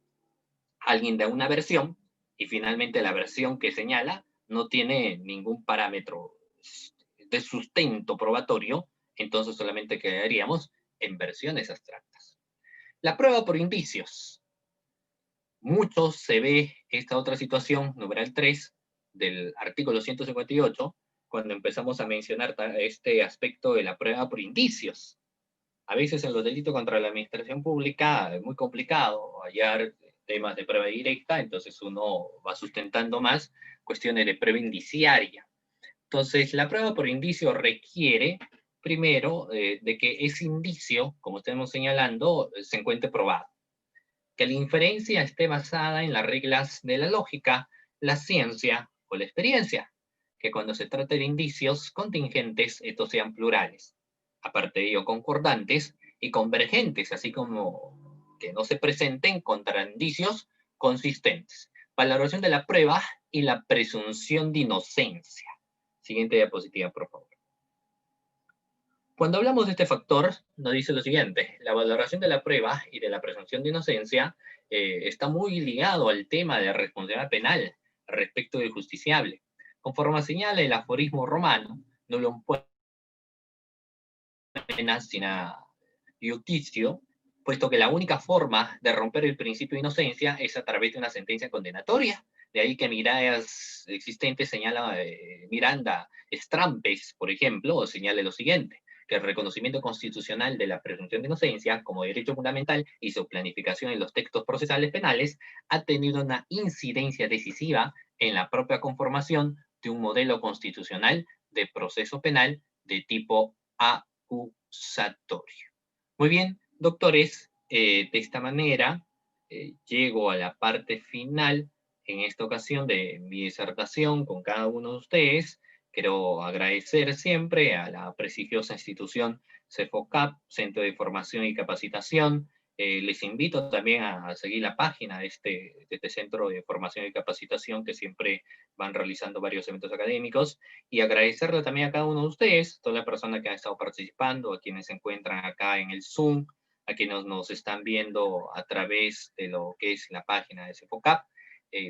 alguien da una versión y finalmente la versión que señala no tiene ningún parámetro de sustento probatorio, entonces solamente quedaríamos en versiones abstractas. La prueba por indicios. Mucho se ve esta otra situación, numeral 3, del artículo 158, cuando empezamos a mencionar este aspecto de la prueba por indicios. A veces en los delitos contra la administración pública es muy complicado hallar temas de prueba directa, entonces uno va sustentando más cuestiones de prueba indiciaria. Entonces, la prueba por indicio requiere, primero, de que ese indicio, como estamos señalando, se encuentre probado. Que la inferencia esté basada en las reglas de la lógica, la ciencia o la experiencia. Que cuando se trate de indicios contingentes, estos sean plurales. Aparte de ello, concordantes y convergentes, así como que no se presenten contraindicios consistentes. Valoración de la prueba y la presunción de inocencia. Siguiente diapositiva, por favor. Cuando hablamos de este factor, nos dice lo siguiente: la valoración de la prueba y de la presunción de inocencia está muy ligado al tema de la responsabilidad penal respecto del justiciable. Conforme señala el aforismo romano, no lo pena sin iudicio, puesto que la única forma de romper el principio de inocencia es a través de una sentencia condenatoria. De ahí que miradas existentes señala Miranda Strampes, por ejemplo, señale lo siguiente: que el reconocimiento constitucional de la presunción de inocencia como derecho fundamental y su planificación en los textos procesales penales ha tenido una incidencia decisiva en la propia conformación de un modelo constitucional de proceso penal de tipo acusatorio. Muy bien, doctores, de esta manera llego a la parte final en esta ocasión de mi disertación con cada uno de ustedes. Quiero agradecer siempre a la prestigiosa institución CEFOCAP, Centro de Formación y Capacitación. Les invito también a seguir la página de este Centro de Formación y Capacitación, que siempre van realizando varios eventos académicos, y agradecerle también a cada uno de ustedes, toda la persona que ha estado participando, a quienes se encuentran acá en el Zoom, a quienes nos están viendo a través de lo que es la página de CEFOCAP.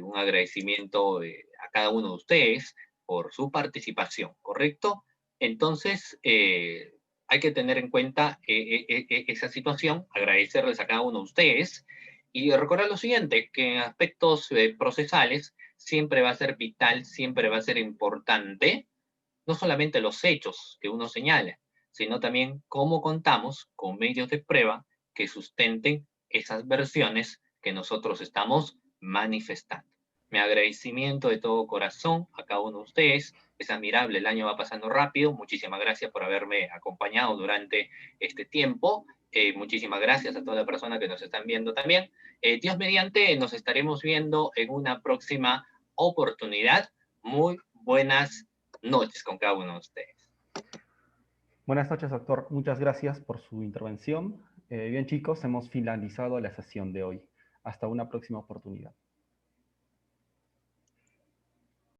Un agradecimiento a cada uno de ustedes por su participación, ¿correcto? Entonces, hay que tener en cuenta esa situación, agradecerles a cada uno de ustedes y recordar lo siguiente: que en aspectos procesales siempre va a ser vital, siempre va a ser importante, no solamente los hechos que uno señala, sino también cómo contamos con medios de prueba que sustenten esas versiones que nosotros estamos manifestando. Mi agradecimiento de todo corazón a cada uno de ustedes. Es admirable, el año va pasando rápido. Muchísimas gracias por haberme acompañado durante este tiempo. Muchísimas gracias a toda la persona que nos están viendo también. Dios mediante, nos estaremos viendo en una próxima oportunidad. Muy buenas noches con cada uno de ustedes. Buenas noches, doctor. Muchas gracias por su intervención. Bien, chicos, hemos finalizado la sesión de hoy. Hasta una próxima oportunidad.